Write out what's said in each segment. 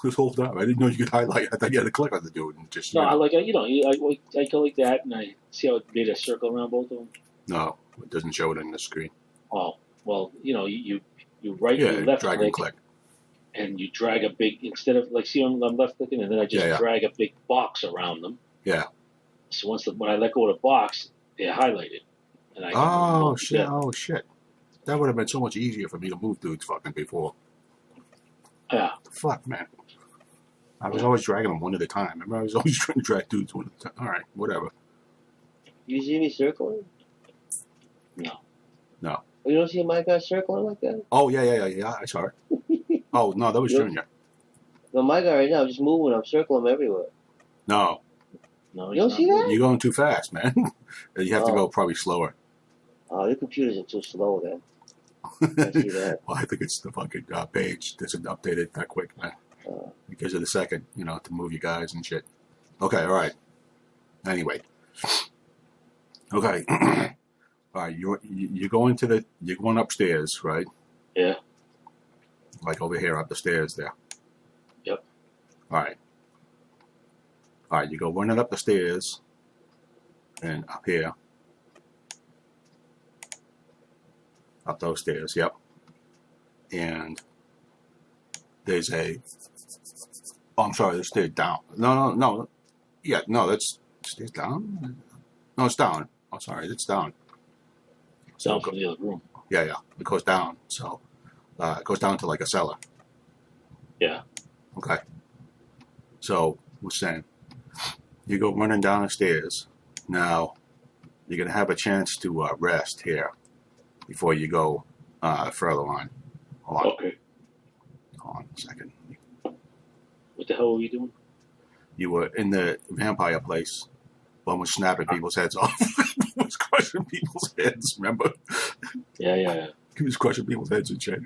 This whole time, I didn't know you could highlight. I thought you had to click on the dude and just. No, I like I go like that, and I see how it made a circle around both of them. No, it doesn't show it in the screen. Oh, well, you right, Yeah, you left drag and click. and you drag a big instead of like see I'm left clicking, and then I just drag a big box around them. Yeah. So when I let go of the box, they're highlighted, and I. Oh shit! Together. Oh shit! That would have been so much easier for me to move dudes fucking before. Yeah. Fuck, man. I was always dragging them one at a time. Remember, I was always trying to drag dudes one at a time. All right, whatever. You see me circling? No. No. You don't see my guy circling like that? Oh, yeah. I saw it. Oh, no, that was Junior. No, my guy right now, I'm just moving. I'm circling him everywhere. No. No, you don't see that? You're going too fast, man. You have to go probably slower. Oh, your computers are too slow, then. I see that. Well, I think it's the fucking page doesn't update it that quick, man. Because of the second, to move you guys and shit. Okay, all right. Anyway. Okay. All right, you're going upstairs, right? Yeah. Like over here, up the stairs there. Yep. All right. All right, you go running up the stairs, and up here, up those stairs. Yep. And there's a. Oh, I'm sorry. The stairs down. No. Yeah, no. That's stairs down. No, it's down. Oh, sorry, it's down. So down from the other room. Yeah. It goes down. So it goes down to like a cellar. Yeah. Okay. So we're saying you go running down the stairs. Now you're gonna have a chance to rest here before you go further on. Hold on. Okay. Hold on a second. What the hell were you doing? You were in the vampire place. One was snapping people's heads off. One was crushing people's heads, remember? Yeah. He was crushing people's heads and shit.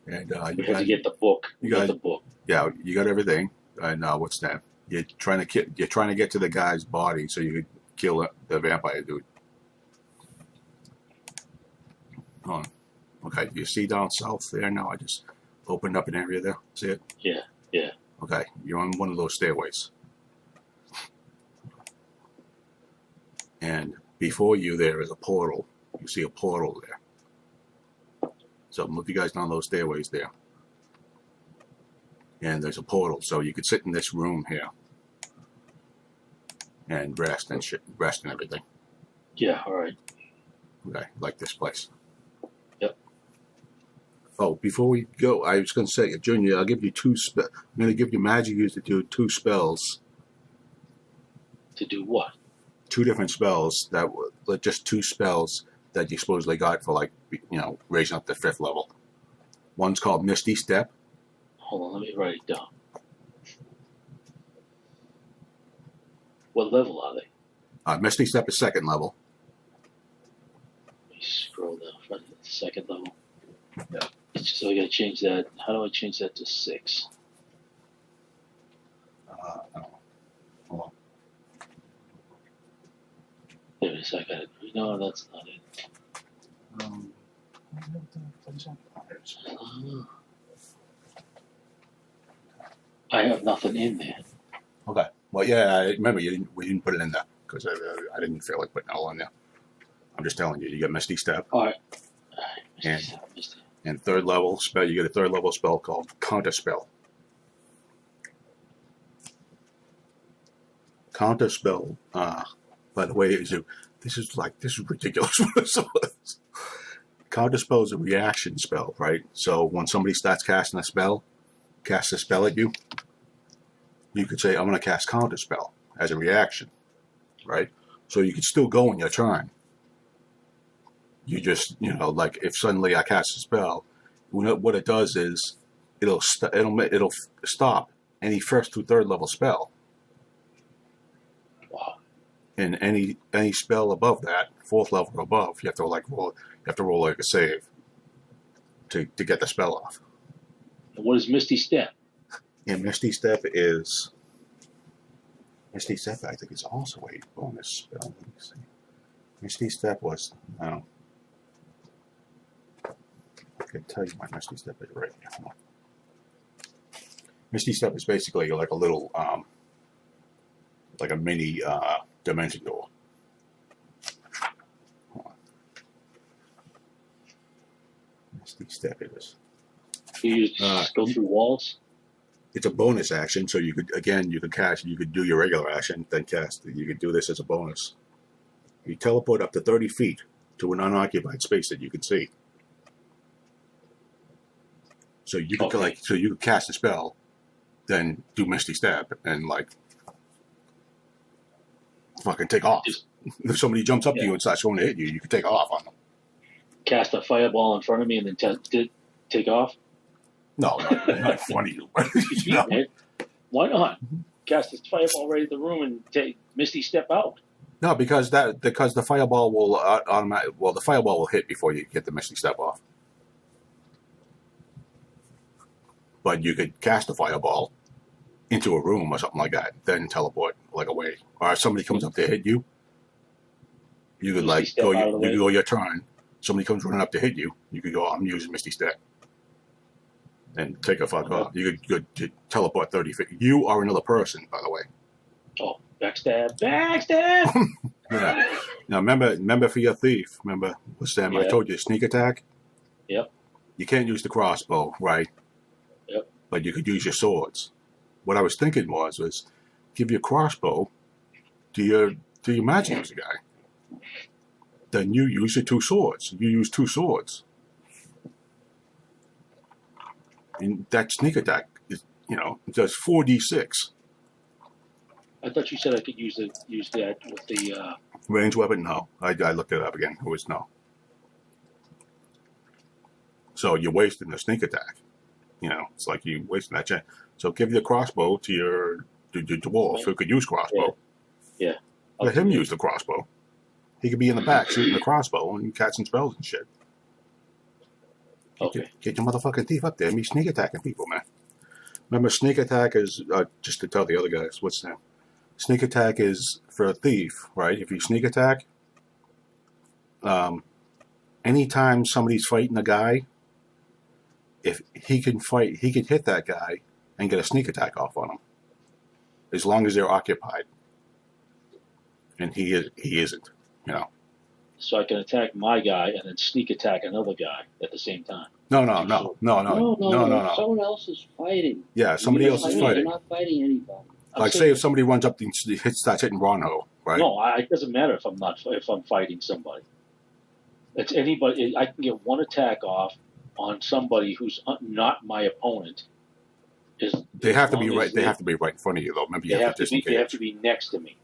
And you have to get the book. You got the book. Yeah, you got everything. And what's that? You're trying to get to the guy's body so you could kill the vampire dude. Hold on. Okay, you see down south there now? I just opened up an area there. See it? Yeah. Okay, you're on one of those stairways. And before you there is a portal. You see a portal there. So move you guys down those stairways there. And there's a portal. So you could sit in this room here. And rest and everything. Yeah, alright. Okay, like this place. Yep. Oh, before we go, I was going to say, Junior, I'll give you I'm going to give you magic use to do 2 spells. To do what? 2 different spells that were just 2 spells that you supposedly got for raising up the 5th level. One's called Misty Step. Hold on, let me write it down. What level are they? Misty Step is 2nd level. Let me scroll down for the 2nd level. Yeah. So I got to change that. How do I change that to 6? Hold on. There it is. I got it. No, that's not it. I have nothing in there. Okay. Well, yeah, I remember we didn't put it in there because I didn't feel like putting it all in there. I'm just telling you, you got Misty Step. All right. And 3rd level spell, you get a 3rd level spell called Counterspell. Counterspell, by the way, this is ridiculous. Counterspell is a reaction spell, right? So when somebody starts casting a spell at you, you could say, I'm going to cast Counterspell as a reaction, right? So you could still go in your turn. You just, like if suddenly I cast a spell, what it does is it'll stop any 1st through 3rd level spell. Wow. And any spell above that, 4th level or above, you have to roll like a save to get the spell off. And what is Misty Step? And Misty Step, I think, is also a bonus spell. Let me see. Misty Step was, I can tell you my Misty Step is right now. Misty Step is basically like a little, like a mini dimension door. Misty Step is. You use go through walls. It's a bonus action, so you could cast. You could do your regular action, then cast. You could do this as a bonus. You teleport up to 30 feet to an unoccupied space that you can see. So you could you could cast a spell, then do Misty Step, and like fucking take off. If somebody jumps up to you and starts trying to hit you, you can take off on them. Cast a fireball in front of me and then take off. No, not funny. No. Why not? Cast this fireball right at the room and take Misty Step out. No, because the fireball will the fireball will hit before you get the Misty Step off. But you could cast a fireball into a room or something like that, then teleport like away. Or if somebody comes up to hit you, you could like go your turn. Somebody comes running up to hit you, you could go, I'm using Misty Step. And take a fuck off. You could teleport 30 feet. You are another person, by the way. Oh, backstab. Backstab! Yeah. Now, remember for your thief, remember, Sam, I told you, sneak attack? Yep. You can't use the crossbow, right? Yep. But you could use your swords. What I was thinking was give your crossbow to your magic user guy. Then you use your two swords. You use two swords. And that sneak attack is, it does 4d6. I thought you said I could use that with the range weapon. No, I looked it up again. It was no. So you're wasting the sneak attack. It's like you wasting that chance. So give your crossbow to your dwarf who could use crossbow. Yeah. Let him use the crossbow. He could be in the back shooting the crossbow and casting spells and shit. Okay. Get your motherfucking thief up there and be sneak attacking people, man. Remember, sneak attack is, just to tell the other guys, what's that? Sneak attack is for a thief, right? If you sneak attack, anytime somebody's fighting a guy, if he can hit that guy and get a sneak attack off on him, as long as they're occupied. And he isn't, So I can attack my guy and then sneak attack another guy at the same time. No. Someone else is fighting. Yeah, somebody else is fighting. You're not fighting anybody. Like, say if somebody runs up and starts hitting Ronho, right? No, it doesn't matter if I'm fighting somebody. It's anybody. I can get one attack off on somebody who's not my opponent. They have to be right. They have to be right in front of you, though. Maybe they have to be next to me.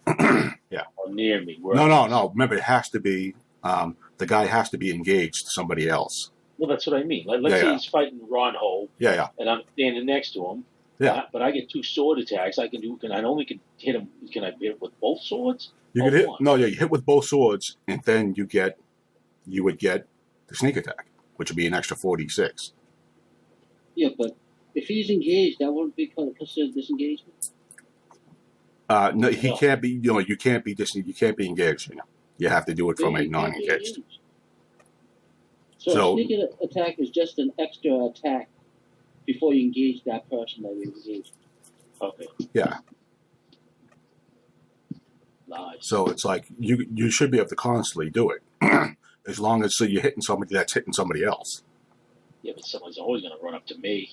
Yeah. Or near me. No. Remember, it has to be. The guy has to be engaged to somebody else. Well, that's what I mean. Like, let's say he's fighting Ron Ho. Yeah. And I'm standing next to him. Yeah. But I get two sword attacks. I can only hit him. Can I hit with both swords? You could hit. One? No, you hit with both swords, and then you would get the sneak attack, which would be an extra 4d6. Yeah, but if he's engaged, that wouldn't be considered disengagement. No, he can't be. You can't be You can't be engaged. You have to do it from a non-engaged. So a sneak attack is just an extra attack before you engage that person that you engaged. Okay. Yeah. Nice. So it's like you should be able to constantly do it, as long as you're hitting somebody that's hitting somebody else. Yeah, but someone's always going to run up to me.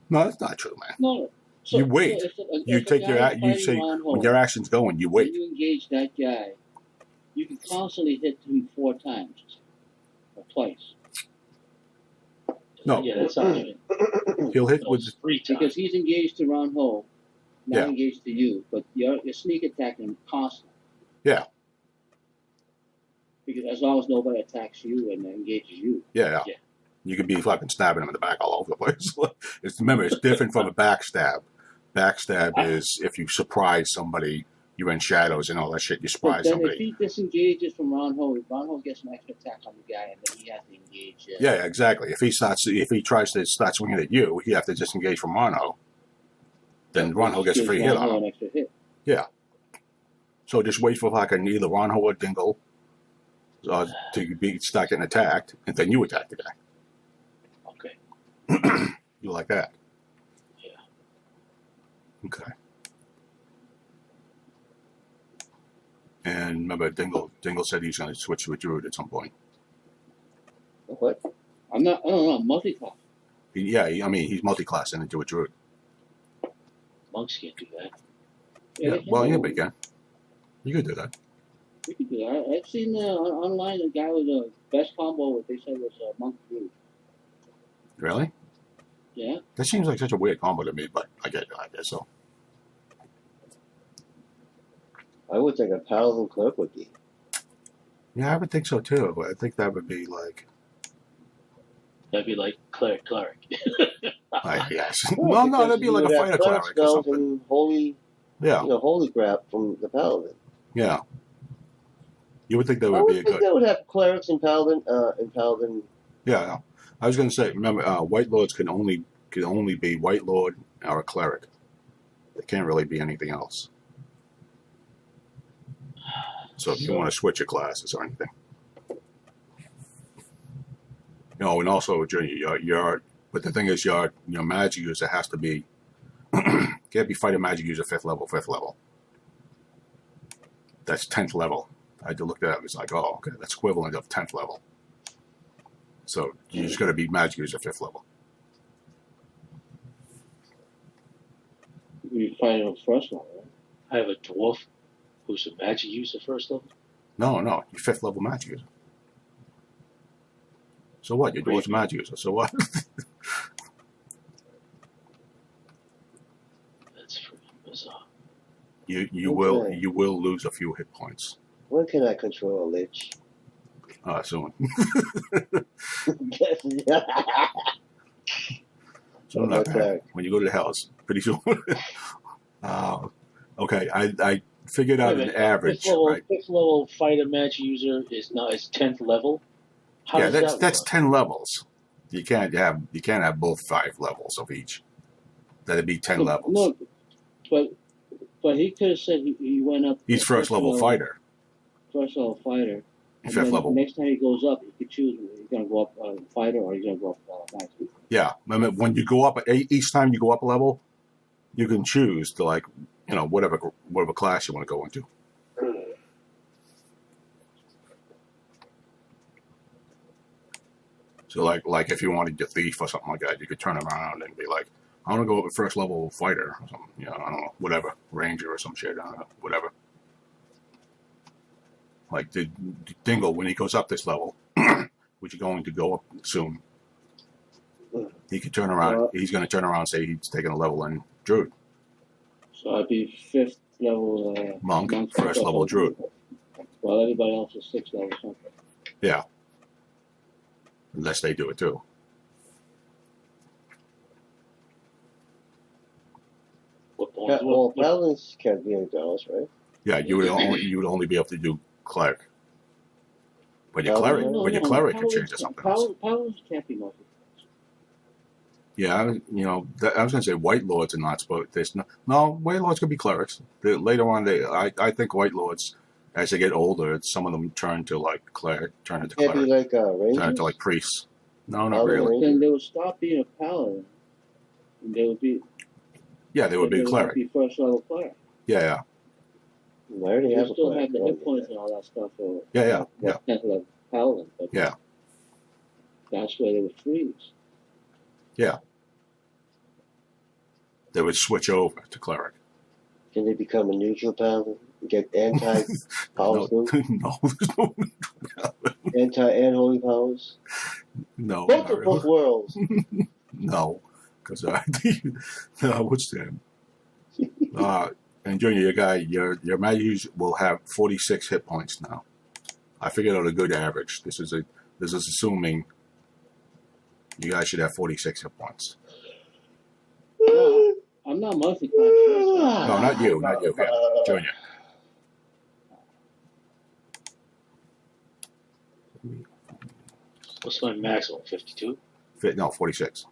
No, that's not true, man. No. So, you wait. You take you say when your action's going, you wait. When you engage that guy, you can constantly hit him 4 times or twice. No. Yeah, that's not it. He'll hit with 3 times. Because he's engaged to Ron Ho, not engaged to you, but you're sneak attacking him constantly. Yeah. Because as long as nobody attacks you and engages you. Yeah. You could be fucking stabbing him in the back all over the place. Remember, it's different from a backstab. Backstab is if you surprise somebody, you're in shadows and all that shit. You surprise somebody. If he disengages from Ron Ho gets an extra attack on the guy, and then he has to engage. Yeah, exactly. If he tries to start swinging at you, he have to disengage from Ron Ho. Then Ron Ho gets a free hit on him. An extra hit. Yeah. So just wait for fucking either Ron Ho or Dingle to start getting attacked, and then you attack the guy. Okay. You like that? Yeah. Okay. And remember, Dingle said he's going to switch to a druid at some point. What? I don't know, multi-class. I mean, he's multi-class and into a druid. Monks can't do that. Yeah, well, yeah, but you can. You could do that. We could do that. I've seen online a guy with a best combo, what they said was monk druid. Really? Yeah. That seems like such a weird combo to me, but I guess so. I would think a paladin clerk would be. Yeah, I would think so too. But I think that would be like, That'd be like cleric. I guess. Well, no, because that'd be you like a would have fighter cleric cleric or spells something. and holy, Yeah, holy crap from the paladin. yeah. You would think that I would would be a think good. they would have clerics and paladin. Yeah, I was going to say. Remember, white lords can only be white lord or a cleric. They can't really be anything else. So if you want to switch your classes or anything, and also your but the thing is, your magic user has to be can't be fighting magic user 5th level. That's 10th level. I had to look that up. It's like, oh, okay, that's equivalent of 10th level. So you just got to be magic user 5th level. We find it first one, right? I have a dwarf who's a magic user first level. No, you're 5th level magic user. So what? Your dwarf's a magic user. So what? That's freaking bizarre. You Okay. will lose a few hit points When can I control a lich? soon. Soon enough, Okay. when you go to the house, pretty soon. Okay, I figured out an average, right? Fifth level fighter magic user is 10th level. How Yeah, does that's work? 10 levels. You can't have both 5 levels of each. That'd be 10 levels. No, but he could have said he went up. He's first level fighter. First level fighter. And 5th then level. Next time he goes up, he could choose whether he's going to go up fighter or he's going to go up max. Yeah, remember when you go up each time you go up a level, you can choose to whatever class you want to go into. So like if you wanted to thief or something like that, you could turn around and be like, I want to go up with first level fighter or something. I don't know, whatever, ranger or some shit, I don't know, whatever. Like the Dingle, when he goes up this level, which is going to go up soon, he could turn around. He's going to turn around and say he's taking a level in Druid. So I'd be 5th level Monk, first level Druid. While everybody else is 6th level something. Yeah. Unless they do it too. Well, paladins can't be anything else, right? Yeah, you would only be able to do cleric. But your Paladin? cleric can change to something else. Paladins can't be multi. Yeah, I was going to say white lords are not supposed. There's no white lords could be clerics. Later on, I think white lords, as they get older, some of them turn to like cleric, turn into Can't be cleric, like rangers? turn into like priests. No, not Paladin really. ranger? Then they would stop being a paladin. And they would be. Yeah, they would be a cleric. Be first level cleric. Yeah. I already You have a still cleric. have the hit points and all that stuff. Or, Yeah. 10th level paladin. But Yeah. That's where they would freeze. They would switch over to cleric. Can they become a neutral paladin? Get anti-powers No, too? no, Anti-and-holy powers? no, Both not of both really. worlds. No, because what's that? And Junior, your magic will have 46 hit points now. I figured out a good average. This is assuming you guys should have 46 hit points. No, I'm not multi-class. No, not you, yeah, Junior. What's my maximum? 52? No, 46.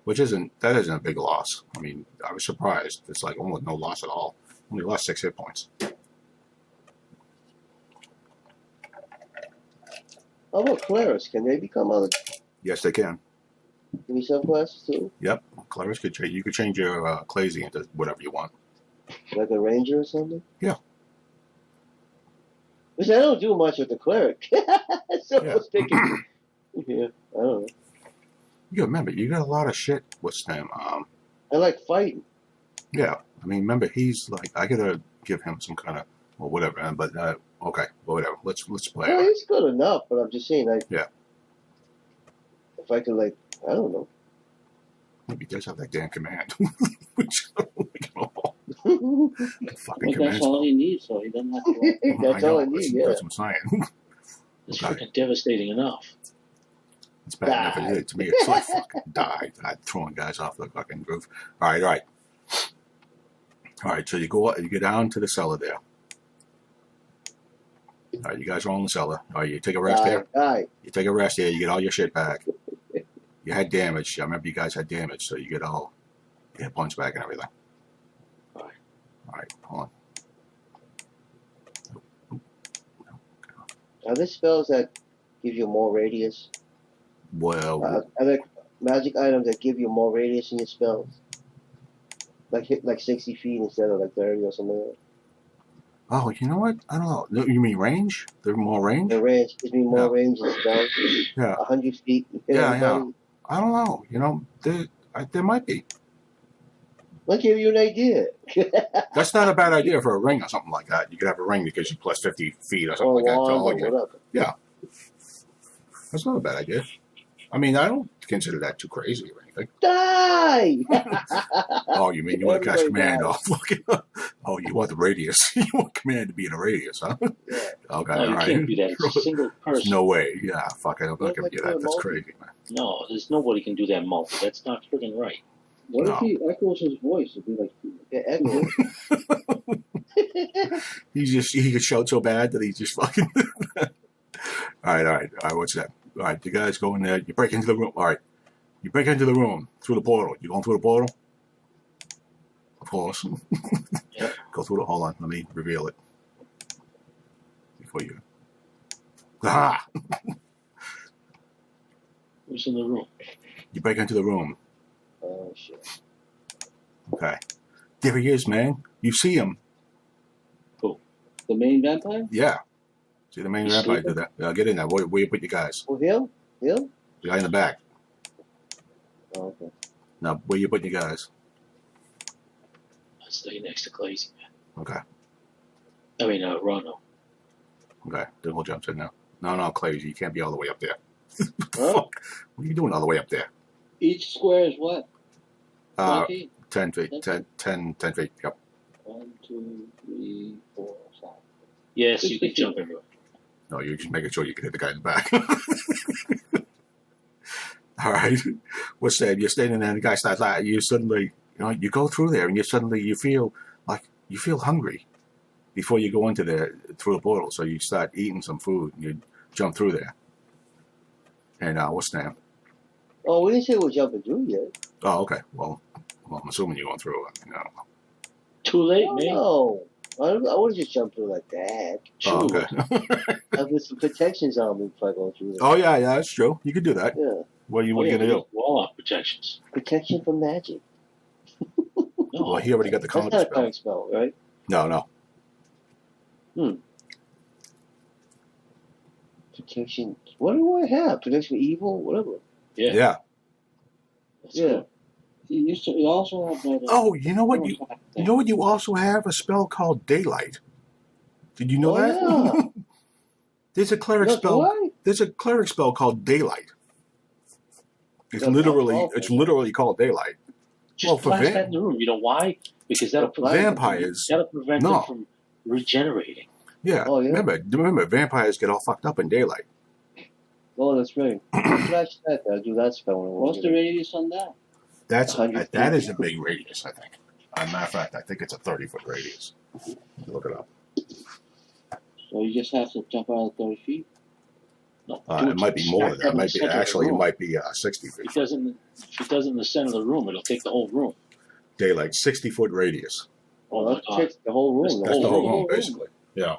Which isn't a big loss. I mean, I was surprised. It's like almost no loss at all. Only lost 6 hit points. How about clerics? Can they become other? Yes, they can. Give me subclasses too, Yep, clerics could change. You could change your Clazy into whatever you want. like a ranger or something. Yeah. Which I don't do much with the cleric. So Yeah. I was thinking, yeah, I don't know. You remember, you got a lot of shit. What's his name? I like fighting. Yeah. I mean, remember, he's like, I gotta give him some kind of, well, whatever. But okay, whatever. Let's play. Well, it. he's good enough, but I'm just saying, Yeah. if I could, like, I don't know. Maybe he does have that damn command. Which, fucking Well, command. that's all he needs, so he doesn't have to. That's all I need. Yeah. That's what I'm saying. It's Okay. freaking devastating enough. It's bad enough. To me, it's like fucking die. I'm throwing guys off the fucking roof. All right. All right, so you go down to the cellar there. All right, you guys are all in the cellar. All right, you take a rest there. Die. You take a rest here. You get all your shit back. You had damage. I remember you guys had damage, so you get all your hit points back and everything. All right, hold on. Are there spells that give you more radius? Well, Are there magic items that give you more radius in your spells? Like hit like 60 feet instead of like 30 or something like that. oh, you know what? I don't know. No, you mean range? They're more range? The range gives me more Yeah. range in spells. Yeah. 100 feet. You hit Yeah, everybody. I don't know. You know, there might be. I'll give you an idea. That's not a bad idea for a ring or something like that. You could have a ring that gives you plus 50 feet or something Or like that. wall So, or like, whatever. that's not a bad idea. I mean, I don't consider that too crazy or anything. Die! Oh, you mean you want to cast Everybody command dies. off? Oh, you want the radius. You want command to be in a radius, huh? Yeah. Okay, No, all you right. can't do that. It's a single person. No way. Yeah, fuck it. I'm not going to do that. That's multi. crazy, man. No, there's nobody can do that multi. That's not freaking right. What No. if he echoes his voice? It'd be like, Yeah, echo. He could shout so bad that he just fucking. All right. What's that? All right, you guys go in there. You break into the room. All right, you break into the room through the portal. You going through the portal? Of course. Yep. Go through the. Hold on. Let me reveal it before you. Ah! Who's in the room? You break into the room. Oh, shit. Okay. There he is, man. You see him. the main vampire? Yeah. See the main He's vampire sleeping? do that. Get in there. Where you put your guys? Oh, him? Him? The guy in the back. Oh, okay. Now, where you putting your guys? I'll stay next to Clazy. Okay. I mean, Rono. Okay. Double jumps in now. No, Clay, you can't be all the way up there. Huh? Fuck. What are you doing all the way up there? Each square is what? 10 20? feet. 10 feet. Yep. 1, 2, 3, 4, 5. Yes, you can jump in. No, you're just making sure you can hit the guy in the back. All right. What's that? You're standing there and the guy starts laughing. You suddenly, you go through there and you feel hungry before you go into there through the portal. So you start eating some food and you jump through there. And what's the name? Oh, we didn't say we're jumping through yet. Oh, okay. Well, I'm assuming you're going through. I mean, I don't know. Too late, Oh, man. no. I would have just jumped through like that. Oh, okay. I put some protections on me if I go through there. Oh, yeah, that's true. You could do that. Yeah. What are you Oh, yeah, going to do? Wall off protections. Protection from magic. No, Well, he already got the That's counter not a spell. counter spell, right? No. Protection. What do I have? Protection from evil? Whatever. yeah. Yeah. That's Yeah. good. You also have that. Oh, you know what? You also have a spell called Daylight. Did you know Oh, that? yeah. There's a cleric No, spell. do I? There's a cleric spell called Daylight. It's Yeah, literally called Daylight. Just Well, for blast van- that in the room. You know why? Because that'll prevent Vampires. That'll prevent No. them from regenerating. Yeah. Oh, yeah? Remember, vampires get all fucked up in daylight. Oh, that's right. Flash that. I'll do that spell. When What's the radius on that? That 100 is a big radius, I think. As a matter of fact, I think it's a 30-foot radius. Look it up. So you just have to jump out of 30 feet? No, It might be more than that. It might be 60 feet. If it does in the center of the room, it'll take the whole room. Daylight, 60-foot radius. Oh Well, my that god. takes the whole room. That's That's the whole whole room. room, basically. Yeah.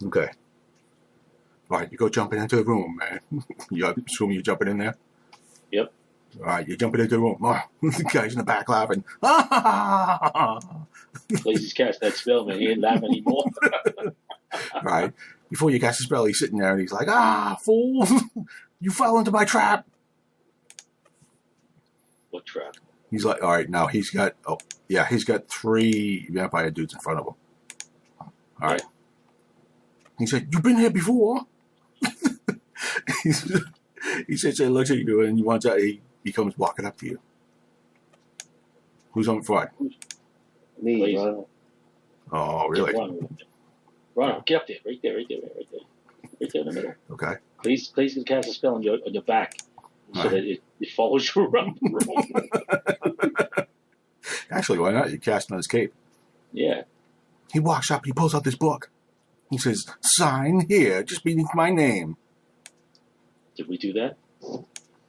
Okay. Right, you go jumping into the room, man. You assume you're jumping in there? Yep. All right, you're jumping into the room. Oh, the guy's in the back laughing. Lazy's cast that spell, man. He ain't laughing anymore. Right. Before you cast the spell, he's sitting there and he's like, fool! You fell into my trap! What trap? He's like, all right, now he's got 3 vampire dudes in front of him. All right. He said, "You've been here before." he sits there, looks at you, and he comes walking up to you. Who's on front? Me, Lazy. Ronald. Oh, really? Ronald, get up there. Right there. Right there in the middle. Okay. Please can cast a spell on your back so Right. that it follows you around the room. Actually, why not? You cast on his cape. Yeah. He walks up, he pulls out this book. He says, "Sign here, just beneath my name." Did we do that?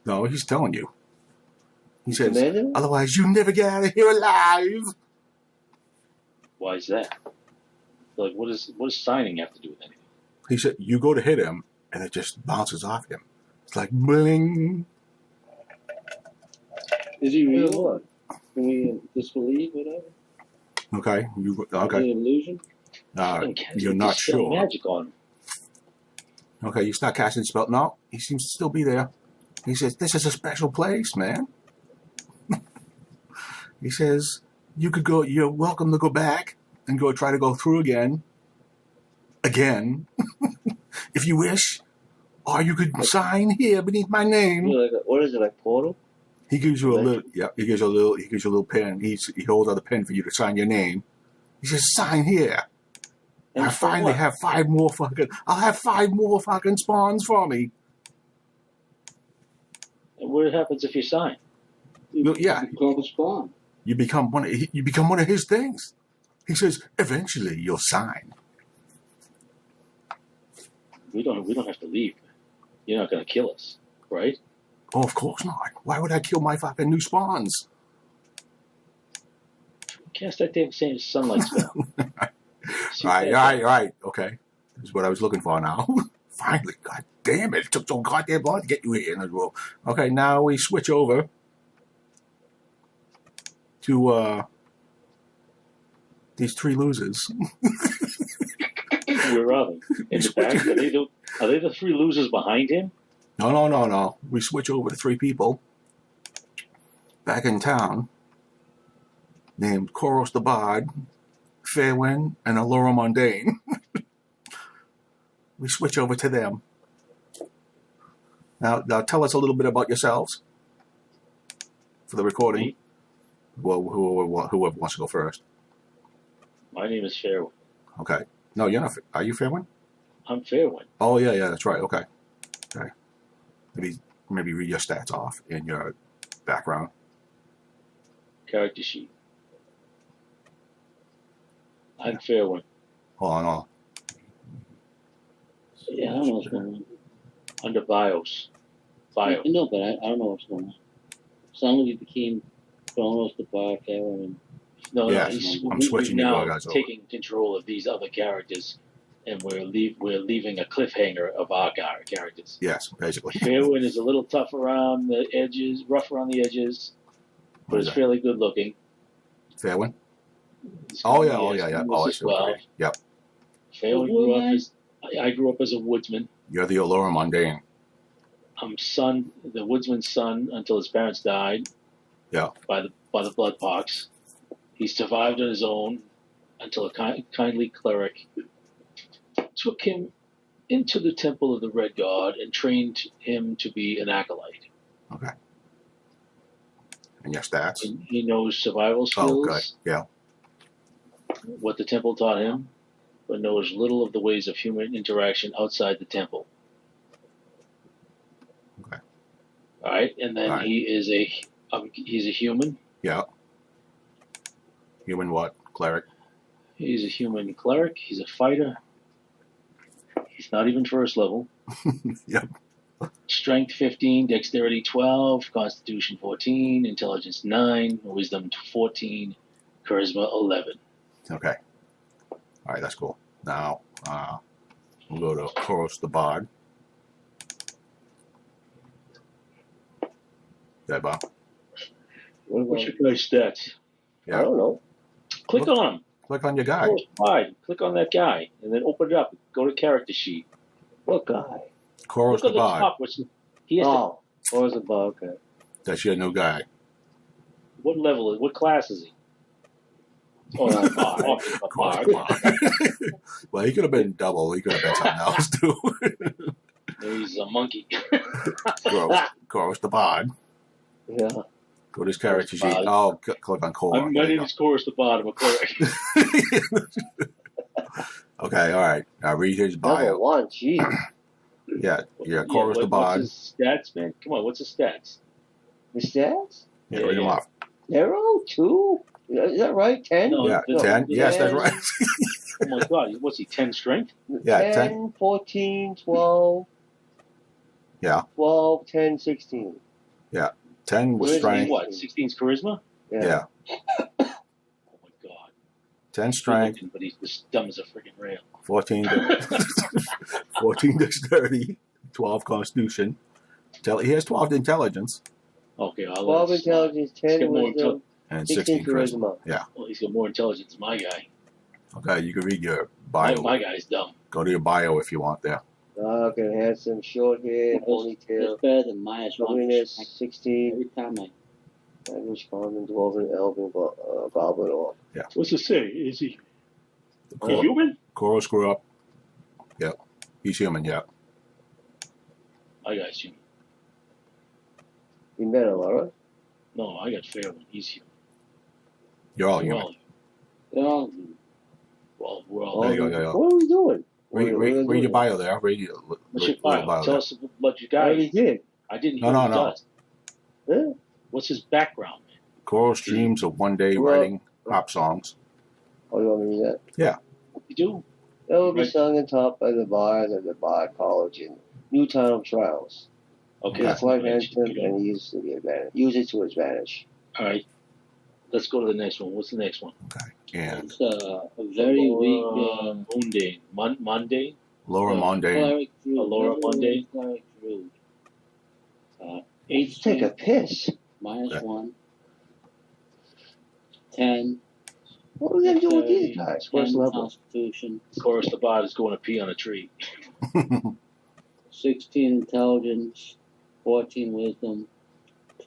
No, he's telling you. He says, Imagine? "Otherwise, you never get out of here alive." Why is that? Like, what does signing have to do with anything? He said, "You go to hit him, and it just bounces off him. It's like bling." Is he real? What? Can we disbelieve whatever? Okay, Is it okay. an illusion? You're not Dispel sure. Magic on him. Okay, you start casting spell. No, he seems to still be there. He says, "This is a special place, man." He says, "You could go. You're welcome to go back and try to go through again, if you wish, or you could sign here beneath my name." What is it, like Portal? He gives you a little. Yeah, he gives you a little pen. He holds out a pen for you to sign your name. He says, "Sign here." And I for finally what? have 5 more fucking. I'll have 5 more fucking spawns for me. And what happens if you sign? Well, yeah. You call the spawn. You become one of his things. He says, "Eventually, you'll sign." We don't have to leave. You're not going to kill us, right? Oh, of course not. Why would I kill my fucking new spawns? Cast that damn same sunlight spell. See what that Right. Okay. This is what I was looking for now. Finally, god damn it. It took so goddamn long to get you here in the room. Okay, now we switch over to these 3 losers. Where are they? In the back? Are they the 3 losers behind him? No. We switch over to 3 people back in town named Koros the Bard, Fairwind, and Allura Mundane. We switch over to them. Now tell us a little bit about yourselves for the recording. Me? Well, whoever wants to go first. My name is Fairwind. Okay. No, you're not. Are you Fairwind? I'm Fairwind. Oh, yeah, that's right. Okay. Maybe read your stats off in your background. Character sheet. I'm Fairwind. Hold on. Yeah, I don't know what's going on. Under BIOS. I know, but I don't know what's going on. Suddenly we became Chronos the Bar Karen and No, Yes, he's- I'm switching we've you now guys over. taking control of these other characters, and we're leaving a cliffhanger of our characters. Yes, basically. Fairwind is a little tough around the edges, rough around the edges, but is fairly good looking. Fairwind? He's Oh, got yeah. the Oh, I as see. well. Okay. Yep. Fairwind grew up as I grew up as a woodsman. You're the Allura Mundane. I'm the woodsman's son until his parents died. Yeah. By the blood pox. He survived on his own until a kindly cleric took him into the temple of the Red God and trained him to be an acolyte. Okay. And your stats? And he knows survival skills, Oh, good. Yeah. what the temple taught him, but knows little of the ways of human interaction outside the temple. Okay. All right, and then All right. he's a human. Yeah. Human what? Cleric? He's a human cleric. He's a fighter. He's not even first level. Yep. Strength 15, dexterity 12, constitution 14, intelligence 9, wisdom 14, charisma 11. Okay. All right, that's cool. Now, We'll go to Koros the Bard. That Bob? What What's about, your guy's stats? Yeah. I don't know. Click Look. on him. Click on your guy. Close by. Click on that guy, and then open it up. Go to character sheet. What guy? Koros Look the at the Bard. top. He has Oh, or was it about? Okay. That's your new guy. what level? What class is he? Oh, a bard. Oh, a Koros bard. the Bard. Well, he could have been double. He could have been something else too. He's a monkey. Koros the Bard. Yeah. Go to his character sheet. Bard. Oh, click on Koros. My name is Chorus the Bard. I'm a cleric. Okay, all right. Now read his Level bio. 1, gee. Yeah, Koros the What's Bard. his stats, man? Come on, what's his stats? The stats? Yeah, read him off. 0, 2? Is that right? 10? No, Yeah, no, 10. Yes, that's right. Oh my God, what's he? 10 strength? Yeah, 10, 14, 12. Yeah. 12, 10, 16. 10 was Where's strength. What? 16's charisma? Yeah. Oh my God. 10 strength. But he's as dumb as a freaking rail. 14 dexterity, 12 constitution. He has 12 intelligence Okay, I'll 12 intelligence, He's 10 got more wisdom, and 16 charisma. charisma. Well, he's got more intelligence than my guy. Okay, you can read your My, bio. my guy's dumb. Go to your bio if you want there. Okay, handsome, short hair, ponytail. It's better than minus one. Loveliness, 16. Every time I Language, common, dwarven, elven, goblin, or. What's it say? Is he Kor- human? Koros grew up. Yep. He's human, yeah. My guy's human. You met her, Laura? No, I got fair one. He's human. You're all We're human. all, they're all we're all There you go, there you go. What are we doing? Read your bio there. Read your What's your bio bio? Tell there. us about your I guy. already did. I didn't No, hear no, what he no. does. Yeah. What's his background, man? Koros dreams of one day Well- writing pop songs. Oh, you want me to read that? You do? That will be Right. sung and taught by the bard at the Bard College in Newtown of Trials. Okay. It's quite Right. handsome and he uses it to his advantage. All right. Let's go to the next one. What's the next one? And it's a very weak Mundane. Monday? Laura Monday. cleric druid. Laura Monday. Cleric druid. 8 Let's take a strength, piss. minus Okay. 1. 10. What are we going to do with these guys? 10 First level. constitution. Chorus the Bard is going to pee on a tree. 16 intelligence, 14 wisdom,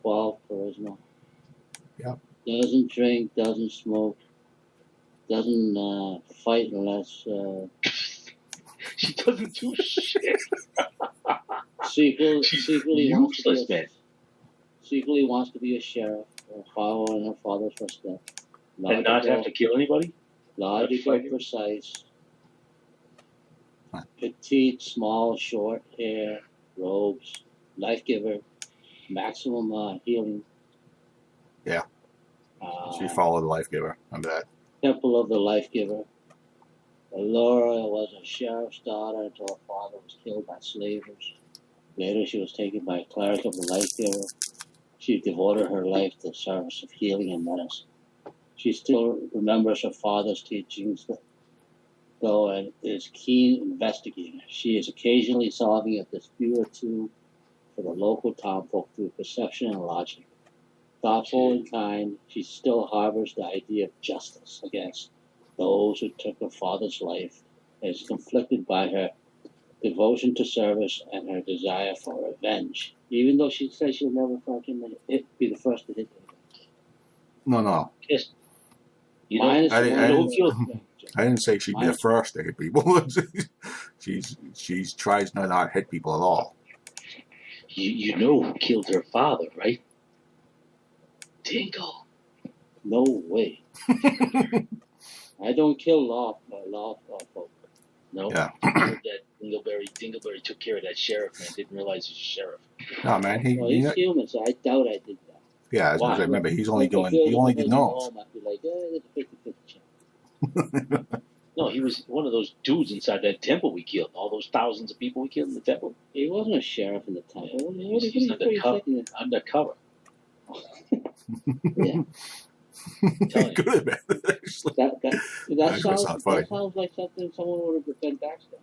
12 charisma. Yep. Doesn't drink, doesn't smoke, doesn't fight unless She doesn't do shit. secretly wants to Useless, be man. secretly wants to be a sheriff or follow in her father's footsteps. And not have to kill anybody? Logical, fighting. precise. Huh. Petite, small, short hair, robes, life giver, maximum healing. Yeah. Uh, She followed the life giver. I'm bad. Temple of the Life Giver. Laura was a sheriff's daughter until her father was killed by slavers. Later, she was taken by a cleric of the Life Giver. She devoted her life to the service of healing and medicine. She still remembers her father's teachings, though, and is keen investigator. She is occasionally solving a dispute or two for the local townfolk through perception and logic. Thoughtful and kind, she still harbors the idea of justice against those who took her father's life, and is conflicted by her devotion to service and her desire for revenge. Even though she says she'll never fucking be the first to hit them. No. Yes. You know, Minus I one. didn't- I didn't say she'd be the first to hit people. she's tries not to hit people at all. you know who killed her father, right? Dingle. No way. I don't kill law folk. No. Yeah. That Dingleberry took care of that sheriff, man. Didn't realize he's a sheriff. No, man. Well, he's human, so I doubt I did that. Yeah, as Why? I remember, he only If I did was gnomes. home, I'd be like, it's a 50-50 chance. No, he was one of those dudes inside that temple we killed. All those thousands of people we killed in the temple. He wasn't a sheriff in the temple. What He's do you undercover. think? Undercover. Yeah. Telling you. Good at that. That That's sounds not funny. that sounds like something someone would have been backstab.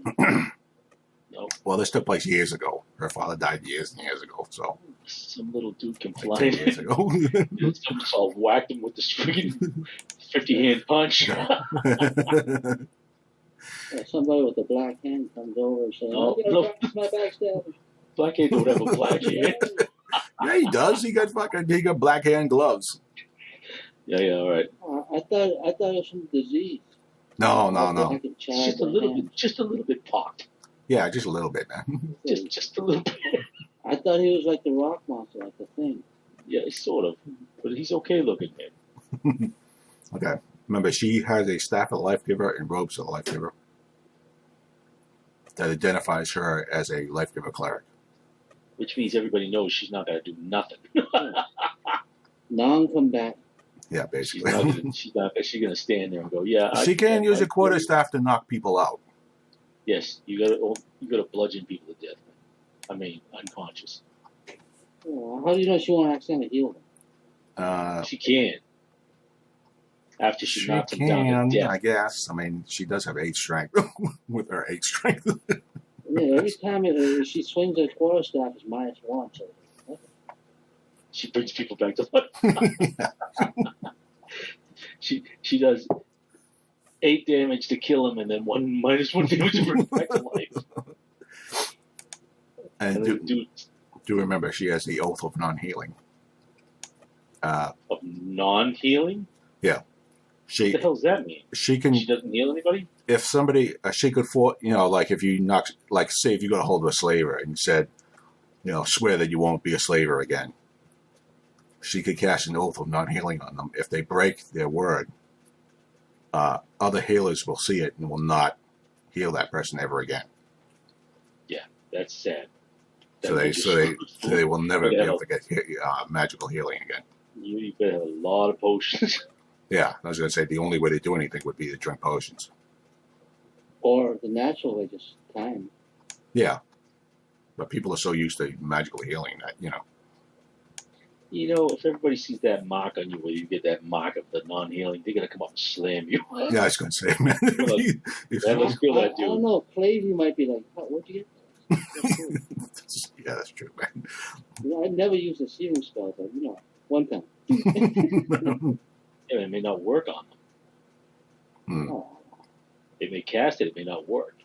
No, Well, this took place years ago. Her father died years and years ago, so some little dude can like fly 10 years in. ago. Someone all whacked him with the friggin' 50-hand punch. Somebody with a black hand comes over and says, No, "I no. gotta practice my backstab." Blackhead don't have a black hand. Yeah, he does. He got black hand gloves. Yeah, all right. I thought it was some disease. No. Like a It's child just a little bit popped. Yeah, just a little bit, man. Just a little bit. I thought he was like the rock monster, like the Thing. Yeah, sort of. But he's okay looking, man. Okay. Remember, she has a staff of the life giver and robes of the life giver that identifies her as a life giver cleric. Which means everybody knows she's not going to do nothing. Non-combatant. Yeah, She's basically. she's going to stand there and go, yeah. She can use a quarterstaff to knock people out. Yes, you got to bludgeon people to death. I mean, unconscious. Oh, how do you know she won't accidentally heal them? She can. After she knocks him down can, to death. I guess. I mean, she does have 8 strength with her 8 strength. Yeah, every time she swings her quarterstaff, it's -1. So She brings people back to life. She does 8 damage to kill him, and then -1 damage to bring him back to life. And Dude, do remember, she has the oath of non-healing. of non-healing. What She the hell does that mean? she can, She doesn't heal anybody. if somebody, she could like if you knock, like say if you got a hold of a slaver and said, swear that you won't be a slaver again. She could cast an oath of non-healing on them. If they break their word, other healers will see it and will not heal that person ever again. That's sad. So they will never be able to get magical healing again. You better have a lot of potions. Yeah, I was going to say the only way to do anything would be to drink potions. or the natural way, just time. Yeah, but people are so used to magical healing that If everybody sees that mark on you, where you get that mark of the non-healing, they're gonna come up and slam you. Yeah, I was going to say, man. That looks good, I that don't dude. know. Clavey might be like, where'd you get Yeah, that's true, man. I never used a searing spell, but one time. Yeah, it may not work on them. Oh. They may cast it, it may not work.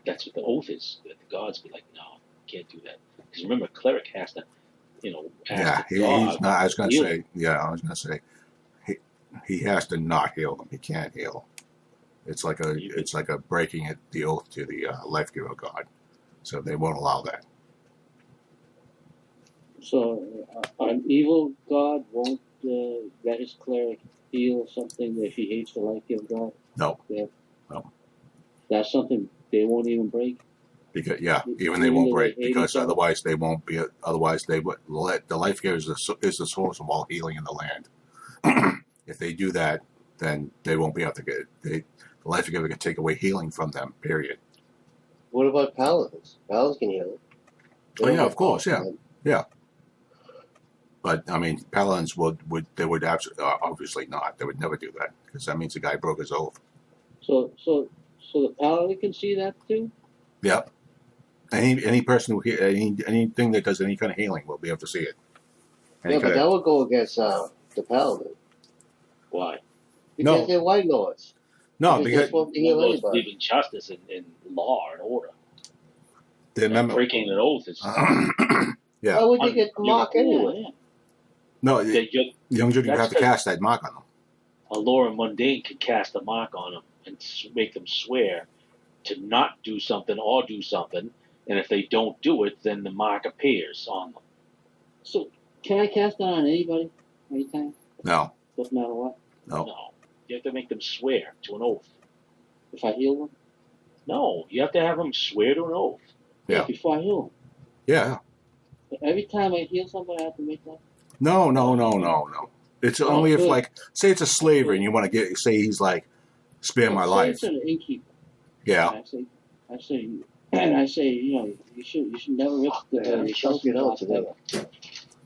That's what the oath is. That the gods be like, no, you can't do that. Because remember, cleric has to, ask the god. he's not. I was going to heal. say, he has to not heal them. He can't heal. It's like a breaking the oath to the life giver god. So they won't allow that. So an evil god won't let his cleric heal something if he hates the life giver god? No. Yeah. No. That's something they won't even break? Because even they Even won't though break, they hate because each other? otherwise they won't be. Otherwise they would let the life giver is the source of all healing in the land. If they do that, then they won't be able to get it. The life giver can take away healing from them. Period. What about paladins? Paladins can heal. Oh yeah, of course, yeah. But I mean, paladins would absolutely, obviously not. They would never do that because that means the guy broke his oath. So the paladin can see that too? Yep. Any person who anything that does any kind of healing will be able to see it. Yeah, but that would go against the paladin. Why? Because No. they're white lords. No, They're because supposed to heal Those anybody. believe in justice and law and order. the And amendment. breaking an oath is Yeah. Why would they get mocked anyway? Yeah. No, that young Judy, you That's have to cast that mark on them. a Laura Mundane can cast a mark on them and make them swear to not do something or do something, and if they don't do it, then the mark appears on them. So can I cast that on anybody? Anytime? No, Doesn't matter what? no. No, you have to make them swear to an oath. If I heal them? No, you have to have them swear to an oath. Yeah. Before I heal them. Yeah. But every time I heal somebody, I have to make that? No. It's only if, good. like, say it's a slaver and you want to say he's like, spare my Say life. it's an innkeeper. Yeah. I say, you should never rip the Choke it out today.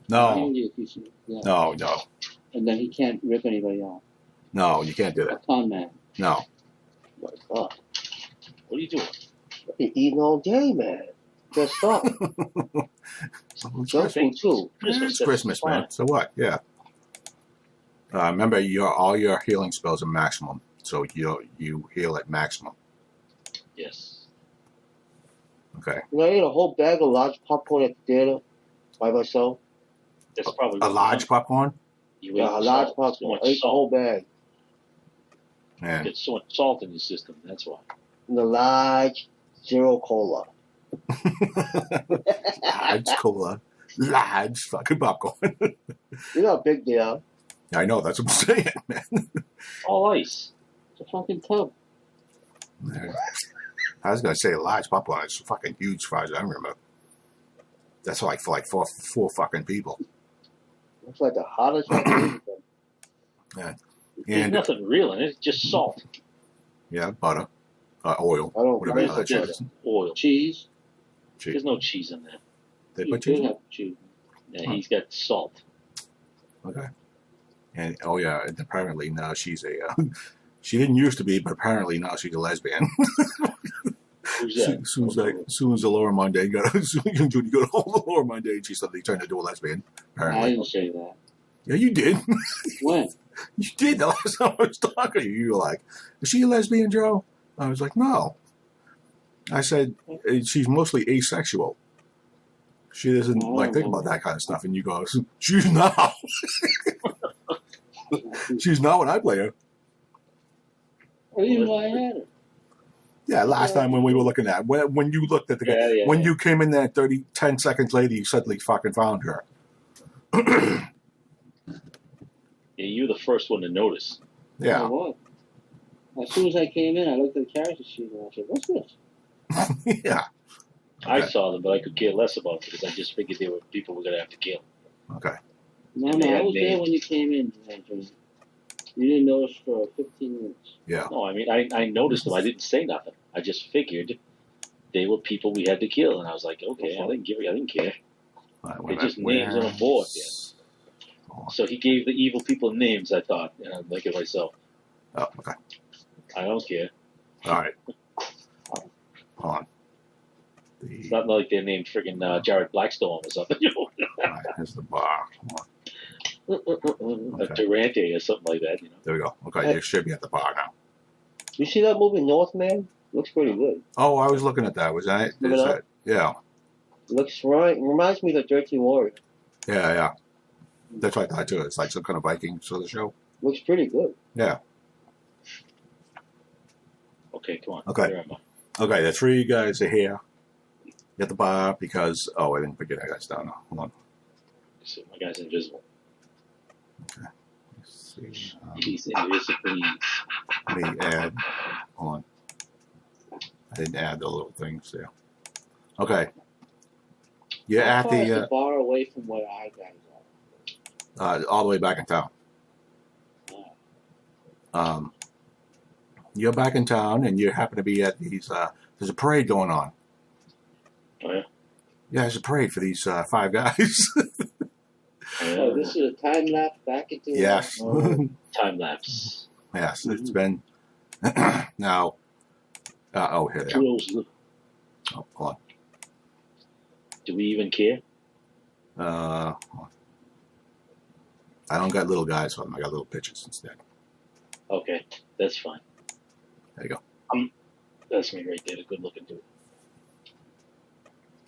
No. Yeah. No. And then he can't rip anybody off. No, you can't do A that. con man. No. My God. What are you doing? Been eating all day, man. Just stop. Junk food too. It's Christmas, man. So what? Yeah. Remember, all your healing spells are maximum, so you heal at maximum. Yes. Okay. You know, I ate a whole bag of large popcorn at the theater by myself. That's probably A large popcorn. You Yeah, a ate large so popcorn. much I ate the salt. whole bag. Man, Get so much salt in your system. That's why. And the large zero cola. large cola, large fucking popcorn. You know how big they are. I know, that's what I'm saying, man. All ice. It's a fucking tub. I was gonna say large popcorn. It's fucking huge, as far as I remember. That's like for four fucking people. Looks like the hottest fucking There's And nothing real in it. It's just salt. yeah, butter, oil, I don't whatever the like hell that butter. shit is. Oil. Cheese. Cheese. There's no cheese in there. They You put do cheese in? have cheese. Yeah, he's got salt. Okay. And oh yeah, and apparently now she's a. She didn't used to be, but apparently now she's a lesbian. Who's that? Soon as the Laura Monday got, soon as Judy got hold of Laura Monday, she suddenly turned into a lesbian. I Apparently, didn't say that. yeah, you did. When? You did. The last time I was talking to you, you were like, "Is she a lesbian, Joe?" I was like, "No." I said she's mostly asexual. She doesn't like think about that kind of stuff. And you go, "She's not. She's not when I play her." I didn't know I had it. Yeah, last time when we were looking at when you looked at the guy, when you came in there 10 seconds later, you suddenly fucking found her. Yeah, you're the first one to notice. I Yeah, was. As soon as I came in, I looked at the character sheet and I said, "What's this?" yeah. I Okay. saw them, but I could care less about it because I just figured they were people we're gonna have to kill. Okay. No, And they no, I had was there names. when you came in, Anthony. You didn't notice for 15 minutes. Yeah. No, I mean I noticed them. I didn't say nothing. I just figured they were people we had to kill, and I was like, okay, I didn't care. All right, They're wait a just minute. names on a board. Yeah. Oh, So he gave the evil people names. I thought, and I'm thinking to myself, okay. I don't care. All right. Hold on. It's not like they're named friggin' Jared Blackstone or something. You know? All right, here's the bar. Hold on. A Durante or something like that. You know. There we go. Okay, you should be at the bar now. You see that movie Northman? Looks pretty good. Oh, I was looking at that. Was that? Look it up. Yeah. Looks right. Reminds me of the 13 Warrior. Yeah, yeah. That's what I thought too. It's like some kind of Viking sort of show. Looks pretty good. Yeah. Okay, come on. Okay. Where am I? Okay, the three guys are here at the bar because I didn't forget I got down now. Hold on. So my guy's invisible. Let's see. He's invisible. Let me add. Hold on. I didn't add the little things there. Okay. You're How at far is the the bar away from where our guys are? all the way back in town. You're back in town, and you happen to be at these. There's a parade going on. Oh yeah. Yeah, there's a parade for these 5 guys. Oh, this is a time lapse back into Yes. Time lapse. Yes, it's been now. Here they are. Drills. Oh, hold Do we even care? on. Hold on. I don't got little guys for them. I got little pitches instead. Okay, that's fine. There you go. That's me right there. The good looking dude.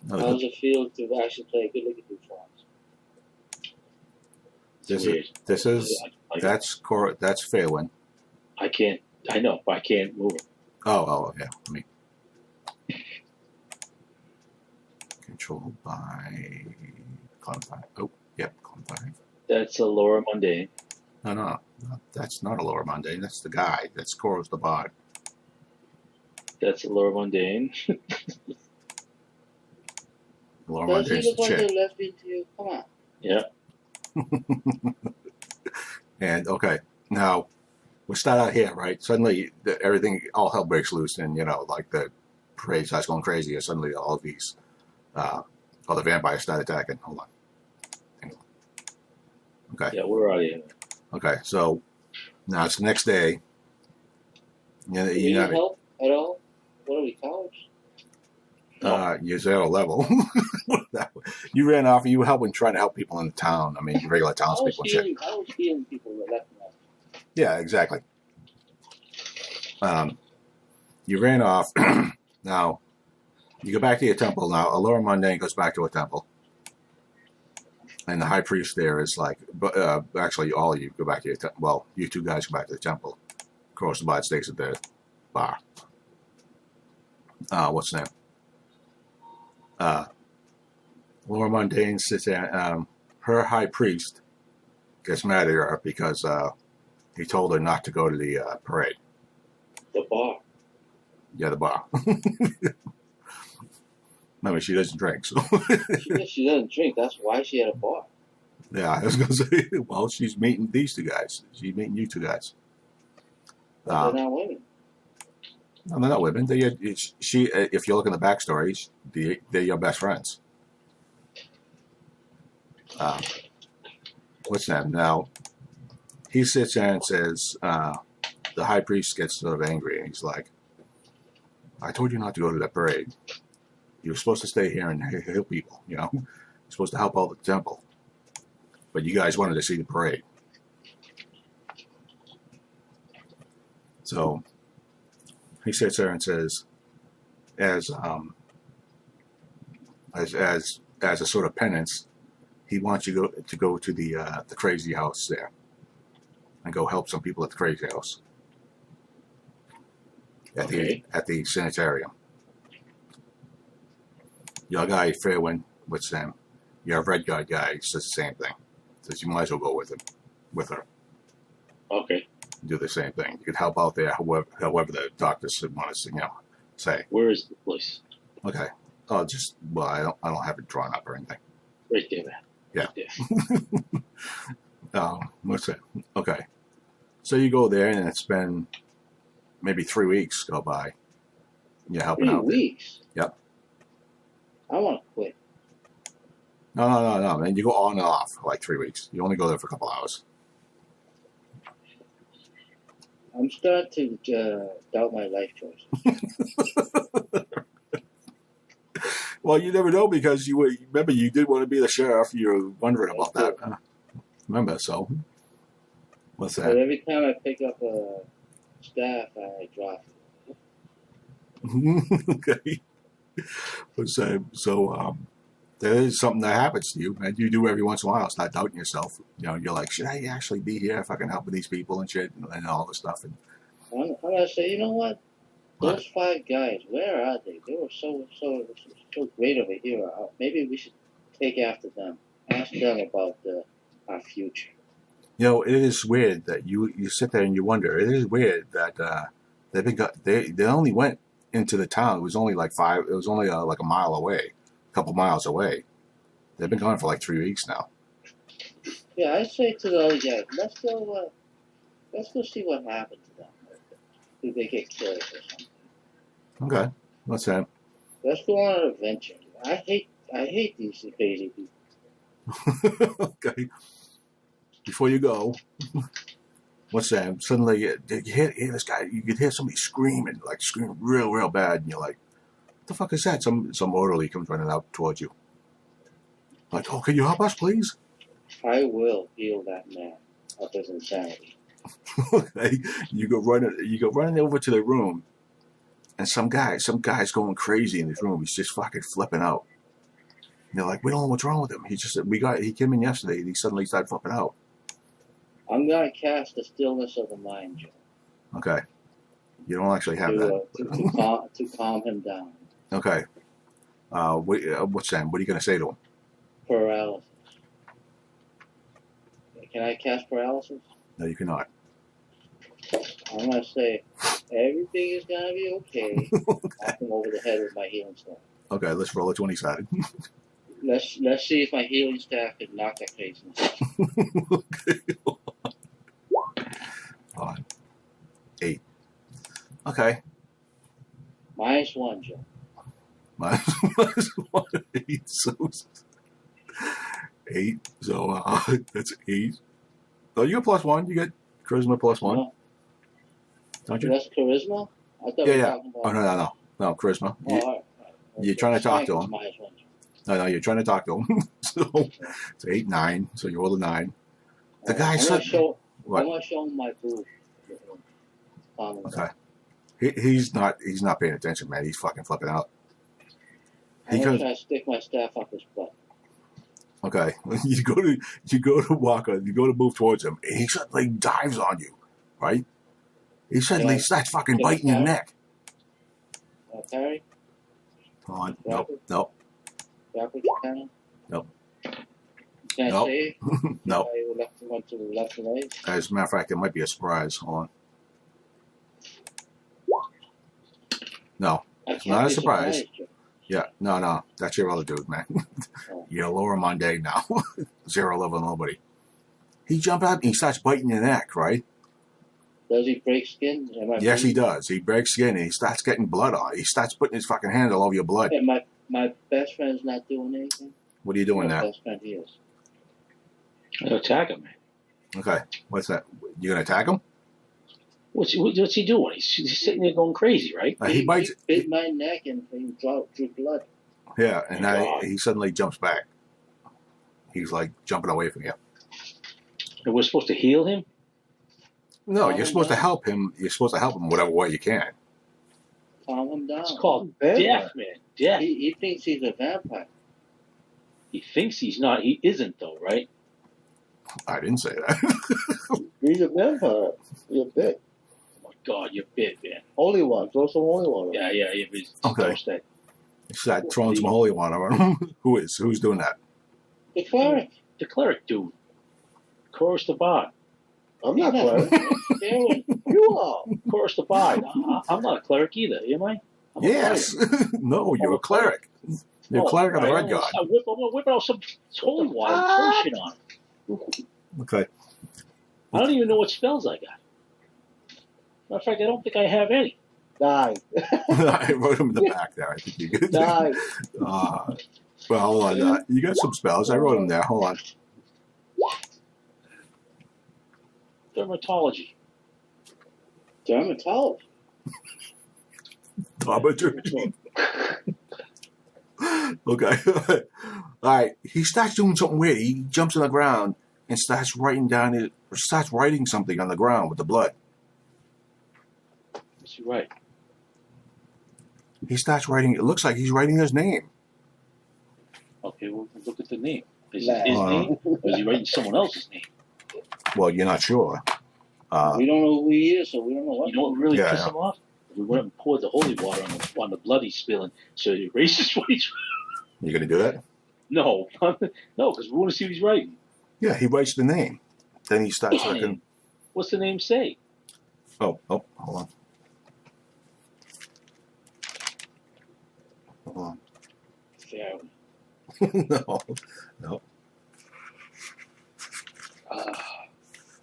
Another How good- does it feel to actually play a good looking dude for us? It's This weird. is that's Fairwind. I can't. I know, but I can't move him. Oh, yeah. Let me. Controlled by Clonify. Oh, yep, Clonify. That's a Laura Mundane. No, that's not a Laura Mundane. That's the guy. That's Coros the Bard. That's a Laura Mundane. Laura Does he Mundane's look the like a chick. lesbian to you? Come on. Yeah. And okay, now we start out here, right? Suddenly, everything, all hell breaks loose, and like the parade starts going crazy. And suddenly, all of these, all the vampires start attacking. Hold on. Hang on. Okay. Yeah, we're out of here. Okay. So now it's the next day. Do we need help at all? What are we, cowards? You're 0 level. You ran off. You were trying to help people in the town. I mean, regular townspeople and shit. I was healing people left and right. Yeah, exactly. You ran off. Now, you go back to your temple. Now, Allura Mundane goes back to a temple. And the high priest there is like, actually, all of you go back to your temple. Well, you two guys go back to the temple. Cross the Bard stays at the bar. What's the name? Allura Mundane sits there. Her high priest gets mad at her because he told her not to go to the parade. The bar. Yeah, the bar. I mean, she doesn't drink, so. She doesn't drink. That's why she had a bar. Yeah, I was going to say, well, she's meeting these two guys. She's meeting you two guys. But they're not women. No, they're not women. If you look in the backstories, they're your best friends. What's that? Now, he sits there and says, the high priest gets sort of angry, and he's like, I told you not to go to that parade. You were supposed to stay here and help people, you know? You're supposed to help out the temple. But you guys wanted to see the parade. So he sits there and says, as a sort of penance, he wants you to go to the crazy house there and go help some people at the crazy house at the sanitarium. Your guy Fairwind, what's them? Your red guard guy says the same thing. Says you might as well go with her. Okay. Do the same thing. You could help out there, however the doctors want us to, say. Where is the place? Okay. Oh, I don't have it drawn up or anything. Right there, man. Yeah. Right there. What's that? Okay. So you go there, and it's been maybe 3 weeks go by. You're helping 3 out there. weeks? Yep. I want to quit. No, man. You go on and off for like 3 weeks. You only go there for a couple hours. I'm starting to doubt my life choices. Well, you never know because remember you did want to be the sheriff. You were wondering about that. Remember, so what's But that? every time I pick up a staff, I drop it. Okay. What's that? So there is something that happens to you, and you do every once in a while. Start doubting yourself. You're like, should I actually be here if I can help with these people and shit and all this stuff? And I'm gonna say, you know what? What? Those 5 guys, where are they? They were so great over here. Maybe we should take after them. Ask them about our future. it is weird that you sit there and you wonder. It is weird that they only went into the town. It was only like like a mile away, a couple miles away. They've been gone for like 3 weeks now. Yeah, I say to the other guys, let's go see what happened to them. Did they get killed or something? Okay, what's that? Let's go on an adventure. I hate these crazy people. Okay. Before you go, what's that? Suddenly you hear this guy. You could hear somebody screaming real bad, and you're like, "What the fuck is that?" Some orderly comes running out towards you. Like, "Oh, can you help us, please?" I will heal that man of his insanity. Okay. You go running over to the room, and some guy's going crazy in his room. He's just fucking flipping out. And they're like, "We don't know what's wrong with him. He came in yesterday, and he suddenly started flipping out." I'm gonna cast the stillness of the mind, Joe. Okay. You don't actually have that. To calm him down. Okay. What's that? What are you going to say to him? Paralysis. Can I cast paralysis? No, you cannot. I'm gonna say everything is gonna be okay. Knock him over the head with my healing staff. Okay, let's roll a 20-sided. Let's see if my healing staff can knock that craziness out. Okay. On. 8. Okay. -1, Joe. -1, 8. So 8. So that's 8. Oh, you got +1. You get charisma +1. No. Don't you? That's charisma? I thought we were Yeah. talking about... Oh, no, charisma. Oh, all right. You're trying to talk to Spank him. was my one. No, you're trying to talk to him. So it's 8, 9. So you roll a 9. The guy I'm said, gonna show. "What? I'm gonna show him my booth. Okay. He's not paying attention, man. He's fucking flipping out. I'm He gonna goes, try to stick my staff up his butt. okay. You go to walk on. You go to move towards him. And he suddenly dives on you, right? He suddenly starts fucking Can I biting your parry? neck. Parry? Come on. Nope. Backwards cannon? Nope. Can I Nope. save? Nope. I went to the left and right. As a matter of fact, it might be a surprise. Hold on. No. I It's can't not a be surprise. surprised, Joe. Yeah. No. That's your other dude, man. Oh. You're lower Monday now. 0 level nobody. He jumped out and he starts biting your neck, right? Does he break skin? Am I Yes, he bleeding? does. He breaks skin and he starts getting blood on. He starts putting his fucking hand all over your blood. Yeah, my best friend's not doing anything. What are you doing my now? best friend he is. Attack him, man. Okay. What's that? You gonna attack him? What's he doing? He's sitting there going crazy, right? He bites. He bit my neck and he drew blood. Yeah, and now God. he suddenly jumps back. He's like jumping away from you. And we're supposed to heal him? No, Calm you're supposed to down. help him. You're supposed to help him whatever way you can. Calm him down. It's called Vampire. death, man. Death. He thinks he's a vampire. He thinks he's not. He isn't, though, right? I didn't say that. He's a vampire. You're big. Oh, my God, you're big, man. Holy one. Throw some holy one. Yeah. It's Okay. just that. You start throwing some holy water on him. Who's doing that? The cleric. The cleric dude. Chorus the bard. I'm not Yeah. clever. Staring. You are. Chorus the bard. I'm not a cleric either, am I? I'm a Yes. No, you're a cleric. You're a cleric of the Red God. I'm gonna whip out some holy water and throw shit on him. Okay. I don't even know what spells I got. Matter of fact, I don't think I have any. Die. I wrote him in the back there. I think you could. Die. Well, hold on. You got some spells. I wrote them there. Hold on. Dermatology. Dermatologist. Thaumaturgy. Okay. All right. He starts doing something weird. He jumps on the ground and starts writing something on the ground with the blood. Yes, you're right. He starts writing. It looks like he's writing his name. Okay, well, look at the name. Is Nah. it his name? Or is he writing someone else's name? Well, you're not sure. We don't know who he is, so we don't know what. You know what really Yeah, pissed him off? We went and poured the holy water on the blood he's spilling, so he erases what he's. You gonna do that? No, no, because we want to see what he's writing. Yeah, he writes the name. Then he starts looking. What's the name say? Oh, hold on. Hold on. Yeah. No. Uh,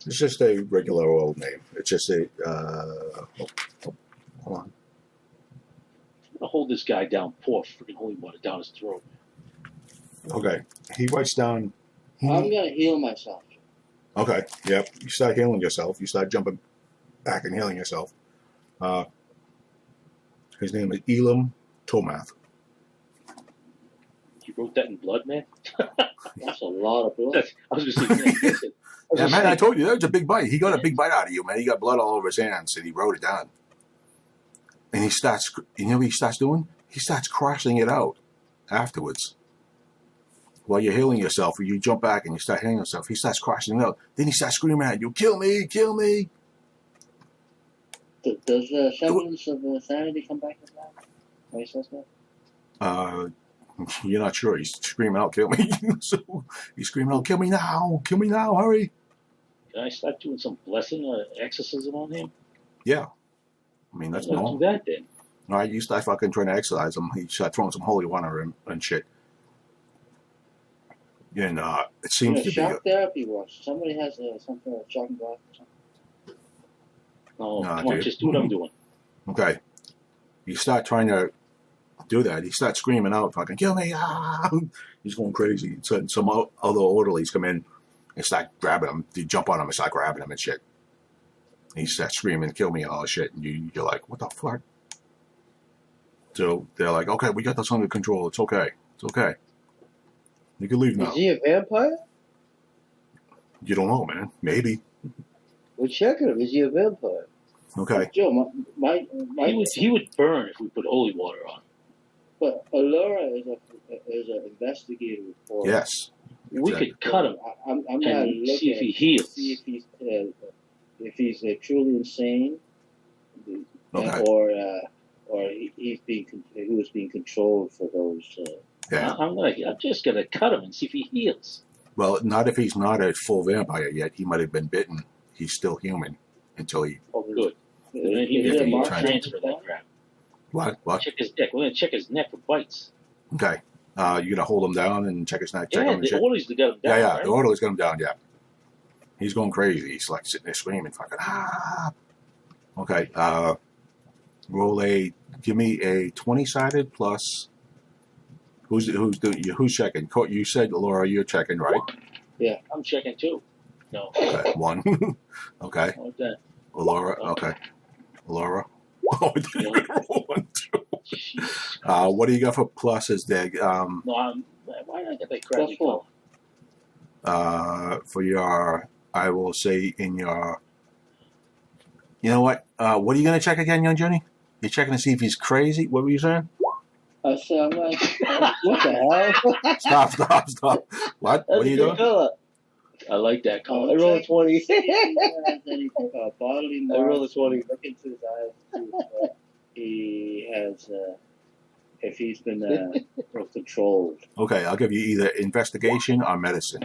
It's just a regular old name. It's just a. Hold on. I'm gonna hold this guy down, pour freaking holy water down his throat. Okay. He writes down. I'm gonna heal myself. Okay. Yep. You start healing yourself. You start jumping back and healing yourself. His name is Elam Tomath. You wrote that in blood, man. That's a lot of blood. I was gonna say, man, listen, Yeah, man, I told you that was a big bite. He got a big bite out of you, man. He got blood all over his hands, and he wrote it down. And he starts. You know what he starts doing? He starts crossing it out afterwards. While you're healing yourself, or you jump back and you start healing yourself, he starts crossing it out. Then he starts screaming at you, "Kill me! Kill me!" Does the semblance of sanity come back to that? When he says that? You're not sure. He's screaming out, "Kill me!" So he's screaming out, "Kill me now! Kill me now! Hurry!" can I start doing some blessing or exorcism on him? Yeah. I mean, that's Let's normal. do that then. All right, you start fucking trying to exercise him. He start throwing some holy water and shit. And it seems to be. Shock therapy works. Somebody has something like shock and block or something. No, Nah, come on, dude. just do what I'm doing. Okay. You start trying to do that. He starts screaming out, fucking, "Kill me!" Ah! He's going crazy. So some other orderlies come in and start grabbing him. They jump on him and start grabbing him and shit. He starts screaming, "Kill me!" and all this shit. And you're like, "What the fuck?" So they're like, okay, we got this under control. It's okay. It's okay. You can leave now. Is he a vampire? You don't know, man. Maybe. We're checking him. Is he a vampire? Okay. Joe, He would burn if we put holy water on. but Allura is an investigator for. Yes. We could cut him I'm and not looking see if he heals. see if he's truly insane, Okay. or he was being controlled for those. Yeah. I'm just gonna cut him and see if he heals. Well, not if he's not a full vampire yet. He might have been bitten. He's still human until he. Oh, good. And then he If can he transfer that crap. What? Check his neck. We're gonna check his neck for bites. Okay. You gonna hold him down and check his neck, check Yeah, him and the shit? orderlies got him down. Yeah. Right? The orderly's got him down. Yeah. He's going crazy. He's like sitting there screaming, fucking ah. Okay. Roll a. Give me a 20-sided plus. Who's checking? You said Laura, you're checking, right? I'm checking too. No. Okay. 1. Okay. What that? Laura. Okay. Laura. Oh, I didn't even roll 1, 2. Jesus. What do you got for pluses there? No, why did I get that crappy Plus color? For your, I will say in your. You know what? What are you gonna check again, young Johnny? You're checking to see if he's crazy. What were you saying? I said, I'm like, what the hell? Stop. What? What are you doing? Color. I like that I color. rolled a 20. Bodily I rolled a marks. 20. Look into his eyes. See if, he has, if he's been controlled. Okay, I'll give you either investigation or medicine,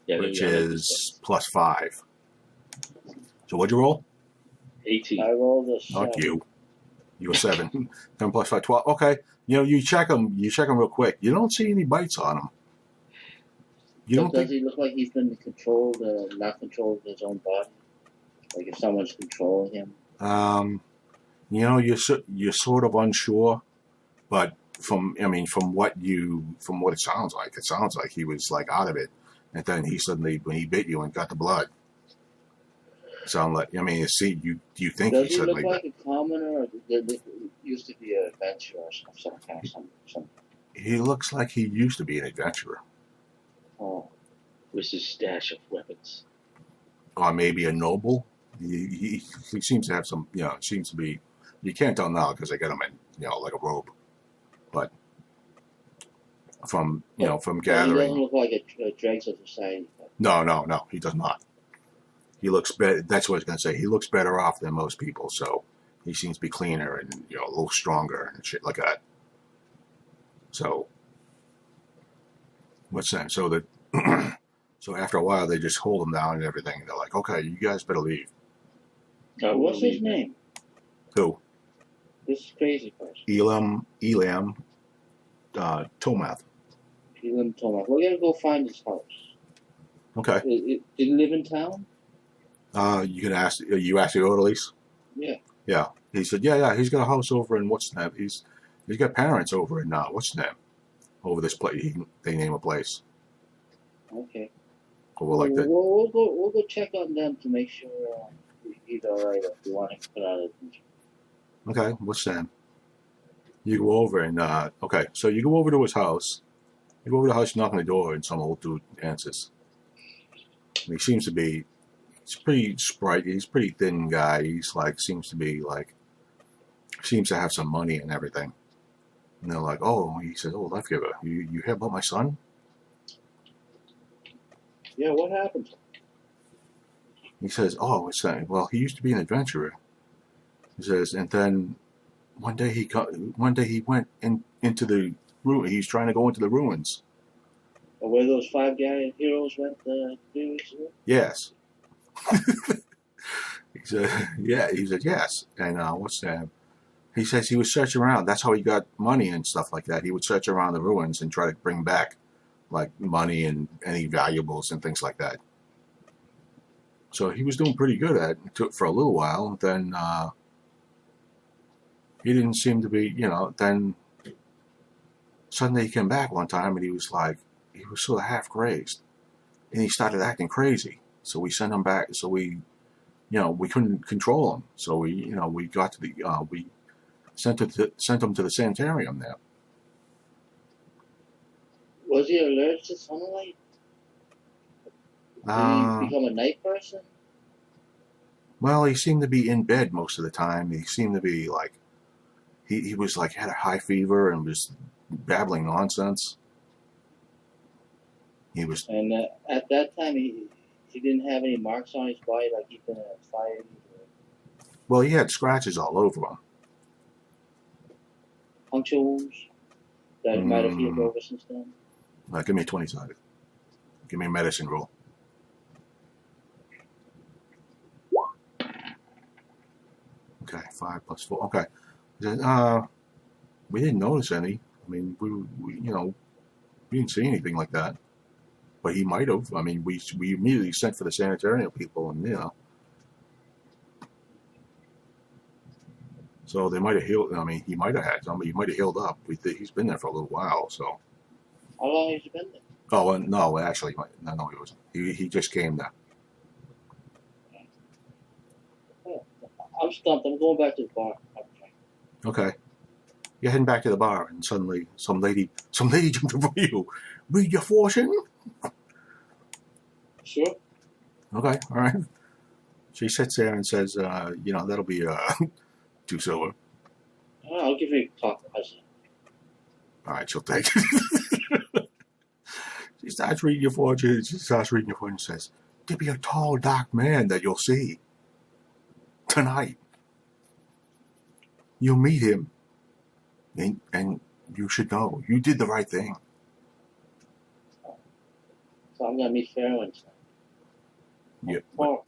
Yeah, which yeah, is plus 5. So what'd you roll? 18. I rolled a 7. Not you. You were 7. 10 plus 5, 12. Okay. You check him real quick. You don't see any bites on him. You don't Does think. he look like he's been controlled, not controlled his own body? Like if someone's controlling him? You're sort of unsure, but from what it sounds like he was like out of it, and then he suddenly, when he bit you and got the blood, sound like, do you think Does he he look suddenly? like a commoner, or used to be an adventurer or some kind of some? He looks like he used to be an adventurer, Oh, Where's his stash of weapons? or maybe a noble. He seems to have some. It seems to be. You can't tell now because they got him in like a robe, but from He doesn't gathering. look like a dregs of society. No, he does not. He looks better. That's what I was going to say. He looks better off than most people, so he seems to be cleaner and a little stronger and shit like that. So, what's that? So that, so after a while, they just hold him down and everything. They're like, "Okay, you guys better leave." What's his name? Who? This crazy person. Elam, Tomath. Elam Thomas. We're gonna go find his house. Okay. Did he live in town? You can ask. You ask the orderlies. Yeah. Yeah. He said, yeah. He's got a house over in what's that? He's got parents over in what's that? Over this place. They name a place. Okay. Over like the. We'll go check on them to make sure he's all right. If we want to put out a. Okay, what's that? You go over and okay, so you go over to his house. You go over to the house, you knock on the door, and some old dude answers. And he seems to be. He's pretty sprightly. He's a pretty thin guy. He's seems to have some money and everything. And they're like, oh, he says, oh, life giver, you hear about my son? Yeah, what happened? He says, oh, what's that? Well, he used to be an adventurer. He says, and then one day he went into the ruin. He's trying to go into the ruins. Or where those 5 heroes went 3 weeks ago? Yes. He said, yeah. He said, yes. And what's that? He says he was searching around. That's how he got money and stuff like that. He would search around the ruins and try to bring back like money and any valuables and things like that. So he was doing pretty good at it for a little while. Then he didn't seem to be, then suddenly he came back one time and he was sort of half crazed. And he started acting crazy. So we sent him back. So we couldn't control him. So we got to sent him to the sanitarium there. Was he allergic to sunlight? Did he become a night person? Well, he seemed to be in bed most of the time. He seemed to be like, he was like, had a high fever and was babbling nonsense. He was, And at that time, he didn't have any marks on his body, like he'd been in a fire. well, he had scratches all over him. Puncture wounds that might have healed over since then. Give me a 20-sided. Give me a medicine roll. Okay, 5 plus 4. Okay. He said, we didn't notice any. I mean, we we didn't see anything like that. But he might have. I mean, we immediately sent for the sanitarium people, and so they might have healed. I mean, he might have had somebody. He might have healed up. He's been there for a little while. So. How long has he been there? Oh no, actually, no, he wasn't. He just came there. I'm stumped. I'm going back to the bar. Okay. You're heading back to the bar, and suddenly some lady jumped over you. Read your fortune. Sure. Okay, all right. She sits there and says, that'll be 2 silver. I'll give you a talk. All right, she'll take it. She starts reading your fortune. And says, there'll be a tall, dark man that you'll see tonight. You'll meet him, and you should know you did the right thing. So I'm gonna meet Farron tonight. Yeah. Oh.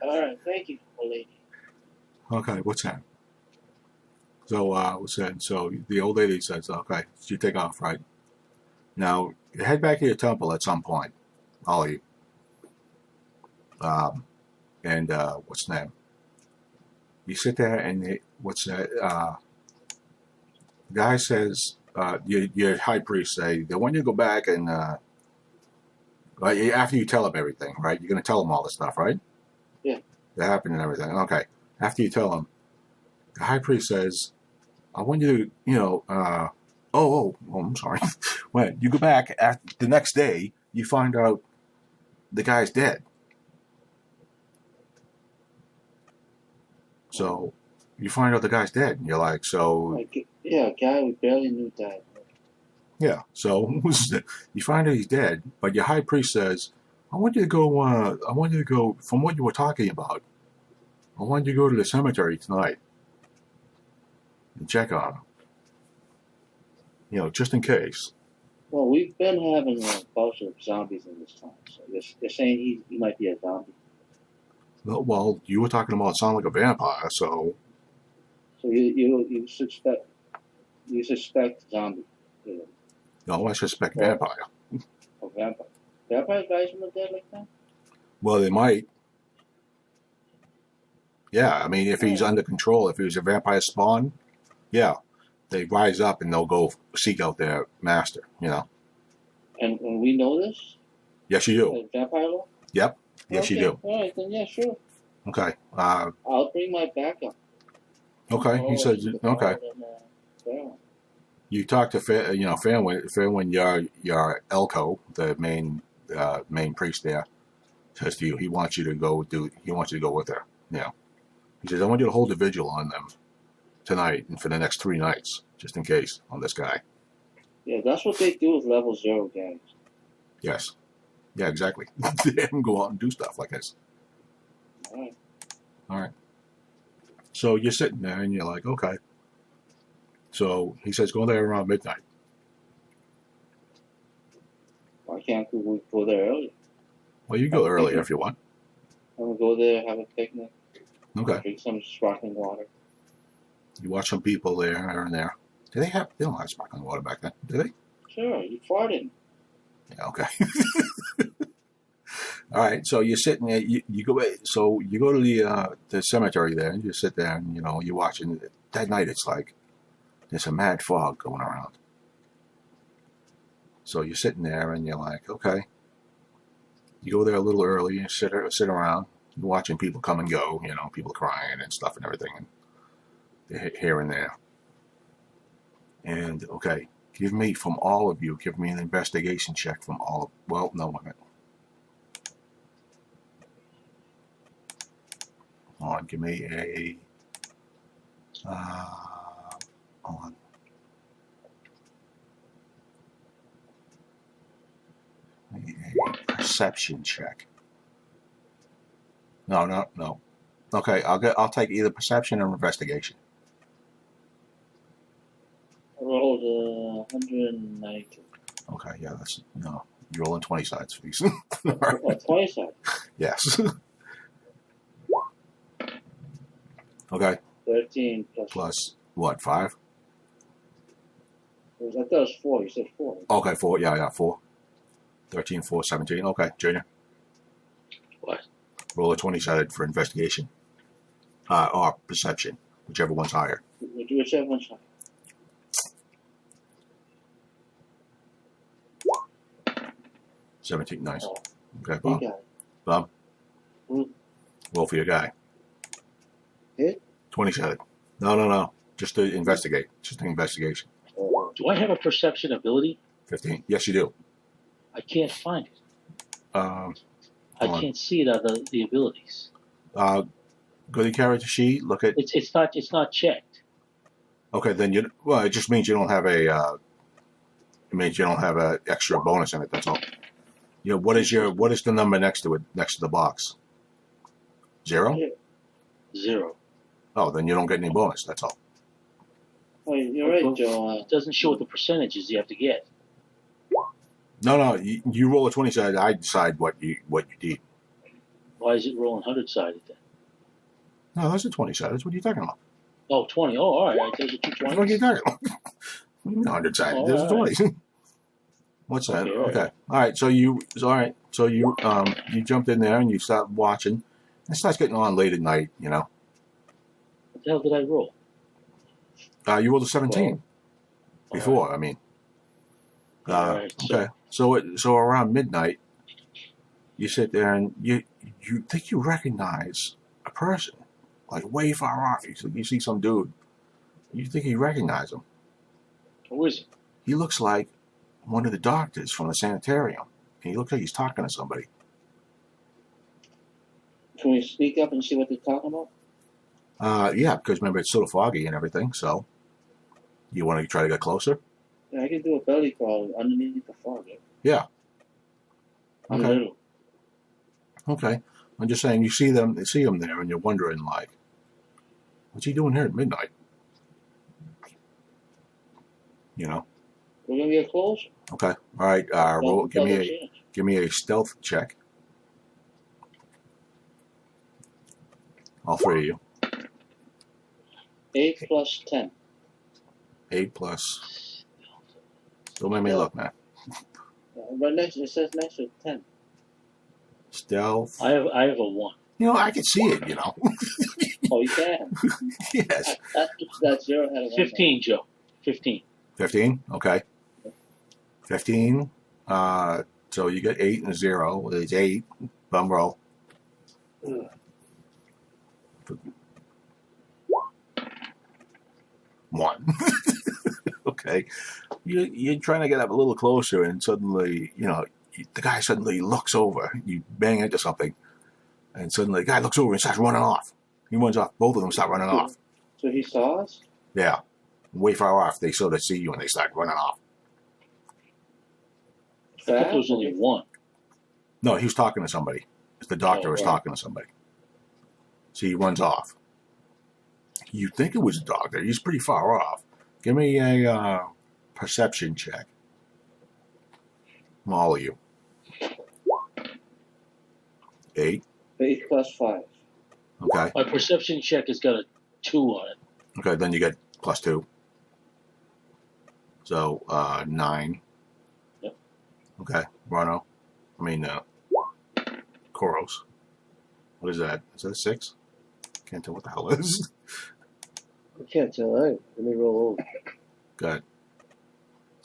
All right, thank you, old lady. Okay, what's that? So, what's that? So the old lady says, okay, you take off, right? Now, you head back to your temple at some point, all of you. What's the name? You sit there and what's that? Guy says, your high priest say, they want you to go back and, after you tell him everything, right? You're going to tell him all this stuff, right? Yeah. That happened and everything. Okay. After you tell him, the high priest says, I want you to, I'm sorry. When you go back the next day, you find out the guy's dead. So you find out the guy's dead, and you're like, so. A guy we barely knew died. Yeah, so you find out he's dead, but your high priest says, I want you to go, from what you were talking about, I want you to go to the cemetery tonight and check on him. Just in case. Well, we've been having bouts of zombies in this town, so they're saying he might be a zombie. Well, you were talking about sound like a vampire, so. So you suspect zombie. No, I suspect vampire. A vampire. Vampires rise from the dead like that? Well, they might. Yeah, I mean, if he's under control, if he was a vampire spawn, yeah, they rise up and they'll go seek out their master, And we know this? Yes, you do. Vampire law? Yep. Yes, okay. you do. All right, then, yeah, sure. Okay. I'll bring my backup. Okay. He said, okay. You talk to Fairwind, your Elko, the main priest there, says to you, he wants you to go with her. Yeah. He says, I want you to hold a vigil on them tonight and for the next 3 nights, just in case, on this guy. Yeah, that's what they do with level 0 gangs. Yes. Yeah, exactly. They have them go out and do stuff like this. All right. So you're sitting there and you're like, okay. So he says, go there around midnight. Why can't we go there early? Well, you go earlier if you want. I'm going to go there, have a picnic. Okay. Drink some sparkling water. You watch some people there and there. They don't have sparkling water back then, do they? Sure, you farted. Yeah, okay. All right, so you're sitting there. You go to the cemetery there, and you sit there, and you're watching. That night, it's like there's a mad fog going around. So you're sitting there, and you're like, okay. You go there a little early and sit around, You're watching people come and go, people crying and stuff and everything, and here and there. And, okay, give me an investigation check from all of, well, no, wait a minute. Hold on, give me a, hold on. A perception check. No. Okay, I'll take either perception or investigation. I rolled 192. Okay, yeah, you're rolling 20 sides for these. Oh, 20 sides. Yes. Okay. 13 Plus what, 5? I thought it was 4. You said 4. Okay, 4. Yeah, 4. 13, 4, 17. Okay, Junior. What? Roll a 20-sided for investigation. Or perception, whichever one's higher. Whichever one's higher. 17, nice. Oh. Okay, You Bob. got it. Bob? Roll for your guy. Hit? 20-sided. No. Just to investigate. Just an investigation. Do I have a perception ability? 15. Yes, you do. I can't find it. Hold I on. can't see it out of the abilities. Go to the character sheet. Look at. It's not checked. Okay, then it just means you don't have a. It means you don't have a extra bonus in it. That's all. What is the number next to it? Next to the box. 0? 0. Oh, then you don't get any bonus. That's all. Oh, you're right, Joe. It doesn't show what the percentages you have to get. No. You roll a 20-sided. I decide what you did. Why is it rolling 100-sided then? No, those are 20-sided. What are you talking about? Oh, 20. Oh, all right. Those are 2 What the fuck are you 20s. talking about? What do you mean 100-sided? Oh, There's a all right. 20. What's that? Okay, all right. Okay. All right. So you jumped in there and you start watching. It starts getting on late at night. What the hell did I roll? You rolled a 17 before. I mean. All right. Okay. So around midnight, you sit there and you think you recognize a person, like way far off. You see some dude. You think you recognize him. Who is it? He looks like one of the doctors from the sanitarium. And he looks like he's talking to somebody. Can we sneak up and see what they're talking about? Yeah, because remember it's sort of foggy and everything. So, you want to try to get closer? Yeah, I can do a belly crawl underneath the fog. Yeah. A Okay. little. Okay. I'm just saying, you see him there, and you're wondering, like, what's he doing here at midnight? We're gonna get closer. Okay. All right. Roll. Give me a stealth check. All 3 of you. 8 plus 10. 8 plus. Don't make me look, man. Right next, it says next to 10. Stealth. I have a 1. I can see it. Oh, you can. Yes. That's 0 had a 1. 15, Joe. 15. 15. Okay. 15. So you get 8 and 0. It's 8. Bum roll. One. Okay. You're trying to get up a little closer, and suddenly, the guy suddenly looks over. You bang into something, and suddenly the guy looks over and starts running off. He runs off. Both of them start running off. So he saw us? Yeah. Way far off. They sort of see you and they start running off. I thought there was only 1. No, he was talking to somebody. The doctor was right. talking to somebody. So he runs off. You think it was a doctor. He's pretty far off. Give me a perception check. From all of you. 8. 8 plus 5. Okay. My perception check has got a 2 on it. Okay, then you get +2. So, 9. Yep. Okay, Bruno. Koros. What is that? Is that a 6? Can't tell what the hell it is. I can't tell. All right, let me roll over. Good.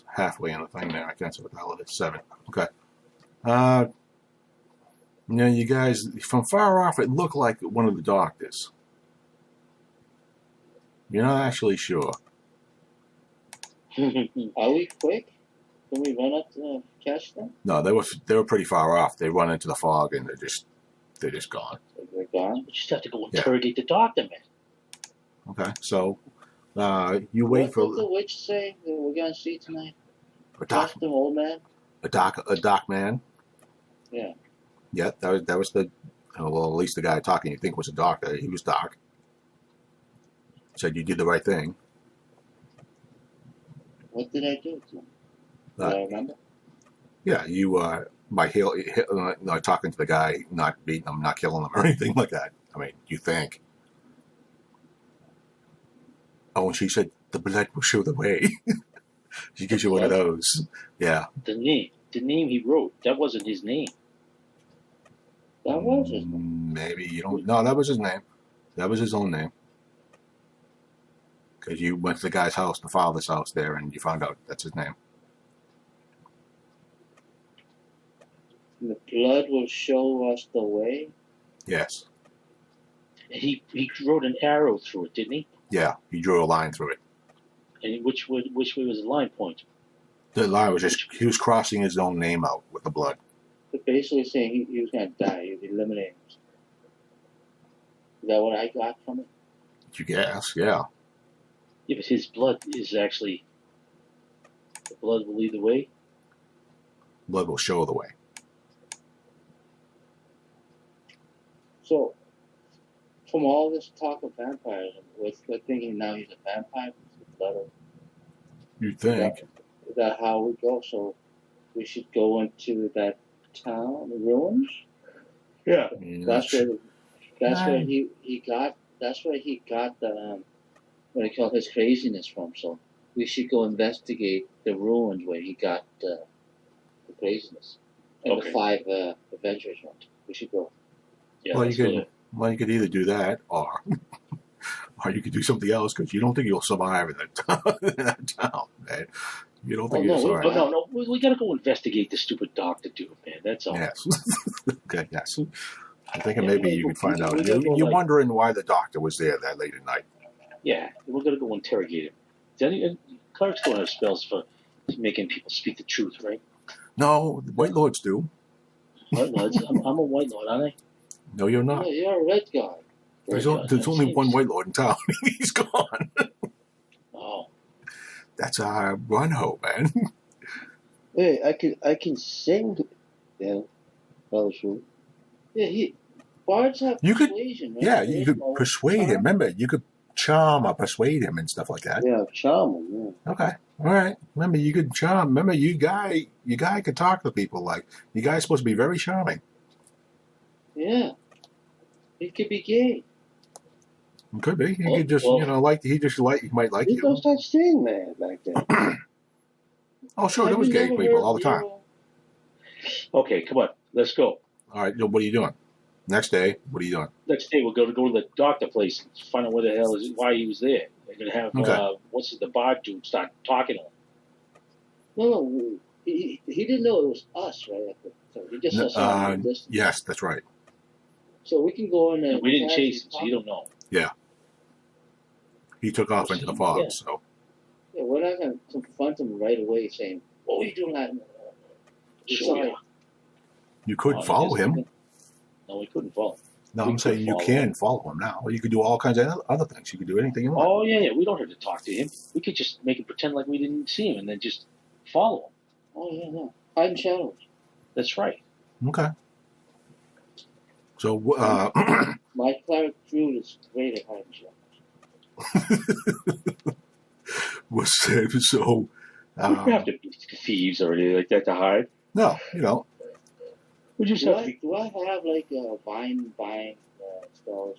Halfway in the thing there. I can't tell what the hell it is. 7. Okay. You know, you guys, from far off, it looked like one of the doctors. You're not actually sure. Are we quick? Can we run up to catch them? No, they were pretty far off. They run into the fog and they're just gone. They're gone. We just have to go interrogate the doctor, man. Okay, so you wait What for did the witch say that we're gonna see tonight? a doc, Just the old man. a doc man. Yeah. Yeah, that was the well, at least the guy talking you think was a doctor. He was Doc. Said you did the right thing. What did I do to him? Do I remember? Yeah, you by talking to the guy, not beating him, not killing him, or anything like that. I mean, you think? Oh, and she said the blood will show the way. She gives you one of those. Yeah. The name he wrote, that wasn't his name. That was his name. Maybe you don't. No, that was his name. That was his own name. Because you went to the guy's house, the father's house there, and you found out that's his name. The blood will show us the way. Yes. He wrote an arrow through it, didn't he? Yeah, he drew a line through it. And which way was the line point? The line was just, he was crossing his own name out with the blood. But basically saying he was gonna die. He was eliminating us. Is that what I got from it? You guess, yeah. Yeah, but his blood is actually, the blood will lead the way. Blood will show the way. So, from all this talk of vampires, we're thinking now he's a vampire. You'd think. Is that how we go? So, we should go into that town, the ruins. Yeah. That's where he got. That's where he got the what he called his craziness from. So, we should go investigate the ruins where he got the craziness. And Okay. the 5 adventures went. We should go. Yeah. Well, let's you go could, there. well, you could either do that or you could do something else because you don't think you'll survive in that town, man. You don't think Oh, you'll no, survive. No. We gotta go investigate the stupid doctor, dude, man. That's all. Yes. Okay, yes. I'm thinking Yeah, maybe we you gotta could find go- out. we gotta go, You're like- wondering why the doctor was there that late at night. Yeah, we're gonna go interrogate him. Clerics don't have spells for making people speak the truth, right? No, the White Lords do. White Lords. I'm a White Lord, aren't I? No, you're not. Yeah, you're a red guy. There's, Red God, there's that only seems- one White Lord in town. He's gone. Oh, That's our Runho, man. Hey, I can sing. Yeah, that was true. Yeah, bards have You could- persuasion, right? Yeah, you There's could no persuade him. charm. Remember, you could charm or persuade him and stuff like that. Yeah, charming. Yeah. Okay. All right. Remember, you could charm. Remember, you guy could talk to people like you guy's supposed to be very charming. Yeah, he could be gay. It could be. He Well- could just, well- he might like There's no you. such thing, man, back then. Oh, sure, there Have was you gay never people heard all the time. okay. Come on, let's go. All right. What are you doing? Next day, what are you doing? Next day, we'll go to the doctor place and find out where the hell why he was there. They're gonna have Okay. the bard dude start talking to him. No, he didn't know it was us, right? So he just saw something in the distance. Yes, that's right. So we can go in and We didn't casually chase him, so talk. you don't know. He took off into the fog. Yeah. So Yeah, we're not going to confront him right away saying, "What were you doing that?" Sure, Sorry. yeah. you could Oh, follow yes, him. No, we couldn't follow. No, we I'm could saying you follow can follow him now. You could do all kinds of other things. You could do anything you want. Oh yeah. We don't have to talk to him. We could just make him pretend like we didn't see him and then just follow him. Oh yeah, no. Hide in shadows. That's right. Okay. So, My cleric druid is great at hiding shadows. was so. We don't have to be thieves or anything like that to hide. No, We just Do have to. I have like a vine spells?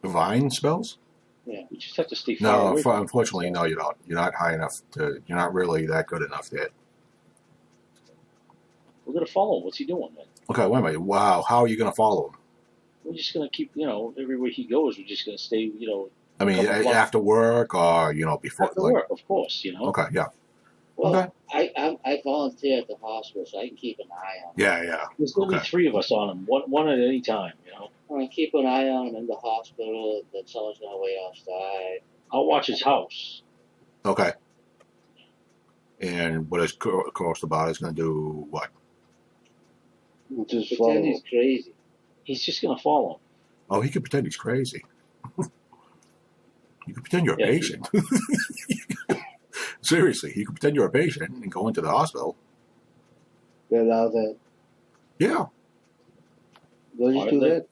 vine spells. We just have to stay far No, away. from him. unfortunately, no, you don't. You're not high enough to. You're not really that good enough yet. We're gonna follow him. What's he doing, man? Okay, wait a minute. Wow, how are you going to follow him? We're just gonna keep, everywhere he goes, we're just gonna stay, I mean, Couple blocks. after work or before. after like, work, of course, Okay, yeah. Well, Okay. I volunteer at the hospital, so I can keep an eye on him. Yeah. There's going to Okay. be 3 of us on him, one at any time. I keep an eye on him in the hospital. Then someone's gonna wait outside. I'll watch his house. Okay. And what is across the body's going to do? What? Just follow. Pretend he's crazy. He's just going to follow him. Oh, he could pretend he's crazy. You could pretend you're a Yeah. patient. Seriously, you could pretend you're a patient and go into the hospital. They allow that. Yeah. They'll just do that.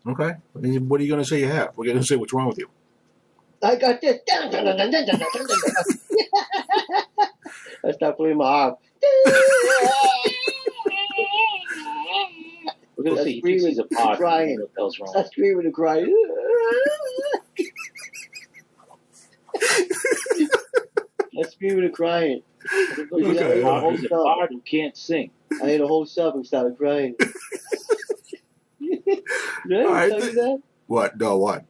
Okay. And what are you going to say you have? We're going to say what's wrong with you. I got this. I start playing my harp. We're going to That's see he thinks he's a pod. crying. What the hell's wrong? I screaming and crying. I screaming and crying. He's Okay. a pod who can't sing. I had a whole sub and started crying. Did I All right, ever tell you that? What? No, what?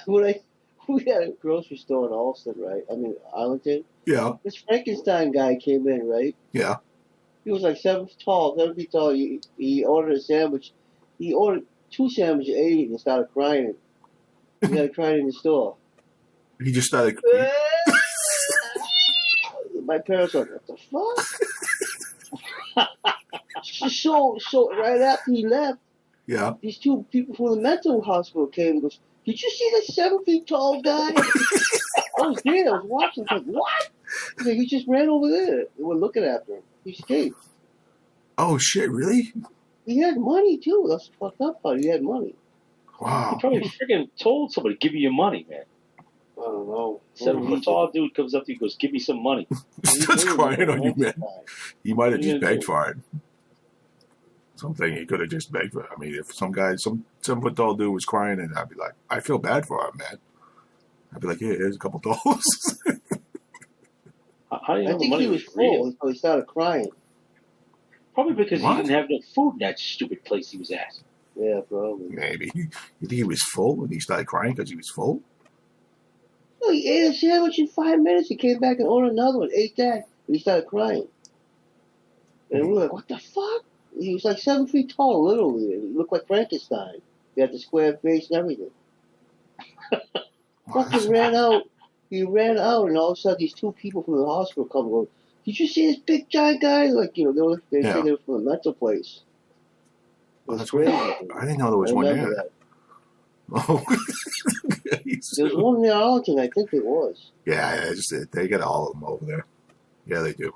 We had a grocery store in Alston, right? I mean, Arlington. Yeah. This Frankenstein guy came in, right? Yeah. He was like 7 feet tall. He ordered a sandwich. He ordered 2 sandwiches, ate it, and started crying. He started crying in the store. He just started. My parents were like, what the fuck? so right after he left, Yeah. these 2 people from the mental hospital came and goes, did you see that 7 feet tall guy? I was there. I was watching. I was like, what? He's like, he just ran over there. They were looking after him. He escaped. Oh, shit, really? He had money, too. That's the fucked up part. He had money. He Wow. probably freaking told somebody, give me your money, man. I don't know. 7 foot tall dude comes up to you and goes, give me some money. Starts crying on you, man. He might have Yeah, just begged dude. for it. Something he could have just begged for. I mean, if some guy, some 7 foot tall dude was crying, and I'd be like, I feel bad for him, man. I'd be like, yeah, here's a couple dollars. How do you I know the think money he was real? full, so he started crying. Probably because What? he didn't have no food in that stupid place he was at. Yeah, probably. Maybe. You think he was full and he started crying because he was full? No, he ate a sandwich in 5 minutes. He came back and ordered another one, ate that, and he started crying. And we were like, what the fuck? He was like 7 feet tall, literally. He looked like Frankenstein. He had the square face and everything. Fucking ran out. He ran out, and all of a sudden, these 2 people from the hospital come and go, did you see this big giant guy? Like, they Yeah. said they were from a mental place. It Oh, was that's crazy. weird. I didn't know there was I one remember there. that. Oh. There was one in Arlington, I think it was. Yeah, they got all of them over there. Yeah, they do.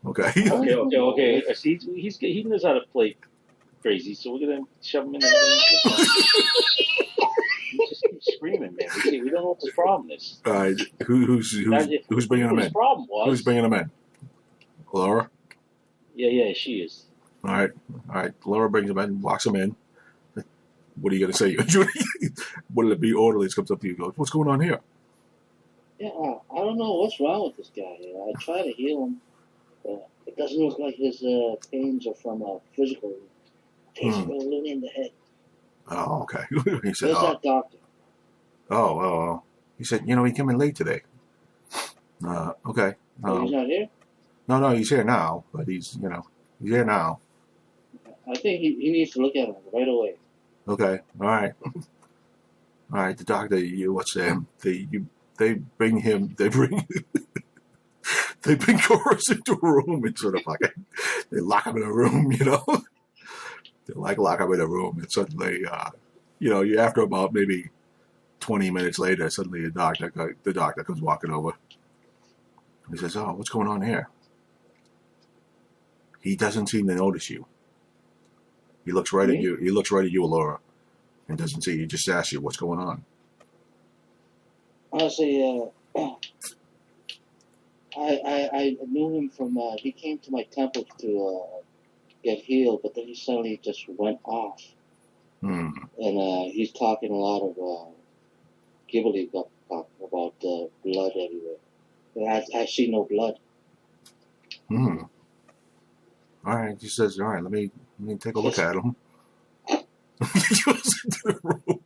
Okay. Okay. See, he knows how to play crazy, so we're going to shove him in there. He just keeps screaming, man. We don't know what the problem is. All right. Who's bringing them What his in? problem was. Who's bringing them in? Laura? Yeah, she is. All right. Laura brings them in, walks them in. What are you going to say? What'll it be? Orderly comes up to you and goes, what's going on here? Yeah, I don't know what's wrong with this guy. I try to heal him, but it doesn't look like his pains are from a physical. He's got a little in the head. Oh, okay. He said, Where's that doctor? oh. He said, he came in late today. Okay. Oh, he's not here? No, he's here now, but he's here now. I think he needs to look at him right away. Okay. All right. All right. The doctor, they bring they bring Chorus into a room and sort of like they lock him in a room, They lock him in a room and suddenly, you after about maybe 20 minutes later, suddenly the doctor comes walking over. He says, "Oh, what's going on here?" He doesn't seem to notice you. He looks right at you. He looks right at you, Laura, and doesn't see. He just asks you, "What's going on?" Honestly, I knew him from, he came to my temple to get healed, but then he suddenly just went off. Hmm. And he's talking a lot of gibbly about blood everywhere. And I see no blood. Hmm. All right. He says, "All right, let me take a look at him." He goes into the room.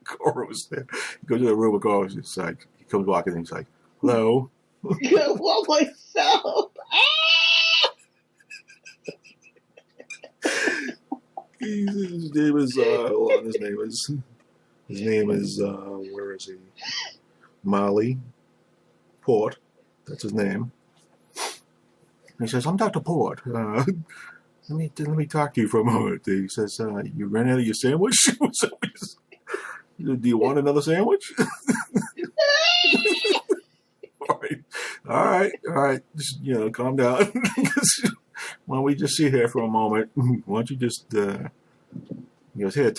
Cora was there. He goes to the room with Cora. It's like he comes walking in. He's like, "Hello." Well, myself. His name is hold on, his name is where is he? Molly Port. That's his name. He says, "I'm Dr. Port. Let me talk to you for a moment." He says, "You ran out of your sandwich? Do you want another sandwich?" All right. Just calm down. Why don't we just sit here for a moment? Why don't you just? He goes, "Here,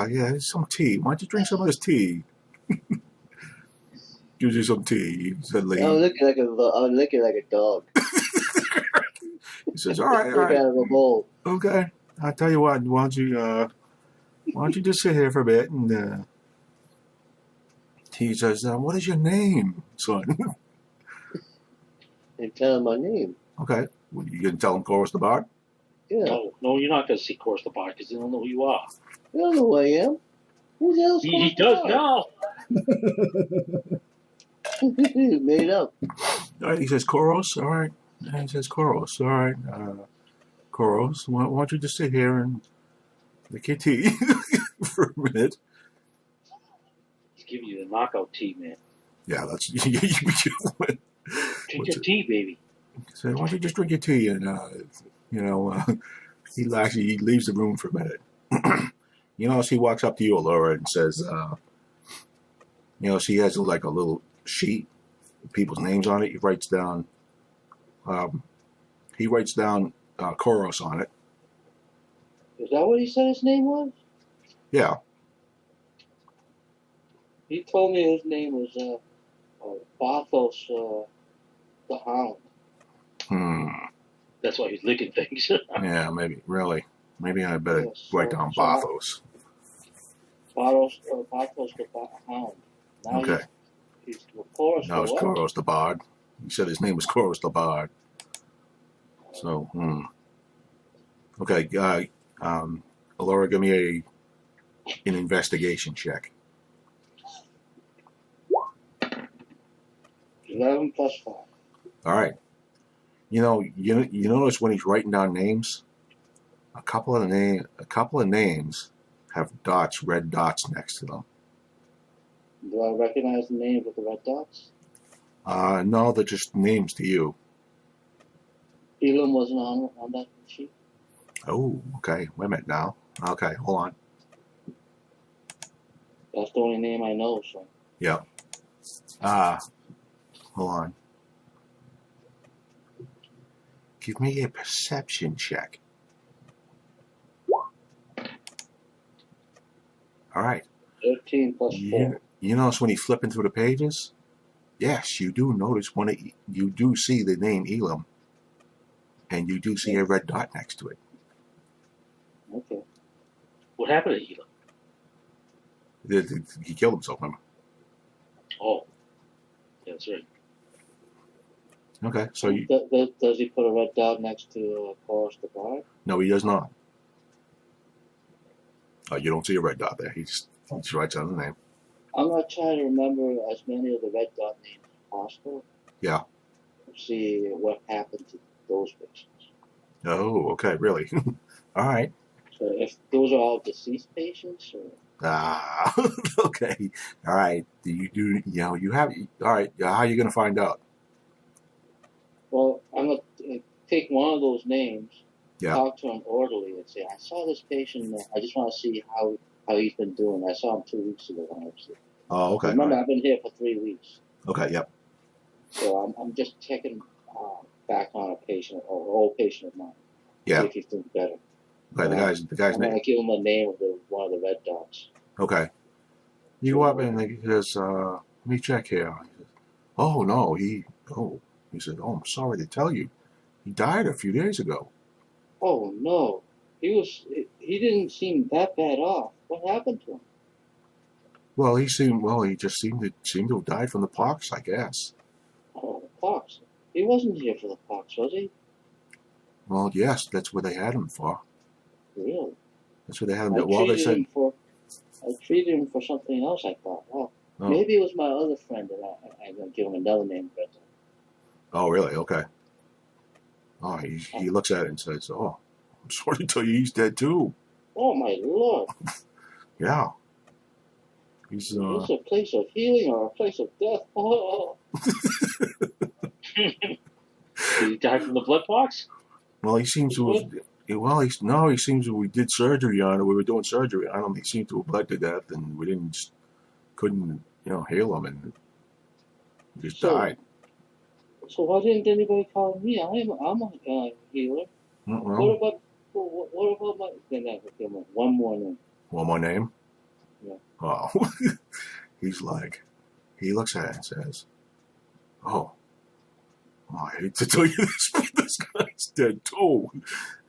yeah, some tea. Why don't you drink some of this tea?" Gives you some tea. He said, I'm looking like a dog. He says, "All right. Look out of a bowl. Okay. I'll tell you what. Why don't you just sit here for a bit?" And he says, "What is your name, son?" And tell him my name. Okay. Well, you gonna tell him Chorus the Bard? Yeah. No, you're not going to see Course the Bard because they don't know who you are. I don't know who I am. Who the hell's He does now. Made up. All right. He says, "Chorus." All right. And he says, "Chorus." All right. Chorus. Why don't you just sit here and drink your tea for a minute? He's giving you the knockout tea, man. Yeah, that's Drink your tea, baby. So why don't you just drink your tea and he leaves the room for a minute. As he walks up to you, Laura, and says, she has like a little sheet with people's names on it. He writes down Koros on it. Is that what he said his name was? Yeah. He told me his name was Bathos the Hound. That's why he's licking things. Yeah, maybe. Really. Maybe I better write down so Bathos. Bathos the Hound. Now Okay. He's Chorus No, it's the what? Koros the Bard. He said his name was Chorus the Bard. So, Okay, Laura, give me an investigation check. 11 plus 5. All right. You notice when he's writing down names, a couple of names have dots, red dots next to them. Do I recognize the names with the red dots? No, they're just names to you. Elam wasn't on that sheet. Oh, okay. Wait a minute now. Okay, hold on. That's the only name I know, so. Yeah. Hold on. Give me a perception check. All right. 13 plus 4. You notice when he's flipping through the pages? Yes, you do notice you do see the name Elam, and you do see a red dot next to it. Okay. What happened to Elam? He killed himself, remember? Oh, yeah, that's right. Okay, so Does he put a red dot next to Chorus the Bard? no, he does not. Oh, you don't see a red dot there. He just writes down the name. I'm not trying to remember as many of the red dot names as possible. Yeah. See what happened to those patients. Oh, okay, really? All right. So if those are all deceased patients, or Okay. All right. You have, all right, how are you going to find out? well, I'm gonna take one of those names, Yeah. talk to an orderly, and say, I saw this patient. I just want to see how he's been doing. I saw him 2 weeks ago when I was there. Oh, okay. Remember, I've been here for 3 weeks, Okay, yep. so I'm just checking back on a patient or an old patient of mine. Yeah. See if he's doing better. Okay, the guy's I'm name. gonna give him the name of one of the red dots. Okay. You go up and he says, let me check here. He says, oh, no, he said, oh, I'm sorry to tell you. He died a few days ago. Oh no, he didn't seem that bad off. What happened to him? Well, he just seemed to have died from the pox, I guess. Oh, the pox. He wasn't here for the pox, was he? Well, yes, that's what they had him for. Really? That's what they had him do. Well, they said, I treated him for something else. I thought, oh, maybe it was my other friend that I'm gonna give him another name. But oh, really? Okay. Oh, he looks at it and says, "Oh, I'm sorry to tell you he's dead too." Oh my lord! Yeah. He's Is this a place of healing or a place of death? Oh. Did he die from the blood pox? well, he seems to have. Well, he seems to. We did surgery on it. We were doing surgery on him. He seemed to have bled to death, and we couldn't, heal him, and he just died. So why didn't anybody call me? I'm a healer. Well, What about my? Then I forget one more name. one more name. Yeah. Oh, he's like, he looks at it and says, "Oh, I hate to tell you this, but this guy's dead too."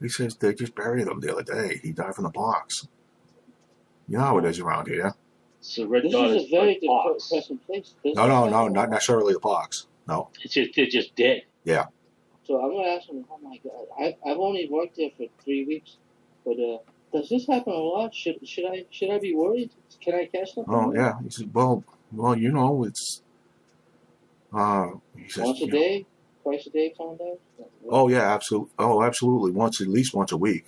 He says they just buried him the other day. He died from the pox. You know how it is around here. So Red This God is a very pox. depressing place. No, not necessarily the pox. No. They're just dead. So I'm gonna ask him. Oh my God! I've only worked there for 3 weeks, but does this happen a lot? Should I be worried? Can I catch something? Oh yeah. He said, well, it's. He says, Once a day, twice a day, sometimes. Oh yeah, absolutely. Oh, absolutely. At least once a week.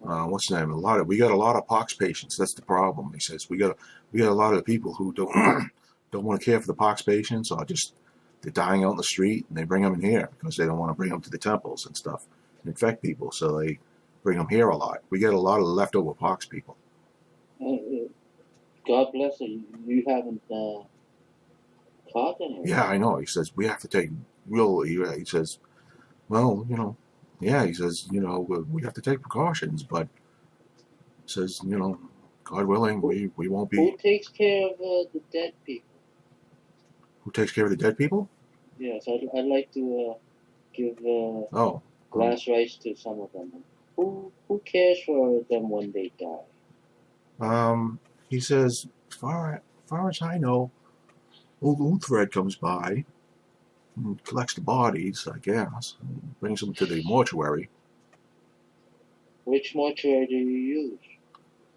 What's the name? We got a lot of pox patients. That's the problem. He says we got a lot of people who don't don't want to care for the pox patients, or just they're dying out in the street, and they bring them in here because they don't want to bring them to the temples and stuff and infect people. So they bring them here a lot. We get a lot of leftover pox people. God bless you. You haven't caught any. Yeah, I know. He says we have to take He says, well, yeah. He says, we have to take precautions, but he says, God willing, we won't be. Who takes care of the dead people? Who takes care of the dead people? Yes, I'd like to give glass rights to some of them. Who cares for them when they die? He says, as far as I know, old Uthred comes by and collects the bodies, I guess, and brings them to the mortuary. Which mortuary do you use?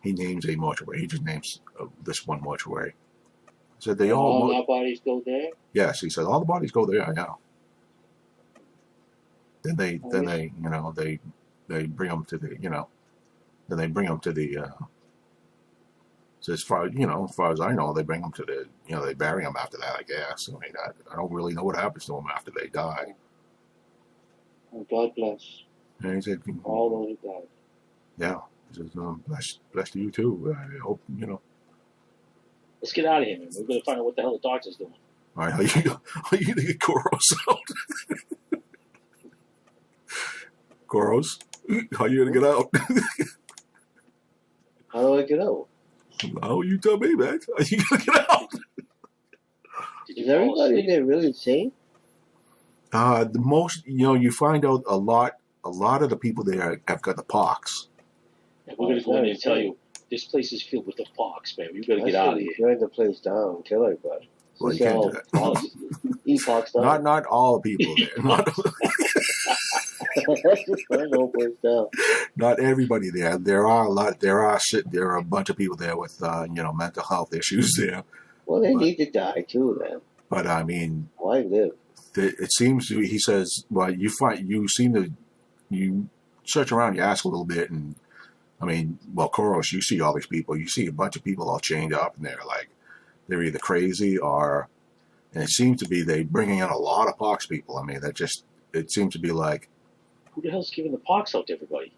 He names a mortuary. He just names this one mortuary. He said all our bodies go there? Yes, he said all the bodies go there. Yeah. Then they bring them to the then they bring them to the. So as far as I know, they bring them to the they bury them after that. I guess. I mean, I don't really know what happens to them after they die. And God bless. And he said, all those who died. Yeah. He says, bless to you too. I hope Let's get out of here, man. We're going to find out what the hell the doctor's doing. All right, how you gonna get Koros out? Koros, how you gonna get out? How do I get out? Oh, you tell me, man. How you gonna get out? Is everybody in there really insane? The most, you find out a lot of the people there have got the pox. And we're going to go in there and tell you, this place is filled with the pox, man. You've got to get out of here. Burn the place down, kill everybody. Well, you can't do that. Eat pox down. Not all people there. Burn the whole place down. Not everybody there. There are a bunch of people there with mental health issues there. Well, they need to die too, then. But I mean, why live? It seems to. He says, well, you search around, you ask a little bit, and I mean, well, Koros, you see all these people. You see a bunch of people all chained up, and they're either crazy or, and it seems to be they bringing in a lot of pox people. I mean, it seems to be like, who the hell's giving the pox out to everybody?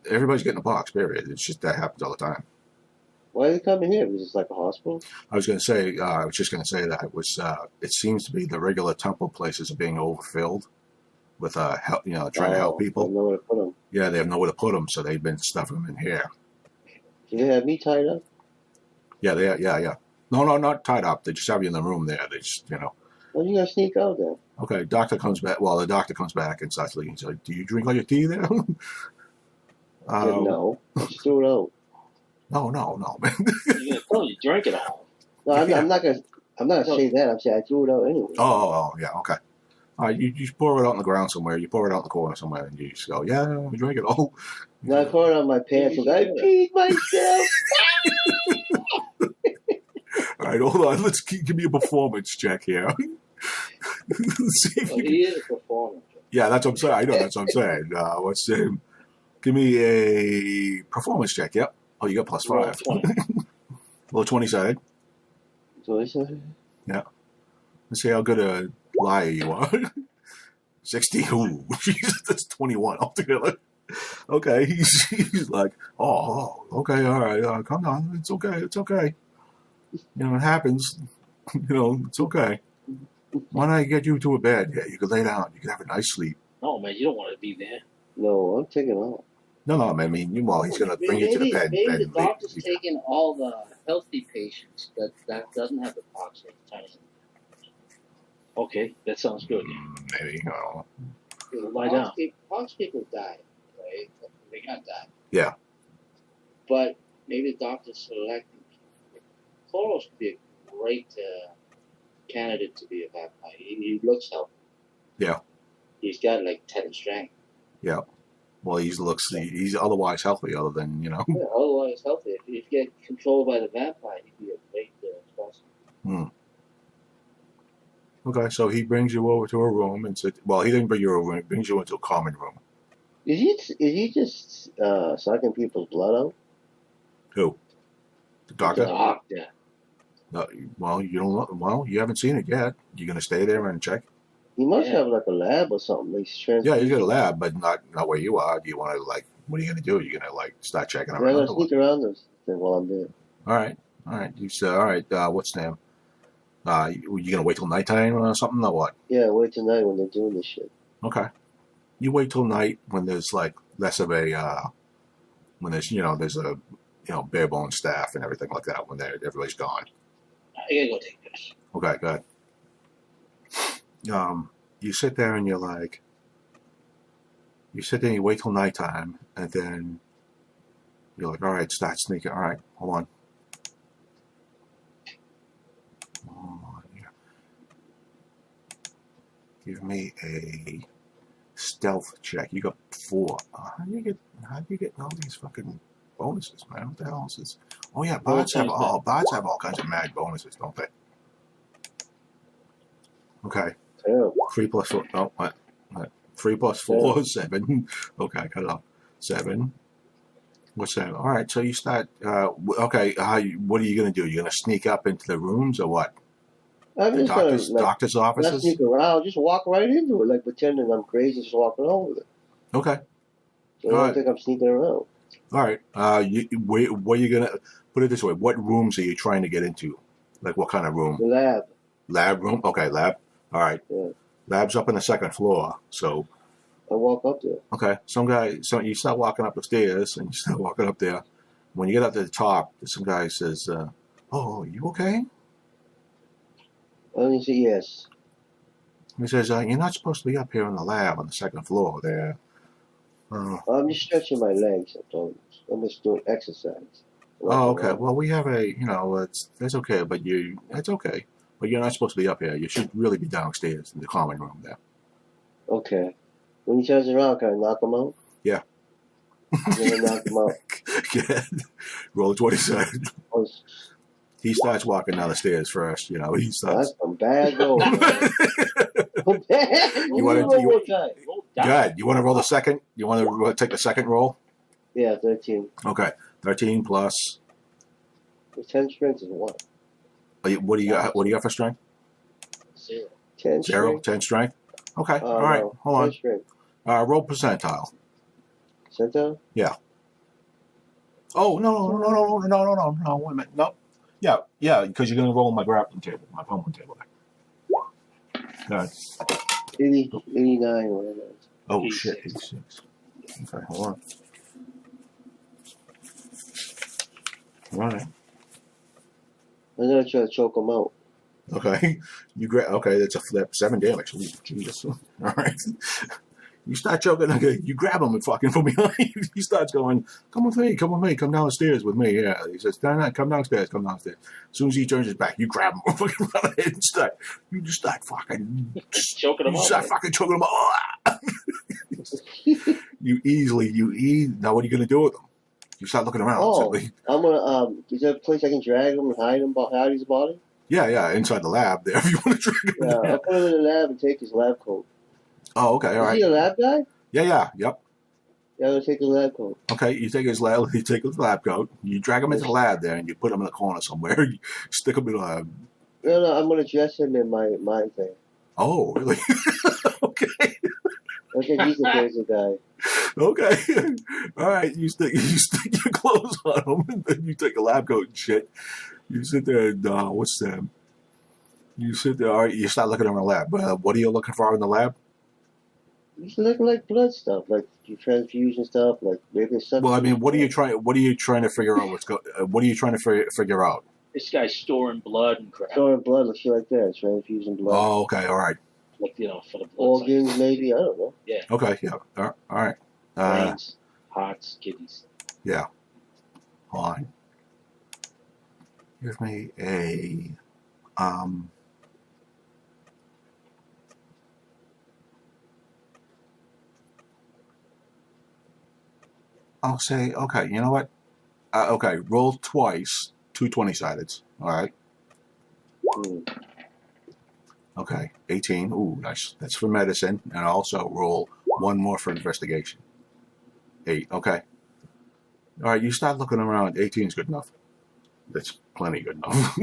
Everybody's getting a pox, period. It's just that happens all the time. Why are they coming here? Was this like a hospital? I was just going to say that it was. It seems to be the regular temple places are being overfilled with trying to help people. They have nowhere to put them. Yeah, they have nowhere to put them, so they've been stuffing them in here. Do they have me tied up? Yeah, yeah. No, not tied up. They just have you in the room there. They just, When are you gonna sneak out then? Okay, doctor comes back. Well, the doctor comes back and starts leaving. He's like, "Do you drink all your tea there?" No, just throw it out. No, man. You're gonna you drank it all. No, I'm not gonna say that. I'm saying I threw it out anyway. Oh, yeah, okay. You just pour it out on the ground somewhere. You pour it out in the corner somewhere, and you just go, "Yeah, we drank it all." No, I poured it on my pants and I peed myself. All right, hold on. Let's give me a performance check here. See if Well, you can- he is a performer. yeah, that's what I'm saying. I know that's what I'm saying. What's give me a performance check. Yep. Oh, you got plus Roll 5. 20. Well, 20 sided. So he said, Let's see how good a liar you are. 60. Ooh, Jesus, that's 21 altogether. Okay, he's like, oh, okay, all right, calm down. It's okay, it's okay. You know, it happens. You know, it's okay. Why don't I get you to a bed? Yeah, you can lay down. You can have a nice sleep. No, man, you don't want to be there. no, I'm taking off. No, I mean, well, he's going to bring you to the bed. Maybe bed the and doctor's leave. taking all the healthy patients that doesn't have the pox at the time. Okay, that sounds good. Maybe. I don't know. Lie down. Pox people die, right? They got die. Yeah. But maybe the doctor's selecting people. Koros could be a great candidate to be a vampire. He looks healthy. Yeah. He's got like 10 strength. Well, he's otherwise healthy, other than, Yeah, otherwise healthy. If you get controlled by the vampire, he'd be a great specimen. Okay, so he brings you over to a room and said, well, he didn't bring you over, he brings you into a common room. Is he just sucking people's blood out? Who? The doctor? Doctor. No, well, you don't know, well, you haven't seen it yet. You're going to stay there and check? He must Yeah. have like a lab or something. Like Yeah, he's got a lab, but not where you are. Do you want to, like, what are you going to do? You're going to, like, start checking I'm around? gonna or what? sneak around this thing while I'm there. All right. You said, all right, what's the name? You going to wait till nighttime or something, or what? Yeah, wait tonight when they're doing this shit. Okay. You wait till night when there's, like, less of a, when there's, there's a, bare bone staff and everything like that when everybody's gone. I gotta go take this. Okay, good. You sit there and you're like, you sit there and you wait till nighttime, and then you're like, all right, start sneaking. All right, hold on. Give me a stealth check. You got 4. How do you get all these fucking bonuses, man? What the hell is this? Oh yeah, bards have all kinds of mad bonuses, don't they? Okay. Terrible. 3 plus 4. Oh, what? 3 plus 4 is 7. Okay, cut it off. 7. What's that? All right, so you start. Okay, what are you going to do? You're going to sneak up into the rooms or what? I'm The just gonna doctor's not offices? sneak around, just walk right into it, like pretending I'm crazy, just walking over there. Okay. So I don't Alright. think I'm sneaking around. All right. Where you going to put it this way? What rooms are you trying to get into? Like what kind of room? The lab. Lab room? Okay, lab. All right. Yeah. Lab's up on the 2nd floor. So, I walk up there. okay. So you start walking up the stairs and you start walking up there. When you get up to the top, some guy says, oh, you okay? And he said, yes. He says, you're not supposed to be up here in the lab on the 2nd floor there. I'm just stretching my legs. I'm just doing exercise. Oh, okay. Well, we have it's okay, but it's okay. But you're not supposed to be up here. You should really be downstairs in the common room there. Okay. When he turns around, can I knock him out? Yeah. Then I knock him out. Yeah. Roll a 27. Oh, He starts walking down the stairs first. He starts. that's some bad gold. You wanna- One you- more time. Good. You want to roll the second? You want to take the second roll? Yeah, 13. Okay. 13 plus. 10 strength is what? What do you got? What do you got for strength? 0. 10 0. strength? 10 strength. Okay. All right. No, Hold 10 strength. on. Roll percentile. Center? Oh no! Wait a minute. No. Yeah. Because you're gonna roll my grappling table, my pummel table. Good. 80, 89, whatever. Oh 86. shit! 86. Okay, hold on. All right. I'm gonna try to choke him out. Okay. Okay, that's a flip. 7 damage. Ooh, Jesus. All right. You start choking. Okay, you grab him and fucking from behind. He starts going, "Come with me. Come downstairs with me." Yeah. He says, "No, come downstairs. Come downstairs." As soon as he turns his back, you grab him, fucking run ahead and start. You just start fucking Choking him You out. start man. fucking choking him out. Now what are you gonna do with him? You start looking around. Oh. So, I'm gonna, is there a place I can drag him and hide his body? Yeah, inside the lab there. If you want to drag him Yeah, in there. I'll put him in the lab and take his lab coat. Oh, okay, all Is he right. a lab guy? Yep. Yeah, I'm gonna take the lab coat. Okay, you take his lab coat, you drag him into the lab there, and you put him in a corner somewhere. You stick him in a lab. No, I'm gonna dress him in my thing. Oh, really? Okay. Okay, he's a crazy guy. Okay. All right. You stick your clothes on him, and then you take a lab coat and shit. You sit there and what's that? You sit there. All right. You start looking around the lab. What are you looking for in the lab? He's looking like blood stuff, like transfusion stuff, like maybe something. Well, I mean, what are you trying to figure out? What are you trying to figure out? This guy's storing blood and crap. Storing blood, like shit like that, transfusion blood. Oh, okay. All right. Like, for the blood Organs, maybe, I don't know. Okay. Yeah. All right. Brains, hearts, kidneys. Yeah. Hold on. Give me a I'll say, okay, you know what? Okay, roll twice, 2 20-sideds. All right. Okay, 18. Ooh, nice. That's for medicine. And also roll 1 more for investigation. 8. Okay. All right, you start looking around. 18 is good enough. That's plenty good enough.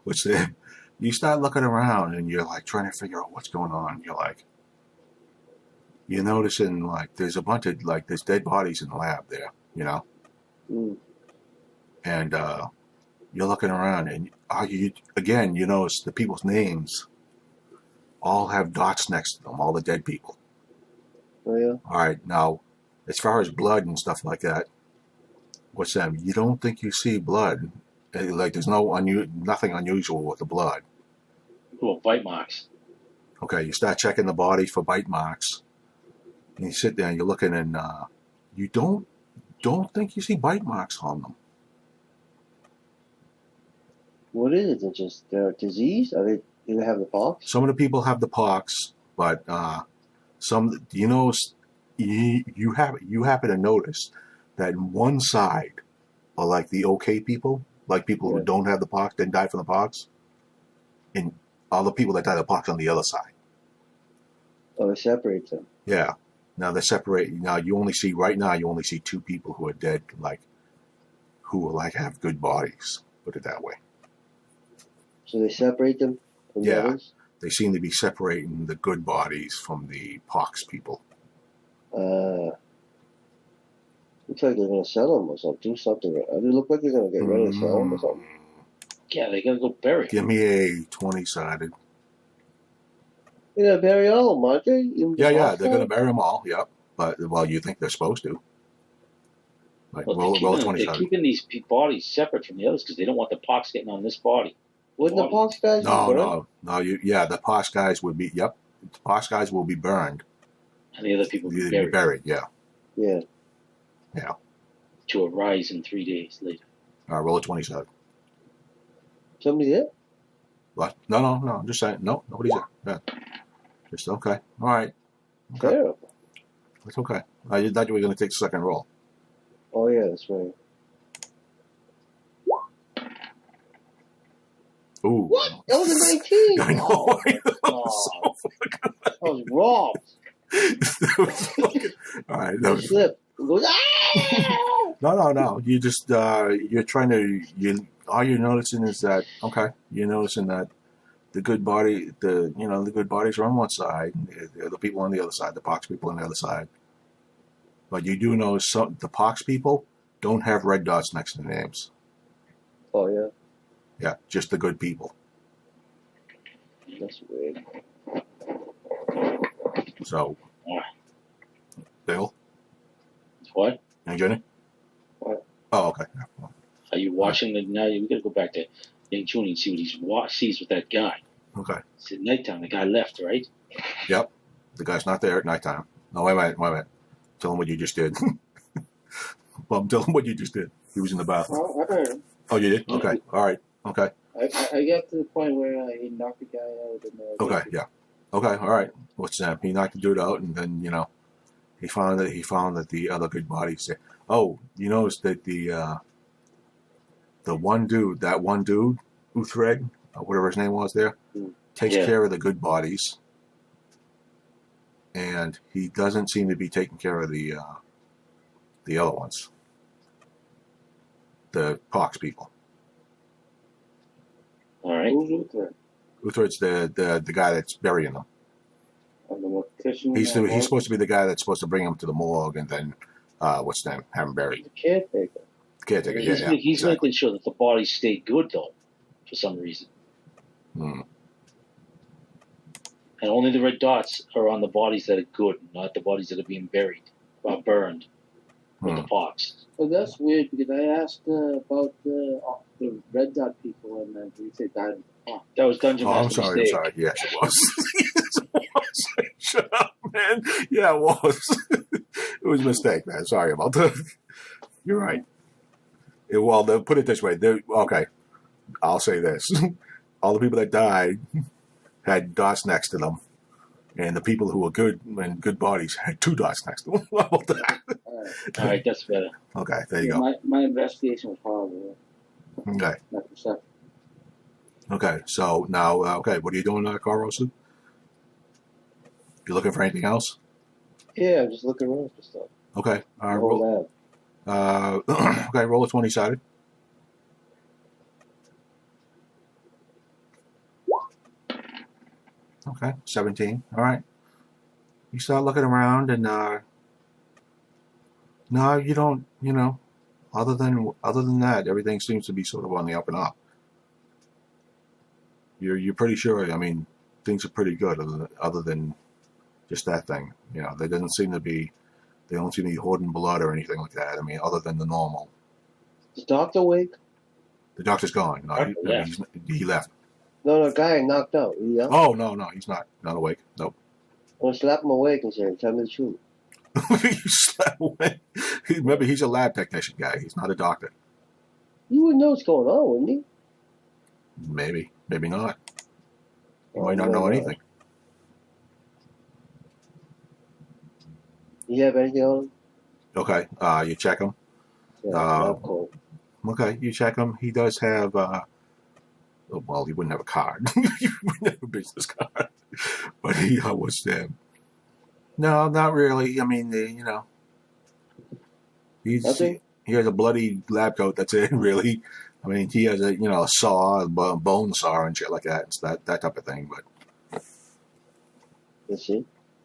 What's that? You start looking around and you're like trying to figure out what's going on. You're noticing like there's a bunch of like there's dead bodies in the lab there, and you're looking around and you notice the people's names all have dots next to them, all the dead people. Oh yeah. All right, now as far as blood and stuff like that, what's that? You don't think you see blood? Like there's nothing unusual with the blood. Well, bite marks. Okay, you start checking the body for bite marks. And you sit there and you're looking, and you don't think you see bite marks on them. What is it? It's just they're disease? Are they? Do they have the pox? Some of the people have the pox, but some you happen to notice that one side are like the okay people, like people who don't have the pox, didn't die from the pox, and all the people that died of the pox on the other side. Oh, they separate them. Yeah. Now they're separated. Now you only see 2 people who are dead, who have good bodies. Put it that way. So they separate them from the others? They seem to be separating the good bodies from the pox people. Looks like they're going to sell them or something. Do something. They look like they're going to get ready to sell them or something. Yeah, they gotta go bury. Give me a 20-sided. They're going to bury all of them, aren't they? Yeah, they're going to bury them all. Yep, but you think they're supposed to? Like Well, roll they're 20-sided. keeping these bodies separate from the others because they don't want the pox getting on this body. Wouldn't the pox guys be burned? No. The pox guys would be. Yep, the pox guys will be burned. And the other people Be be buried. Yeah. Yeah. To arise in 3 days later. All right, roll a 20-sided. Somebody there? What? No. I'm just saying. No, nobody's there. Yeah. Just okay. All right. Okay. Terrible. That's okay. I thought you were going to take the second roll. Oh, yeah, that's right. Ooh. What? That was a 19. I know. Oh, I that was robbed. All right. He slipped. He goes, ah! No. You just you're trying to all you're noticing is that you're noticing that the good bodies are on one side, the people on the other side, the pox people on the other side. But you do know the pox people don't have red dots next to their names. Oh, yeah. Yeah, just the good people. That's weird. So, Bill? What? And Jenny? What? Oh, okay. Are you watching the now? We gotta go back to Young Junior and see what he sees with that guy. Okay. It's at nighttime. The guy left, right? Yep. The guy's not there at nighttime. No, wait a minute. Tell him what you just did. Bob, tell him what you just did. He was in the bathroom. Oh, I heard him. Oh, you did? Okay. All right. Okay. I got to the point where he knocked the guy out. And, Okay. Yeah. Okay. All right. What's that? He knocked the dude out, and then he found that the other good bodies there. Oh, you noticed that the one dude, Uthred, whatever his name was there, takes Yeah. care of the good bodies, and he doesn't seem to be taking care of the other ones, the pox people. All right. Who's Luther? Lutheran's the guy that's burying them. And the mortician. He's supposed to be the guy that's supposed to bring them to the morgue and then what's his name, have them buried. the caretaker. Caretaker, He's, yeah, he's exactly. making sure that the bodies stay good, though, for some reason. Hmm. And only the red dots are on the bodies that are good, not the bodies that are being buried or burned with the pox. Well, that's weird because I asked about the red dot people and they said died. That was Dungeon Oh, I'm Master sorry. mistake. Yes, it was. Yes, it was. Shut up, man. Yeah, it was. It was a mistake, man. Sorry about that. You're right. Well, put it this way. Okay, I'll say this. All the people that died had dots next to them, and the people who were good and good bodies had 2 dots next to them. How about that? All right, that's better. Okay, there you go. My investigation was horrible. Okay. Not the stuff. Okay, so now, what are you doing, Carlos? You looking for anything else? Yeah, I'm just looking around for stuff. Okay, Whole lab. okay, roll a 20-sided. Okay, 17. All right. You start looking around, and no, you don't. You know, other than that, everything seems to be sort of on the up and up. You're pretty sure. I mean, things are pretty good, other than just that thing. You know, they don't seem to be hoarding blood or anything like that. I mean, other than the normal. Is the doctor awake? The doctor's gone. No, Doctor left. he left. No, the guy knocked out. Yeah. Oh no, he's not awake. Nope. I'm gonna slap him awake and say, "Tell me the truth." You slap away. Remember, he's a lab technician guy. He's not a doctor. You would know what's going on, wouldn't you? Maybe not. You Oh, might not no, know no. anything. You have anything on him? Okay, you check him. Yeah, not cold. Okay, you check him. He does have. Well, he wouldn't have a card. He wouldn't have a business card. But he was there. No, not really. I mean, you know, Nothing? he has a bloody lab coat. That's it, really. I mean, he has a saw, a bone saw, and shit like that. It's that type of thing. But Let's see.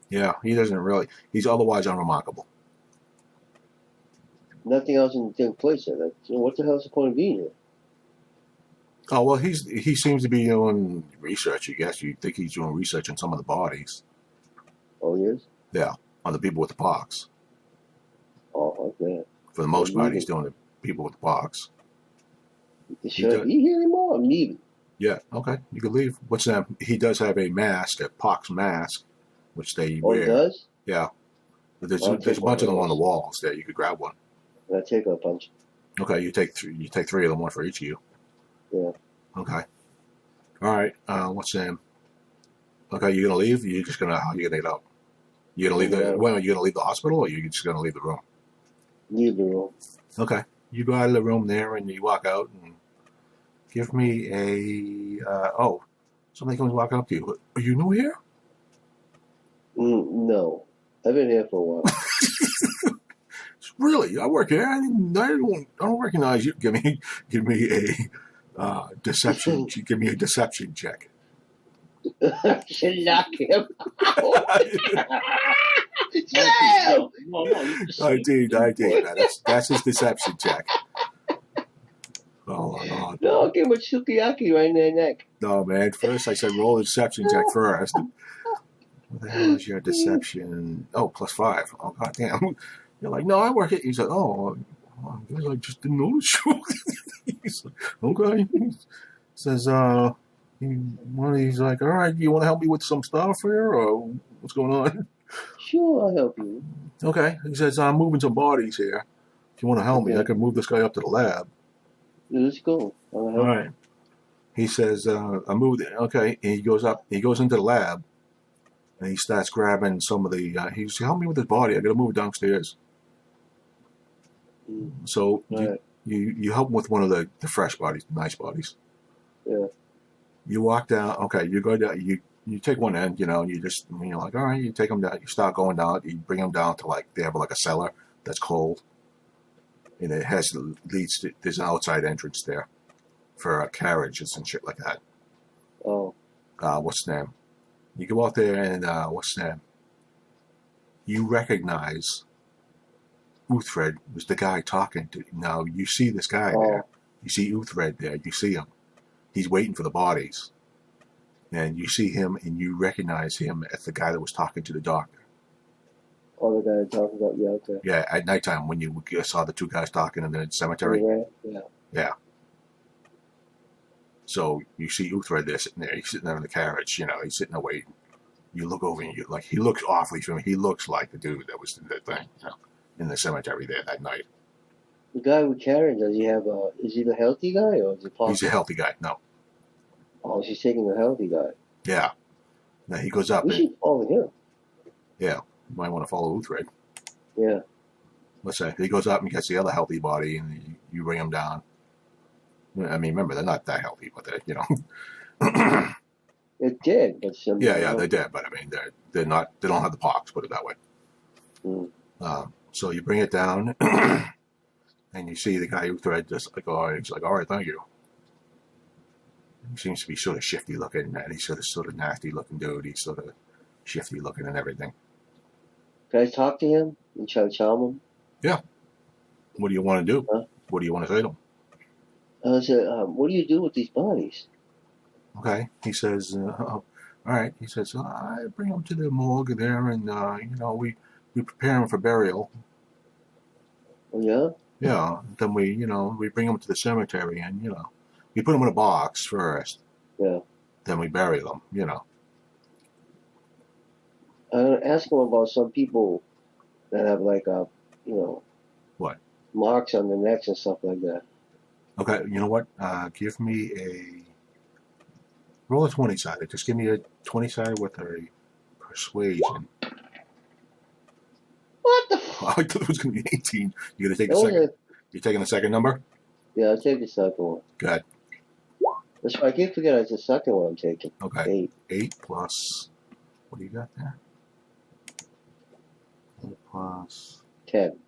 yeah, he doesn't really. He's otherwise unremarkable. Nothing else in the place there. Like, what the hell's the point of being here? Oh well, he seems to be doing research. I guess you think he's doing research on some of the bodies. Oh, yes? Yeah, on the people with the pox. Oh, okay. For the most part, Maybe. he's doing the people with the pox. Should I does. be here anymore? I'm leaving. Yeah, okay, you can leave. What's that? He does have a mask, a pox mask, which they Oh, he wear. does? Yeah, but there's I'll a take bunch of them one on the of those. walls there. You could grab one. I'll take a punch. Okay, you take 3. You take 3 of them, one for each of you. Yeah. Okay. All right. What's the name? Okay, you gonna leave? You just gonna how you gonna get out? You gonna leave Yeah. Well, you gonna leave the hospital, or you just gonna leave the room? Leave the room. Okay. You go out of the room there, and you walk out, and give me a. Somebody comes walking up to you. Are you new here? No. I've been here for a while. Really? I work here. I don't recognize you. Give me a deception. Give me a deception check. Should knock him out. No, you just I did. That's his deception check. Oh no, No, give him a sukiyaki right in their neck. no, man. First, I said roll a deception check first. What the hell is your deception? Oh, +5. Oh, goddamn. You're like, no, I work it. He said, oh, I guess I just didn't notice you. He's like, okay. He says, he's like, all right, you want to help me with some stuff here, or what's going on? Sure, I'll help you. Okay. He says, I'm moving some bodies here. If you want to help me, I can move this guy up to the lab. Let's go. I'll help All right. He says, I moved it. Okay. And he goes into the lab, and he starts grabbing some of the, he says, help me with this body. I got to move it downstairs. you. So Right. you help him with one of the fresh bodies, the nice bodies. Yeah. You walk down. Okay, you go down. You take one end. You know, you're like, all right. You take them down. You start going down. You bring them down to like they have like a cellar that's cold, and it leads to there's an outside entrance there for carriages and shit like that. Oh. What's the name? You go out there and what's the name? You recognize Uthred was the guy talking to. Now you see this guy there. You see Uthred there. You see him. He's waiting for the bodies, and you see him, and you recognize him as the guy that was talking to the doctor. Oh, the guy talking about okay. Yeah, at nighttime when you saw the two guys talking in the cemetery. Yeah. So you see Uthred there sitting there. He's sitting there in the carriage. You know, he's sitting there waiting. You look over and you like. He looks awfully familiar. He looks like the dude that was in that thing, you know, in the cemetery there that night. The guy with Karen, does he have is he the healthy guy or is he possible? He's a healthy guy. No. Oh, she's taking the healthy guy. Yeah. Now he goes up. We should follow him. Yeah. You might want to follow Uthred. Yeah. Let's say he goes up and gets the other healthy body, and you bring him down. I mean, remember they're not that healthy, but they're They're dead, but some. yeah, they're dead, but I mean they're not. They don't have the pox. Put it that way. Mm. So you bring it down, and you see the guy Uthred just like, oh, he's like, all right, thank you. He seems to be sort of shifty looking, and he's sort of nasty looking dude. He's sort of shifty looking and everything. Can I talk to him and try to charm him? Yeah. What do you want to do? Huh? What do you want to say to him? I said, what do you do with these bodies? Okay. He says, all right. He says, I bring them to the morgue there, and we prepare them for burial. Oh yeah. Yeah. Then we bring them to the cemetery, and we put them in a box first. Yeah. Then we bury them. Ask him about some people that have like What? marks on their necks and stuff like that. Okay, you know what? Give me a roll a 20-sided. Just give me a 20-sided with a persuasion. What the? I thought it was going to be 18. You going to take the second? You're taking the second number? Yeah, I'll take the second one. Good. That's why I can't forget it's the second one I'm taking. Okay. 8 plus. What do you got there? 8 plus. 10.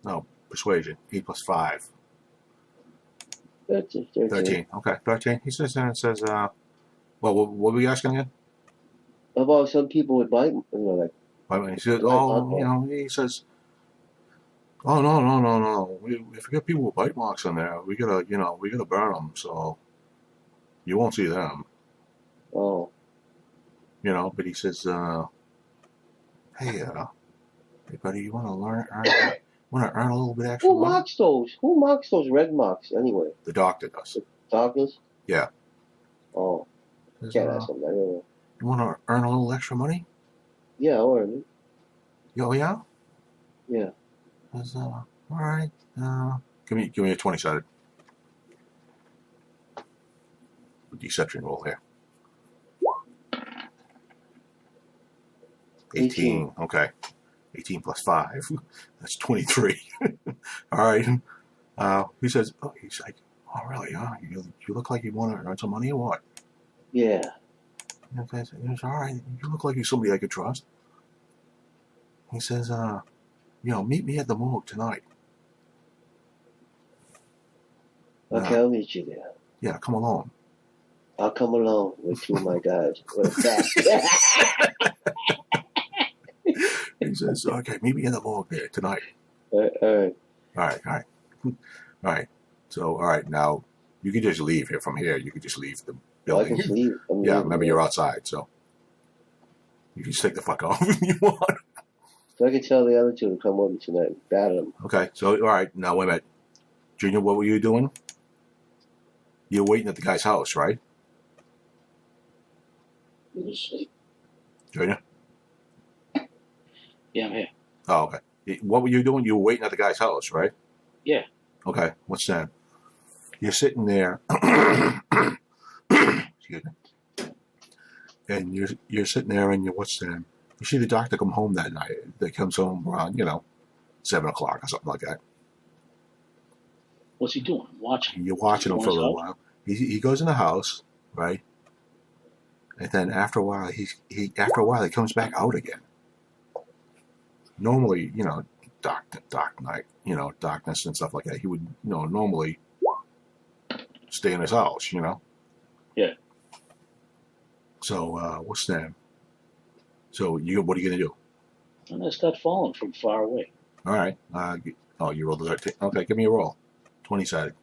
No, persuasion. 8 plus 5. 13. 13. Okay, 13. He says, well, what were you asking again? About some people with bite, like. He says, he says, oh, no. If we get people with bite marks on there, we gotta burn them, so you won't see them. Oh. But he says, hey, buddy, you want to earn a little bit extra Who money? marks those? Who marks those red marks anyway? The doctor does. Doctors? Yeah. Oh. Says, Can't ask them. I don't know. you want to earn a little extra money? Yeah, I'll earn it. Oh, yeah? Yeah. Says, all right. Give me a 20-sided. Deception roll here. 18. Okay. 18 plus 5. That's 23. All right. He says, he's like, oh, really? Huh? You look like you want to earn some money or what? Yeah. He says, all right. You look like you're somebody I could trust. He says, meet me at the morgue tonight. Okay, I'll meet you there. Yeah, come along. I'll come along with two of my guys. With a He says, okay, meet me in the morgue there tonight. all right. All right. So, all right, now you can just leave here from here. You can just leave the Well, I building. can sleep. Yeah, remember you're outside, so you can just take the fuck off if you want. So I can tell the other two to come over tonight and batter them. Okay, so all right, now wait a minute, Junior. What were you doing? You're waiting at the guy's house, right, Junior? Yeah, I'm here. Oh, okay. What were you doing? You were waiting at the guy's house, right? Yeah. Okay. What's that? You're sitting there. Excuse me. And you're sitting there, and what's that? You see the doctor come home that night. He comes home around 7 o'clock or something like that. What's he doing? I'm watching. And you're watching him for a little while. he goes in the house, right? And then after a while, he comes back out again. Normally, dark night, darkness and stuff like that. He would, normally stay in his house, Yeah. So what's that? So what are you gonna do? I'm gonna start falling from far away. All right. You rolled the 13. Okay, give me a roll. 20-sided.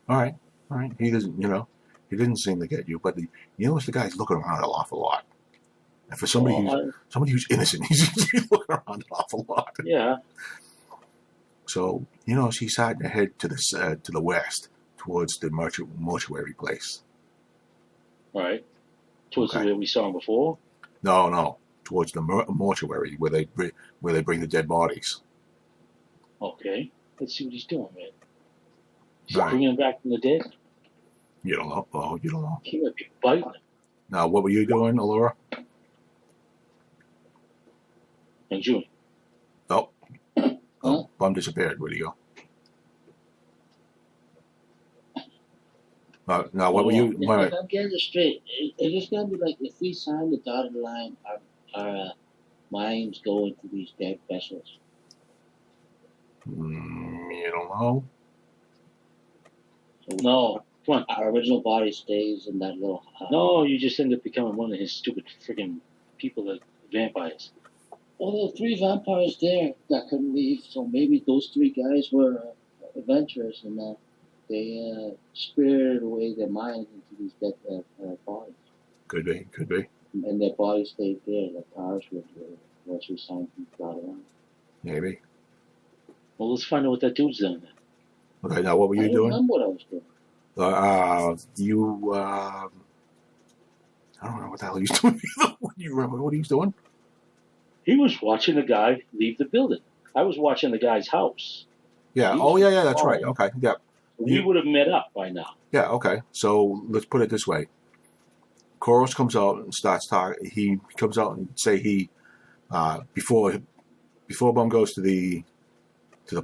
All right. He doesn't, he didn't seem to get you, but the guy's looking around an awful lot. And for somebody who's innocent, he's looking around an awful lot. Yeah. So she's starting to head to the west towards the mortuary place. Right. Towards where we saw him before. No, towards the mortuary where they bring the dead bodies. Okay. Let's see what he's doing, man. He's Right. bringing him back from the dead. You don't know. Oh, you don't know. He might be biting him. Now, what were you doing, Allura? And June. Oh. Huh? Bum disappeared. Where'd he go? Now, what were you? If I'm getting this straight, it's gonna be like if we sign the dotted line, our minds go into these dead vessels. You don't know. So No. Come on. our original body stays in that little. No, you just end up becoming one of his stupid friggin' people, that vampires. Well, there were 3 vampires there that couldn't leave, so maybe those 3 guys were adventurous and they spirited away their minds into these dead bodies. Could be. And their bodies stayed there, like ours would once we signed the dotted line. Maybe. Well, let's find out what that dude's doing then. Okay. Now, what were I you don't doing? remember what I was doing. I don't know what the hell he was doing. What do you remember what he was doing? He was watching the guy leave the building. I was watching the guy's house. Yeah. He Oh, was yeah. That's right. following. Okay. Yeah. We would have met up by now. Yeah. Okay. So let's put it this way. Koros comes out and starts talking. He comes out and say before Bum goes to the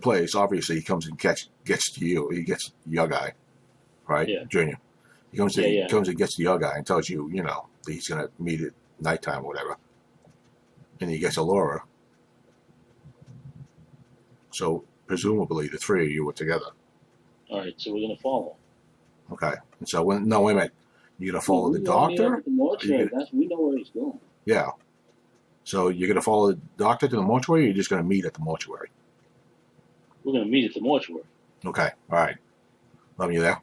place. Obviously, he comes and gets to you. He gets your guy, right? Yeah. Junior. He comes Yeah. comes and gets to your guy and tells you, that he's gonna meet at nighttime or whatever. And he gets Allura. So presumably the 3 of you were together. All right, so we're gonna follow. Okay. And so wait a minute. You're gonna follow the We wanna meet up doctor? at the mortuary. You We know where he's going. Yeah. So you're gonna follow the doctor to the mortuary, or you're just gonna meet at the mortuary? We're gonna meet at the mortuary. Okay. All right. Love you there?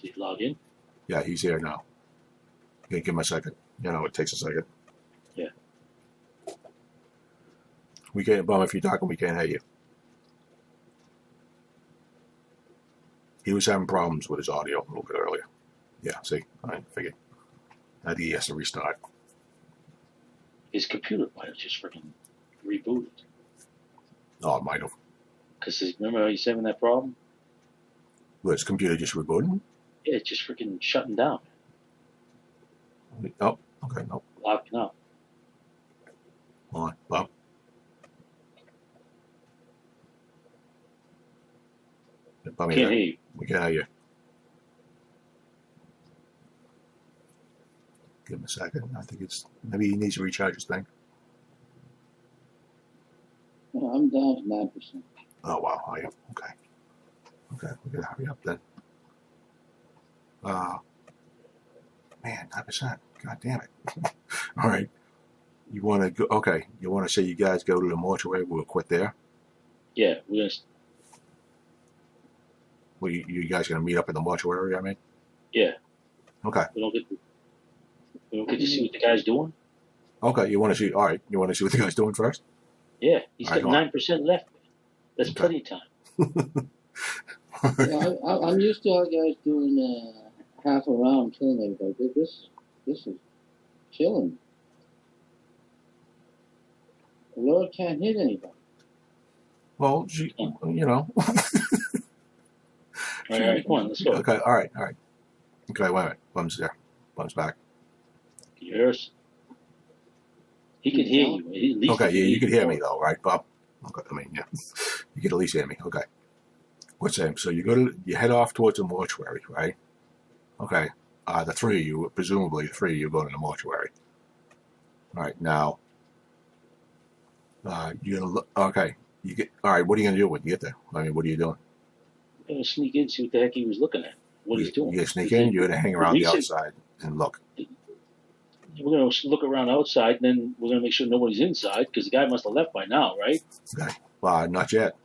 Did he log in? Yeah, he's here now. Give him a second. It takes a second. Yeah. We can't, Bum, if you're talking, we can't hear you. He was having problems with his audio a little bit earlier. Yeah, see? I figured. I think he has to restart. His computer might have just freaking rebooted. Oh, it might have. Because remember how he's having that problem? Was his computer just rebooting? Yeah, it's just freaking shutting down, Oh, okay, no. locking up. Hold on, Bob. Bum, Can't hear you. we can't hear you. Give him a second. I think maybe he needs to recharge his thing. No, I'm down to 9%. Oh, wow. Are you? Okay. We gotta hurry up then. Man, 9%. God damn it. All right. You want to go? Okay. You want to say you guys go to the mortuary? We'll quit there. Yeah, we're gonna. Well, you guys gonna meet up in the mortuary? I mean. Yeah. Okay. We don't get to see what the guy's doing. Okay. You want to see? All right. You want to see what the guy's doing first? Yeah, he's All right, got go on. 9% left. That's Okay. plenty of time. Yeah, I'm used to our guys doing half a round killing everybody. This is killing. The Lord can't hit anybody. Well, All right, come on, let's go. Okay. All right. Okay. Wait a minute. Bum's there. Bum's back. Can you hear us? He can hear you. At least Okay, he yeah, you can hear me you. though, right, Bob? Okay, I mean, yeah, you can at least hear me. Okay. What's that? So you head off towards the mortuary, right? Okay. The three of you, presumably the three of you, go to the mortuary. All right. Now, you're gonna look. Okay. You get. All right. What are you gonna do when you get there? I mean, what are you doing? I'm gonna sneak in, see what the heck he was looking at, what he's doing. You gonna sneak in. You're gonna hang around the Recent- outside and look. We're gonna look around outside, and then we're gonna make sure nobody's inside because the guy must have left by now, right? Okay. Not yet.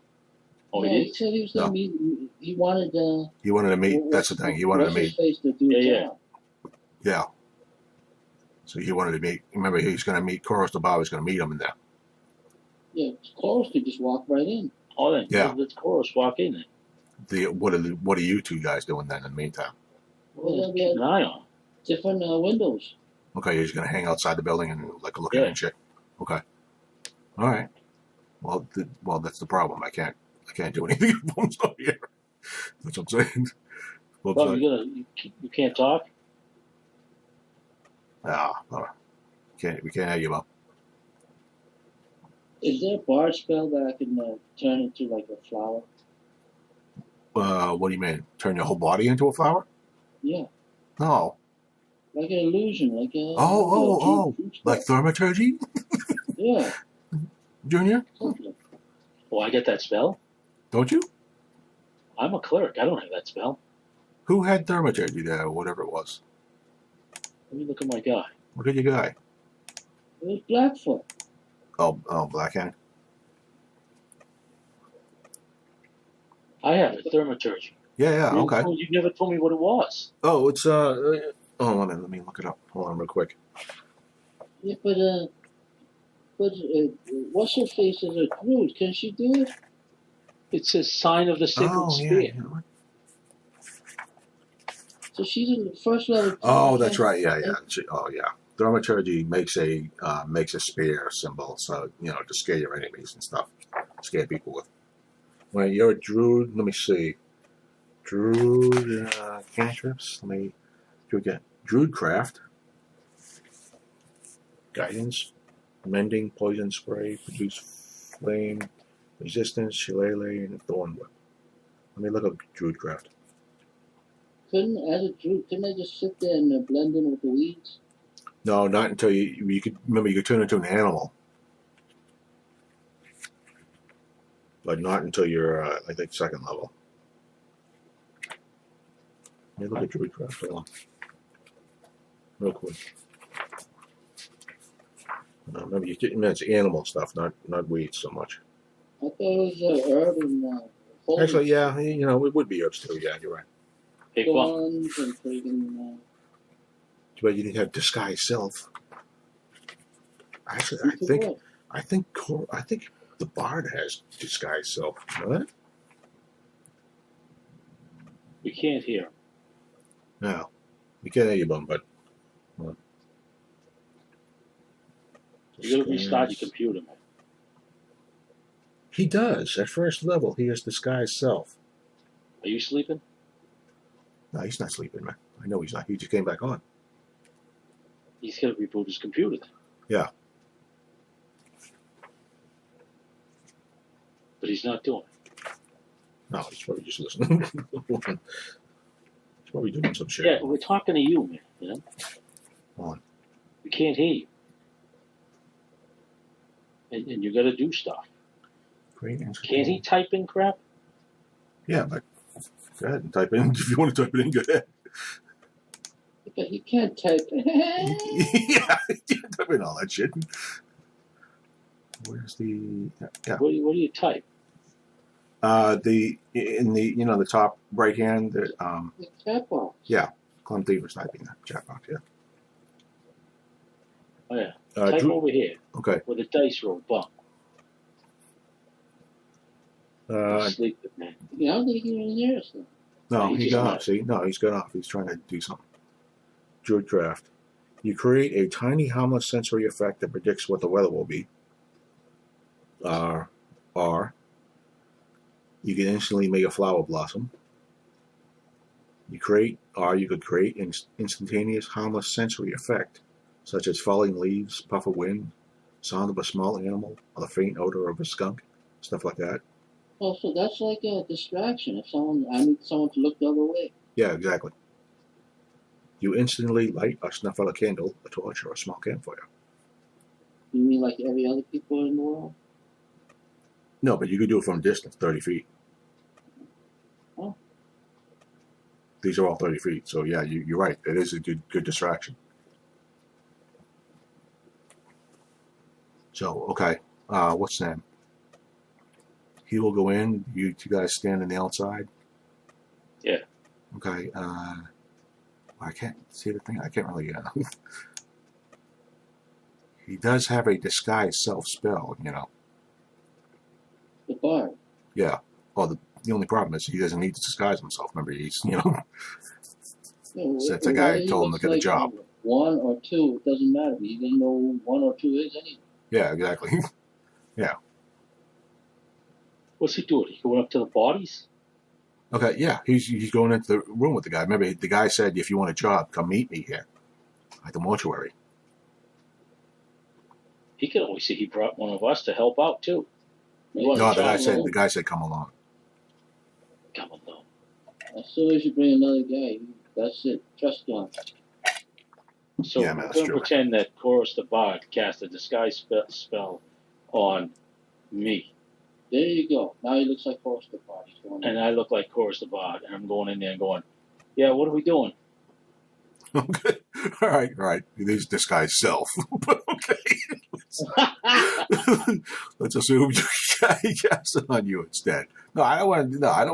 Oh, yeah, he he did. said he was going to meet. He wanted. He wanted to meet. That's the thing. He wanted to what's his meet. face to do Yeah, the yeah. job. Yeah. So he wanted to meet. Remember, he's gonna meet Koros the Bob. He's gonna meet him in there. Yeah, Chorus could just walk right in. Oh, then Yeah. let's chorus walk in there. What are you two guys doing then in the meantime? Well, Well, we keep had an eye on. different windows. Okay, you're just gonna hang outside the building and like looking Yeah. and shit. Okay. All right. Well, that's the problem. I can't do anything if Boom's not here. That's what I'm saying. Boom's Bob, like, you can't talk. we can't have you, Bob. Is there a bard spell that I can turn into like a flower? What do you mean? Turn your whole body into a flower? Yeah, No. like an illusion, like a juice Like spell. thaumaturgy, Yeah, Junior? something. Oh, I get that spell. Don't you? I'm a cleric. I don't have that spell. Who had thaumaturgy there, or whatever it was? Let me look at my guy. Look at your guy. It was Blackfoot. Oh, Blackhand. I have it. Thaumaturgy. Yeah, okay. You never told me what it was. Oh, it's let me look it up. Hold on, real quick. Yeah, but what's her face is a druid? Can she do it? It says sign of the sacred spear. You know what? So she's in the first level. Oh, that's right. Yeah. Thaumaturgy makes a spear symbol, so to scare your enemies and stuff, scare people with. Well, you're a druid. Let me see. Druid cantrips. Let me do again. Druid craft. Guidance, mending, poison spray, produce flame, resistance, shillelagh, and thorn whip. Let me look up druid craft. Couldn't I just sit there and blend in with the weeds? No, not until you could remember you could turn into an animal, but not until you're I think second level. Let me look at druid craft. Hold on, real quick. Remember, it's animal stuff, not weeds so much. I thought it was herb and holy Actually, yeah, it would be herbs too. Yeah, you're right. Hey, Bob. thorns and friggin' But you didn't have disguise self. Actually, I think the bard has disguise self. You know that? We can't hear. No, we can't hear you, Bum. But You gotta restart your computer, man. he does at first level. He has disguise self. Are you sleeping? No, he's not sleeping, man. I know he's not. He just came back on. He's gotta reboot his computer then. Yeah. But he's not doing it. No, he's probably just listening. He's probably doing some shit. Yeah, we're talking to you, man. You know? Come on. We can't hear you. And you gotta do stuff. Great answer. Can't he type in crap? Yeah, but go ahead and type in if you want to type it in. Go ahead. But he can't type. Yeah, type in all that shit. Where's the yeah? What do you type? The the top right hand, the The cat box. Clem Thiever's typing that chat box. Yeah. Oh yeah. Type Drew, over here okay. with a dice roll bump. Sleep with man. Yeah, I don't think he can even hear us now. No, He he just got left. off. See, no, he's got off. He's trying to do something. Druid craft. You create a tiny harmless sensory effect that predicts what the weather will be. Or you can instantly make a flower blossom. You could create an instantaneous harmless sensory effect, such as falling leaves, puff of wind, sound of a small animal, or the faint odor of a skunk, stuff like that. Oh, so that's like a distraction. If I need someone to look the other way. Yeah, exactly. You instantly light or snuff out a candle, a torch, or a small campfire. You mean like every other people in the world? No, but you could do it from a distance, 30 feet. Oh. These are all 30 feet, so yeah, you're right. It is a good distraction. So, okay, what's his name? He will go in, you two guys stand on the outside. Yeah. Okay, I can't see the thing. I can't really. He does have a disguise self spell, you know. The bar. Yeah. Well, the only problem is he doesn't need to disguise himself. Remember, he's, you know. Yeah, So it's a guy who told him to get a job. One or two, it doesn't matter. He doesn't know who one or two is anyway. Yeah, exactly. What's he doing? He going up to the bodies? Okay, yeah, he's going into the room with the guy. Remember, the guy said, if you want a job, come meet me here at the mortuary. He could always say he brought one of us to help out too. No, the guy said, come along. Come along. As soon as you bring another guy, that's it. Trust gone. So Yeah, man, we're that's going to true. pretend that Chorus the Bard cast a disguise spell on me. There you go. Now he looks like Horst the Bard. He's going And I look like Chorus the Bard, and I'm going in there and going, yeah, what are we doing? Okay. All right. He's disguised self. But okay. Let's assume he casts it on you instead. No, I don't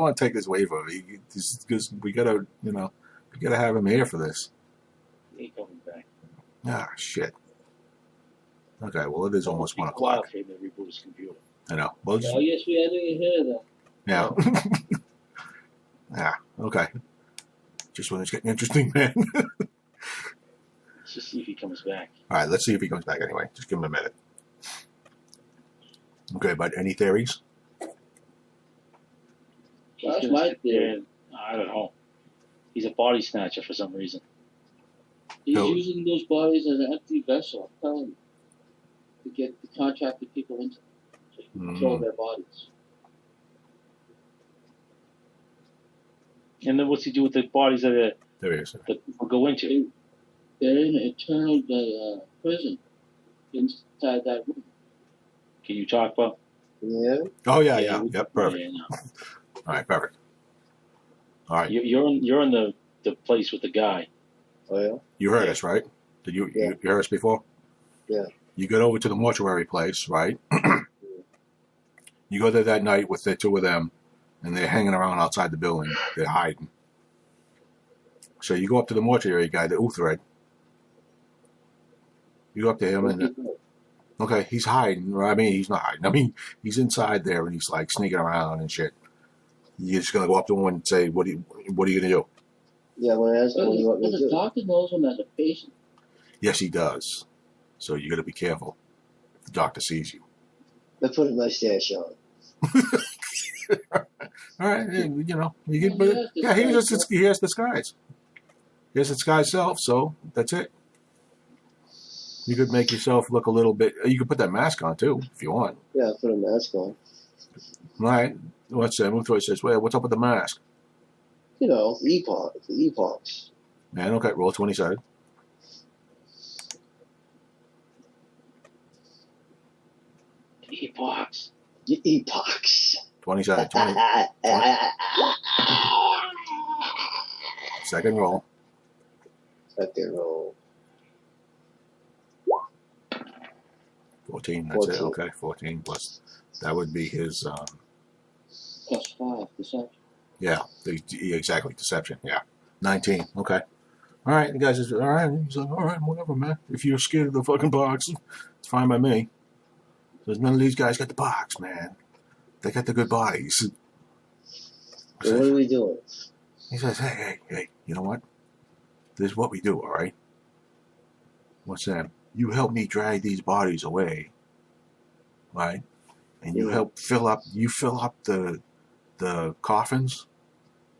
want to take this away from him because we gotta have him here for this. He ain't coming back. Ah, shit. Okay, well, it is almost 1 Wow, o'clock. okay, they reboot his computer. I know. Well, I guess we had to hear that. yeah. Yeah, okay. Just when it's getting interesting, man. Let's just see if he comes back. All right, let's see if he comes back anyway. Just give him a minute. Okay, but any theories? He's That's gonna my sit there and, I don't know. He's a body snatcher for some reason. He's No. using those bodies as an empty vessel, I'm telling you. To get the contracted people into to control their bodies. And then what's he do with the bodies that There he is. people go into? They're in an eternal prison inside that room. Can you talk about? Yeah. Oh, yeah. Yeah. Yep, perfect. Yeah, no. All right, perfect. All right, You're in the place with the guy. Oh yeah. you heard us, right? Did you, Yeah. you heard us before? Yeah. You get over to the mortuary place, right? You go there that night with the two of them, and they're hanging around outside the building. They're hiding. So you go up to the mortuary guy, the Uthred. You go up to him, and okay, he's hiding. I mean, he's not hiding. I mean, he's inside there, and he's like sneaking around and shit. You're just gonna go up to him and say, "What are you gonna do?" Yeah. When I asked him what you want me But to the do. doctor knows him as a patient. Yes, he does. So you got to be careful. The doctor sees you. I put my stash on. All right, you know, you can, Well, but, he yeah, has disguise. he has disguise. He has disguise self, so that's it. You could make yourself look a little bit. You could put that mask on too, if you want. Yeah, I put a mask on. All right. What's that? Uthroy says, "Well, what's up with the mask?" You know, the epochs. Man, okay, roll 20-sided. Epochs. The epochs. 20-sided. 20. Second roll. Second roll. 14. That's it. 14. Okay, 14 plus. That would be his. Plus 5, deception. Yeah, exactly. Deception. Yeah. 19. Okay. All right. The guy says, all right. He's like, all right, whatever, man. If you're scared of the fucking box, it's fine by me. Says, none of these guys got the box, man. They got the good bodies. So what are we doing? He says, hey, you know what? This is what we do, all right? What's that? You help me drag these bodies away, right? And you help fill up the coffins.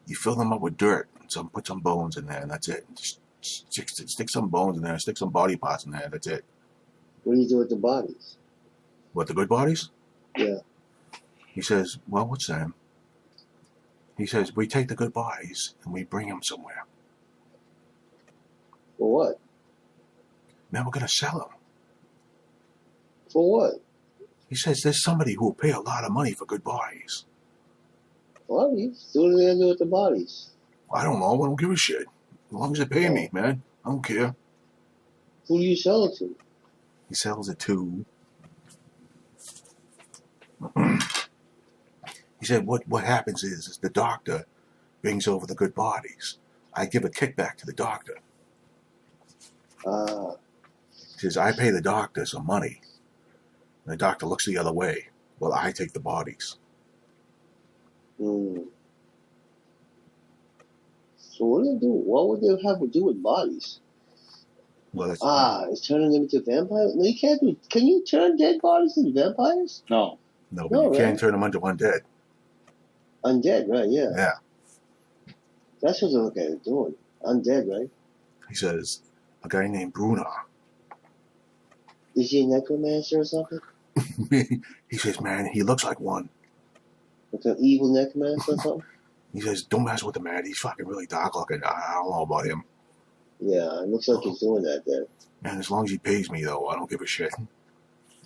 You fill them up with dirt. Put some bones in there, and that's it. Just stick some bones in there, stick some body parts in there, that's it. What do you do with the bodies? What, the good bodies? Yeah. He says, well, what's them? He says, we take the good bodies and we bring them somewhere. For what? Now we're going to sell them. For what? He says, there's somebody who will pay a lot of money for good bodies. Bodies? What are they gonna do with the bodies? I don't know. I don't give a shit. As long as they pay me, man. I don't care. Who do you sell it to? He sells it to... He said, what happens is the doctor brings over the good bodies. I give a kickback to the doctor. He says, I pay the doctor some money. And the doctor looks the other way. Well, I take the bodies. So what do they do? What would they have to do with bodies? Well, that's, It's turning them into vampires? No, you can't do... Can you turn dead bodies into vampires? No. no, but no, you right? can't turn them into undead. Undead, right, yeah. Yeah. That's what they look at it doing. Undead, right? He says, a guy named Bruno. Is he a necromancer or something? He says, man, he looks like one. Like an evil necromancer or something? He says, don't mess with him, man. He's fucking really dark looking. I don't know about him. Yeah, it looks like he's doing that there. Man, as long as he pays me, though, I don't give a shit.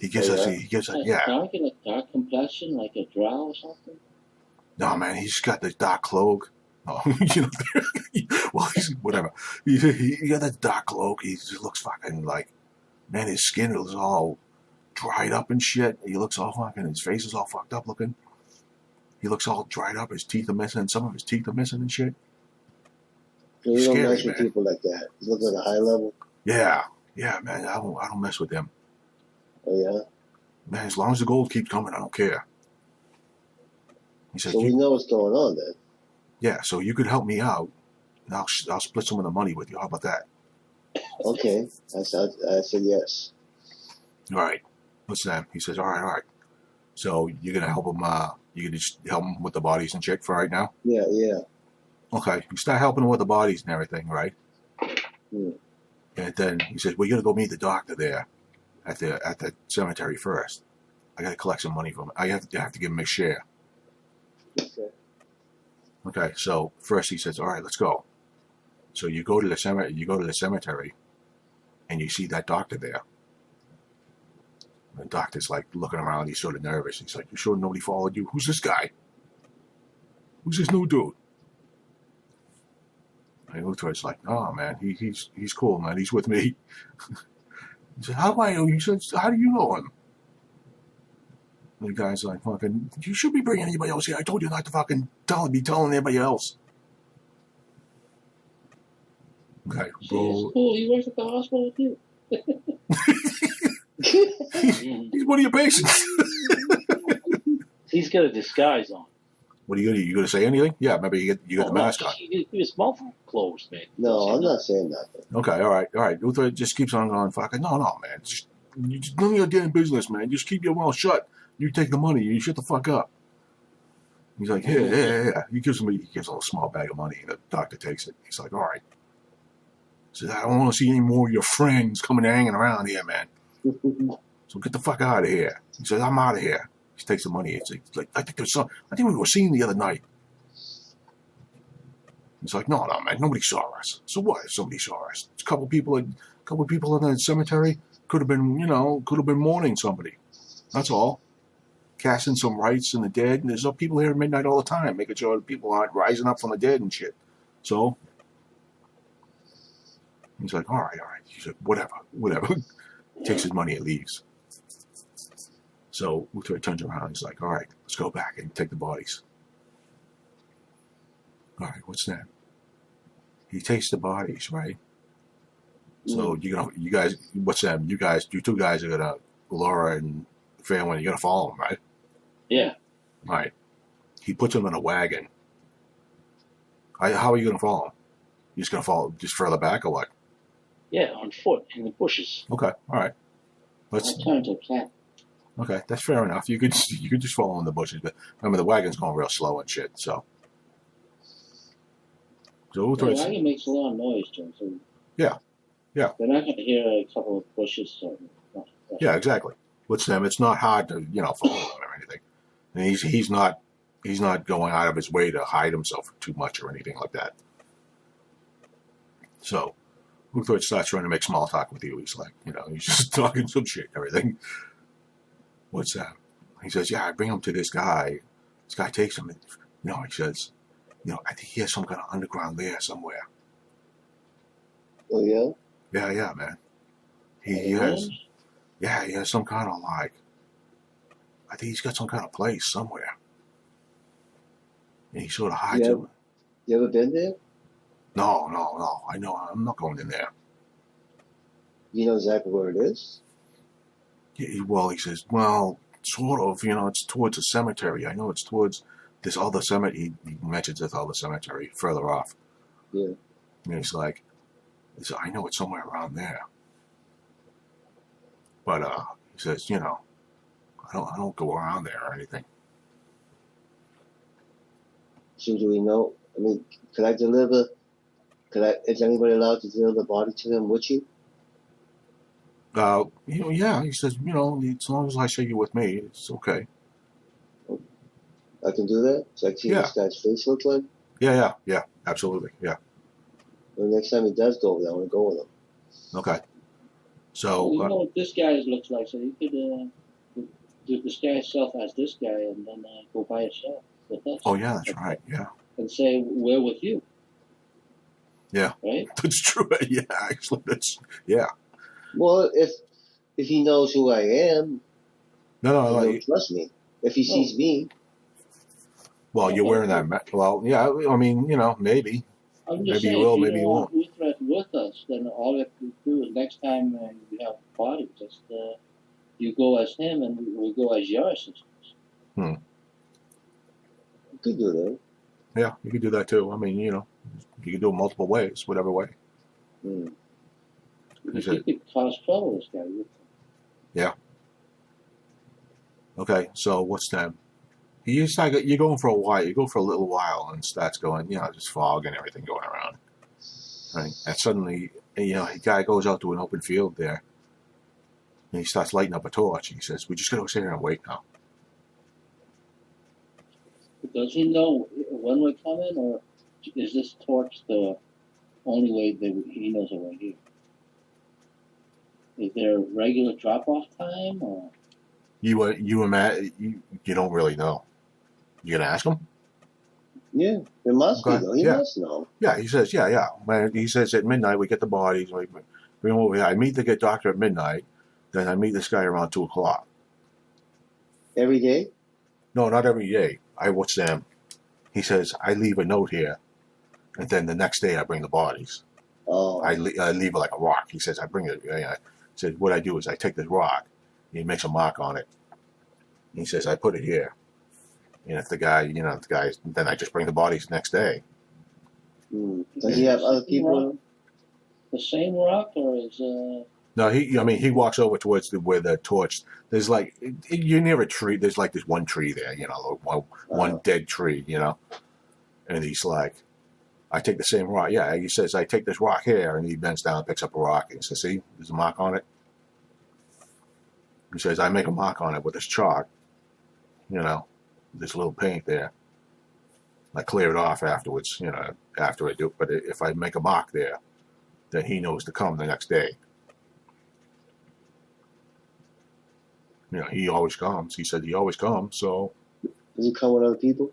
He gives us, yeah. Dark in a dark complexion, like a drow or something? No, man, he's got the dark cloak. Oh, you know, well, he's, whatever. He got that dark cloak. He just looks fucking like, man, his skin is all dried up and shit. He looks all fucking, his face is all fucked up looking. He looks all dried up. His teeth are missing. Some of his teeth are missing and shit. So you don't Scary, mess with man. people like that. He looks like a high level. Yeah, man, I don't mess with them. Oh, yeah? Man, as long as the gold keeps coming, I don't care. He said, So we know what's going on then. yeah, so you could help me out, and I'll split some of the money with you. How about that? Okay. I said yes. All right. What's that? He says, all right. So you're going to help him, you can just help him with the bodies and shit for right now? Yeah. Okay. You start helping him with the bodies and everything, right? Hmm. And then he says, well, you got to go meet the doctor there at the cemetery first. I got to collect some money from him. I have to give him a share. Okay. Okay, so first he says, all right, let's go. So you go to the cemetery, and you see that doctor there. And the doctor's like looking around, he's sort of nervous. He's like, you sure nobody followed you? Who's this guy? Who's this new dude? And Luthor's like, oh man, he's cool, man, he's with me. He said, how do I know? He said, how do you know him? And the guy's like, fucking, you should be bringing anybody else here. I told you not to fucking be telling anybody else. Okay, It's bro. cool. He works at the hospital with you. He's one of your patients. He's got a disguise on. What are you gonna do? You gonna say anything? Yeah, maybe you get the mask on. His mouth closed, man. No, I'm not saying nothing. Okay, all right. Luthor just keeps on going, fucking, no, man. You just none of your damn business, man. Just keep your mouth shut. You take the money. You shut the fuck up. He's like, yeah. He gives a little small bag of money, and the doctor takes it. He's like, all right. He says, I don't want to see any more of your friends coming and hanging around here, man. So get the fuck out of here. He says, I'm out of here. He takes the money. It's like I think we were seen the other night. He's like, no, man, nobody saw us. So what if somebody saw us? It's a couple people in the cemetery could have been mourning somebody. That's all. Casting some rites in the dead, and there's people here at midnight all the time, making sure that people aren't rising up from the dead and shit. So he's like, all right. He's like, whatever. Takes his money and leaves. So Luthor turns around. He's like, all right, let's go back and take the bodies. All right, what's that? He takes the bodies, right? So you guys, what's that? You two guys are gonna, Laura and Fairwind, you're gonna follow him, right? Yeah. All right. He puts them in a wagon. How are you gonna follow him? You just gonna follow just further back or what? Yeah, on foot in the bushes. Okay, all right. Alternative plan. Okay, that's fair enough. You could just follow in the bushes, but remember the wagon's going real slow and shit. So The Luthor's, wagon makes a lot of noise, Jim. So Yeah. They're not going to hear a couple of bushes. yeah, exactly. with them, it's not hard to follow him or anything. And he's not going out of his way to hide himself too much or anything like that. So Luthor starts trying to make small talk with you. He's like, he's just talking some shit and everything. What's that? He says, yeah, I bring him to this guy. This guy takes him, and he says, I think he has some kind of underground lair somewhere. Oh yeah. Yeah, man. He has. Yeah, he has some kind of I think he's got some kind of place somewhere. And he sort of hides him. You ever been there? No. I know I'm not going in there. You know exactly where it is? Yeah, he says, well, sort of, it's towards a cemetery. I know it's towards this other cemetery. He mentions this other cemetery further off. Yeah. And he's like, I know it's somewhere around there. But he says, I don't go around there or anything. So do we know? I mean, is anybody allowed to deliver the body to them with you? Yeah, he says, as long as I say you're with me, it's okay. I can do that? So I can see what this guy's face looks like? Yeah, absolutely, yeah. Well, next time he does go over there, I want to go with him. Okay. So, Well, you know what this guy looks like, so you could disguise yourself as this guy and then go by yourself with us. oh yeah, that's right, yeah. And say, we're with you. Yeah. Right? That's true, yeah, actually, yeah. Well, if he knows who I am, No, he'll trust me. If he sees me. Well, you're wearing that. Well, yeah. I mean, maybe. I'm Maybe just saying, you will, if maybe you won't. Utrecht with us, then all we have to do is next time we have a party, just you go as him and we go as your assistants. You could do that. Yeah, you could do that too. I mean, you could do it multiple ways, whatever way. Hmm. You could cause trouble with this guy. Yeah. Okay, so what's that? You're going for a while. You go for a little while, and it starts going, just fog and everything going around. Right, and suddenly, a guy goes out to an open field there, and he starts lighting up a torch. And he says, "We just gotta sit here and wait now." Does he know when we're coming, or is this torch the only way that he knows that we're here? Is there a regular drop-off time, or? You don't really know. You gonna ask him? Yeah, it must be, though. He Yeah. must know. Yeah, he says, yeah. Man, he says at midnight we get the bodies. We bring them over here. I meet the good doctor at midnight. Then I meet this guy around 2:00. Every day? No, not every day. I watch them. He says I leave a note here, and then the next day I bring the bodies. Oh. I leave it like a rock. He says I bring it. He says what I do is I take this rock. He makes a mark on it. He says I put it here. And if the guy, then I just bring the bodies the next day. Does he have other people? The same rock, or is No, he walks over towards where the torch. There's you're near a tree. There's this one tree there, one dead tree, And he's like, I take the same rock. Yeah, he says I take this rock here, and he bends down, and picks up a rock, and he says, see, there's a mark on it. He says I make a mark on it with this chalk, this little paint there. I clear it off afterwards, after I do. But if I make a mark there, then he knows to come the next day. He always comes. He said he always comes. So Does he come with other people?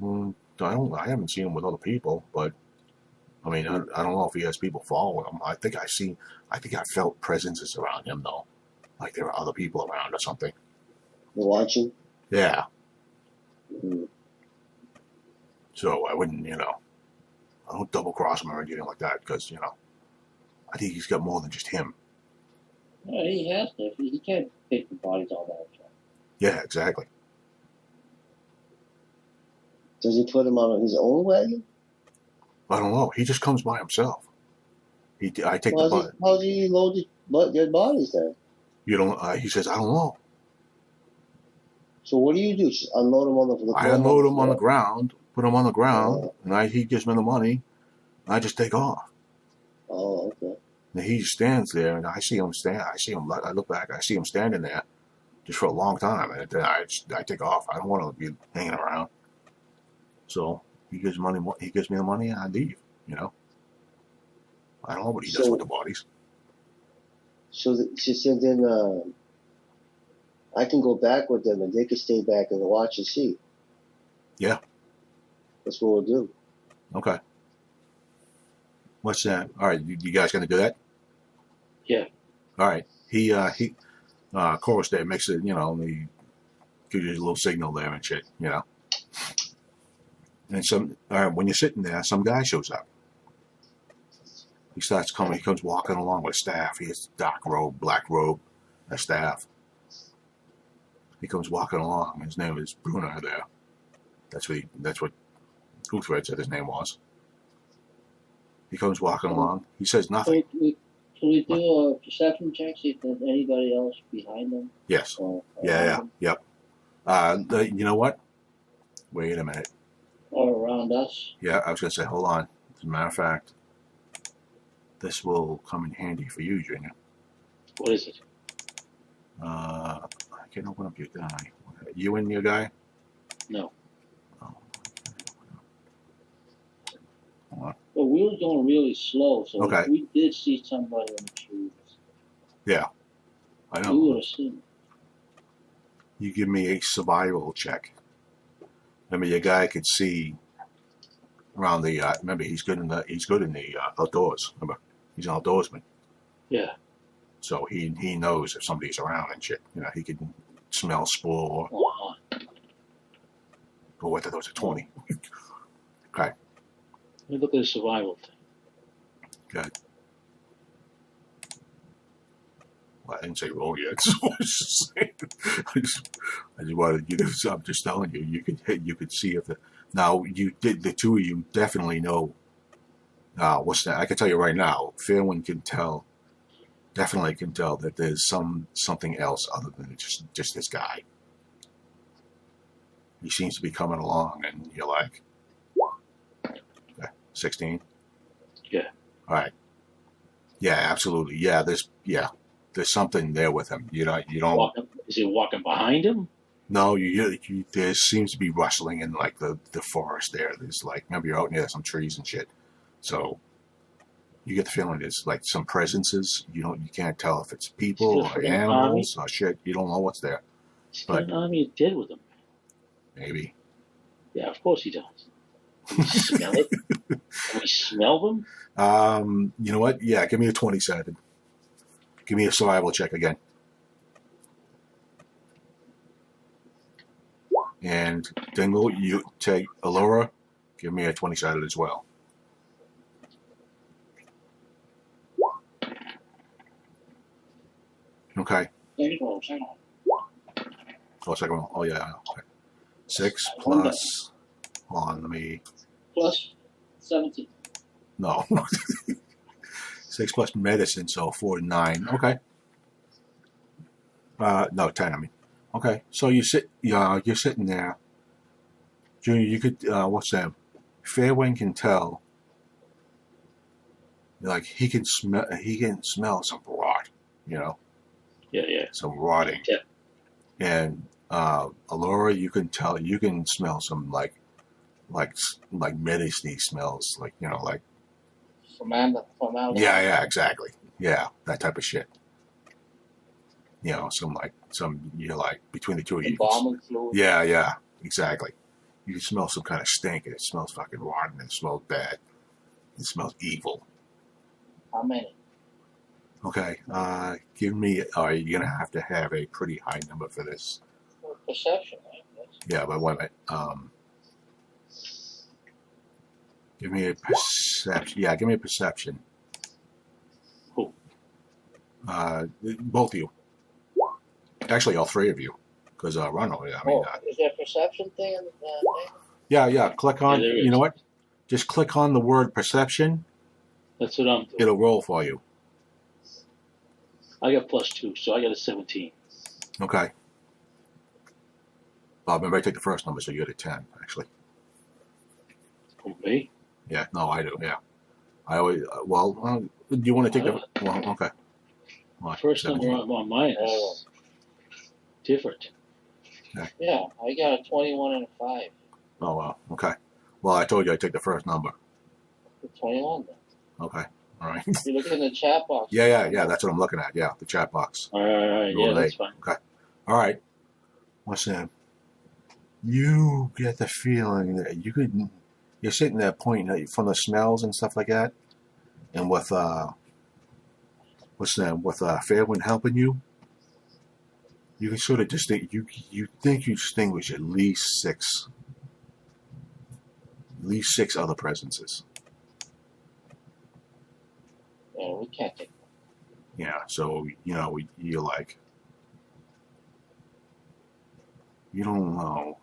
I haven't seen him with other people, but I mean, I don't know if he has people following him. I think I felt presences around him though, like there are other people around or something. They're watching? Yeah. Mm-hmm. So I wouldn't, I don't double cross him or anything like that because, I think he's got more than just him. Yeah, he has to. He can't take the bodies all that time. Yeah, exactly. Does he put them on his own wagon? I don't know. He just comes by himself. I take How the does he load dead bodies then? You don't. He says, I don't know. So what do you do? Just unload them on the I unload them on the ground, put them on the ground, and he gives me the money, and I just take off. Oh, okay. And he stands there, and I see him stand. I look back. I see him standing there, just for a long time, and then I take off. I don't want to be hanging around. So he gives money. He gives me the money, and I leave. You know. I don't know what he does with the bodies. So then I can go back with them, and they can stay back and watch and see. Yeah. That's what we'll do. Okay. What's that? All right, you guys gonna do that? Yeah. All right. He chorus there makes it, you know, he gives you a little signal there and shit, you know. And when you're sitting there, some guy shows up. He starts coming. He comes walking along with a staff. He has dark robe, black robe, a staff. He comes walking along. His name is Bruno there. That's what Uthred said his name was. He comes walking along. He says nothing. Can we do a perception check, see if there's anybody else behind them? Yes. Or Yeah. them, Yep. You know what? Wait a minute. or around us? Yeah, I was going to say, hold on. As a matter of fact, this will come in handy for you, Junior. What is it? I can open up your guy. You and your guy? No. Oh. Hold on. But we were going really slow, so Okay. if we did see somebody in the trees, I we know. would have seen it. You give me a survival check. Remember, your guy could see around the. Remember, he's good in the outdoors. Remember, he's an outdoorsman, Yeah. so he knows if somebody's around and shit. You know, he can smell spore. Or whether those are 20. Okay, Let me look at the survival thing. good. Well, I didn't say roll yet. So I was just saying. I just wanted you to. I'm just telling you. You could see if now the two of you definitely know. What's that? I can tell you right now. Fairwind can tell. Definitely can tell that there's something else other than just this guy. He seems to be coming along, and you're like, okay, 16. Yeah. All right. Yeah, absolutely. Yeah, there's something there with him. You don't. Is he walking behind him? No, you there seems to be rustling in like the forest there. There's like, remember, you're out near some trees and shit. So you get the feeling there's like some presences. You can't tell if it's people or animals or shit. You don't know what's there. He's got an army of dead with him. Maybe. Yeah, of course he does. Can we smell it? Can we smell them? You know what? Yeah, give me a 27. Give me a survival check again. And Dingle, you take Allura. Give me a 20-sided as well. Okay. Second roll, second roll. Oh, second one. Oh, yeah. Okay. 6 plus. Hold on, let me. Plus 17. No. 6 plus medicine, so 4 9. Okay. No, 10. I mean. Okay. So you're sitting there. Junior, you could. What's that? Fairwind can tell. Like he can smell. He can smell some rot. You know. Yeah. Some rotting. Yeah. And Allura, you can tell. You can smell some like medicine smells. Like like. Formaldehyde. Yeah, exactly. Yeah, that type of shit. Some like between the two of you. Embalming fluid. Yeah, exactly. You can smell some kind of stink, and it smells fucking rotten, and it smells bad. It smells evil. How many? Okay, give me. You're gonna have to have a pretty high number for this. Perception, right? Yeah, but wait a minute. Give me a perception. Yeah, give me a perception. Who? Both of you. Actually, all three of you. Because Ronald, Is there a perception thing in the thing? Yeah. Click on. Yeah, there You know is. what? Just click on the word perception. That's what I'm doing. It'll roll for you. I got +2, so I got a 17. Okay. Bob, remember I take the first number, so you get a 10, actually. Who, me? Yeah, no, I do, yeah. I always do you want to take the okay? What, First 17? number on mine is different. Yeah, I got a 21 and a 5. Oh well, okay. Well, I told you I'd take the first number. The 21 then. Okay, all right. You look in the chat box. Yeah. That's what I'm looking at. Yeah, the chat box. All right. Yeah, that's fine. Okay. All right. What's that? You get the feeling that you're sitting there pointing from the smells and stuff like that, and with Fairwind helping you, you can sort of you think you distinguish at least six other presences. Yeah, we can't take them. Yeah, so you're like, you don't know.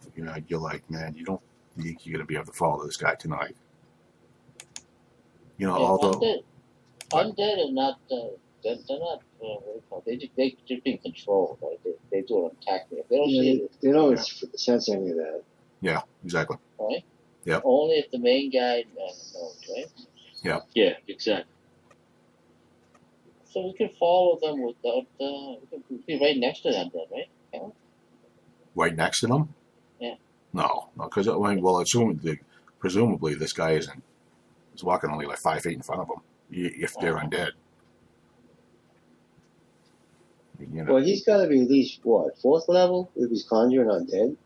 You're like, man, you don't think you're gonna be able to follow this guy tonight. Although undead are not. They're not. What do you call it? They just being controlled. Right? They do it on tactic. They don't see it. They don't sense any of that. yeah, exactly. Right? Yep. Only if the main guy knows, right? Yeah, exactly. So we can follow them without. We can be right next to them, then, right? Yeah. Right next to them? Yeah. No, because presumably this guy is walking only like 5 feet in front of him. If they're undead. Well, he's got to be at least, what, 4th level if he's conjuring undead?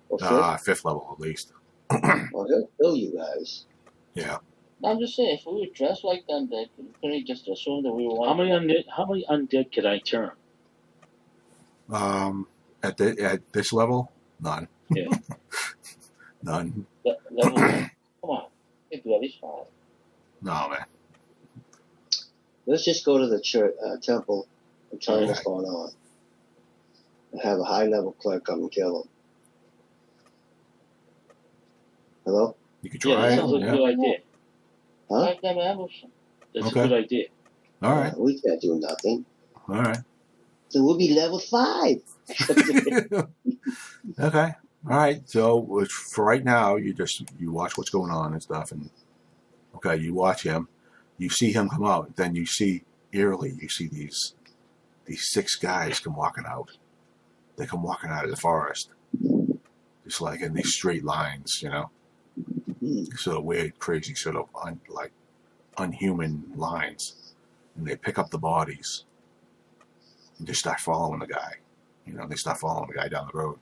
Or 5th? 5th level at least. Well, he'll kill you guys. Yeah. I'm just saying, if we were dressed like them, they couldn't he just assume that we were. How many undead could I turn? At this level, none. Yeah. None. Level 1? Come on. You can do at least 5. No, man. Let's just go to the church, temple and tell him what's going on. And have a high-level clerk come and kill him. Hello? You could Yeah, try that it. sounds like a Yeah. good idea. Huh? Like them ambush them. That's Okay. a good idea. All right. We can't do nothing. All right. So we'll be level 5. Okay. All right. So for right now, you watch what's going on and stuff, and okay, you watch him. You see him come out. Then you see eerily, you see these 6 guys come walking out. They come walking out of the forest, just like in these straight lines, sort of weird, crazy, sort of unhuman lines, and they pick up the bodies and just start following the guy. They start following the guy down the road.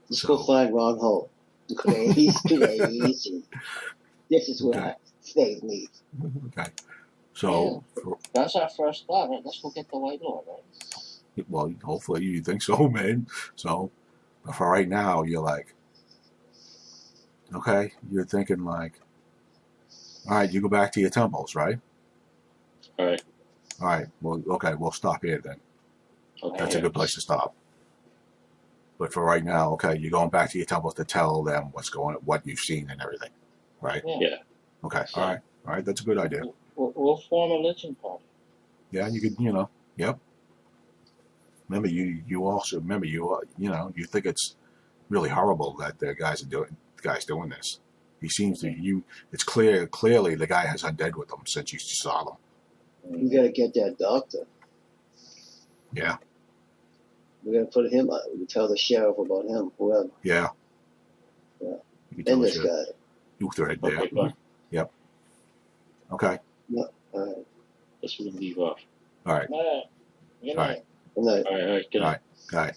Let's go find Ron Holt. Crazy. This is what Okay. Faith needs. Okay. So, That's our first thought, right? Let's go get the White Lord, right? well, hopefully you think so, man. So, but for right now, you're like, okay, you're thinking like, all right, you go back to your temples, right? All right. All right. Well, okay, we'll stop here then. Okay. That's a good place to stop. But for right now, okay, you're going back to your temples to tell them what you've seen and everything, right? Yeah. Okay. All right. That's a good idea. We'll form a lynching party. Yeah, you could, yep. Remember, you think it's really horrible that the guy's doing this. He seems to it's clearly the guy has undead with him since you saw them. We gotta get that doctor. Yeah. We gotta put him on. We tell the sheriff about him, whoever. Yeah. Yeah. You can tell And us this your guy. youth right there. Okay, fine. Yep. Okay. All right. Let's leave off. All right. All right. Good All night. Good night. All right. Good night. All right.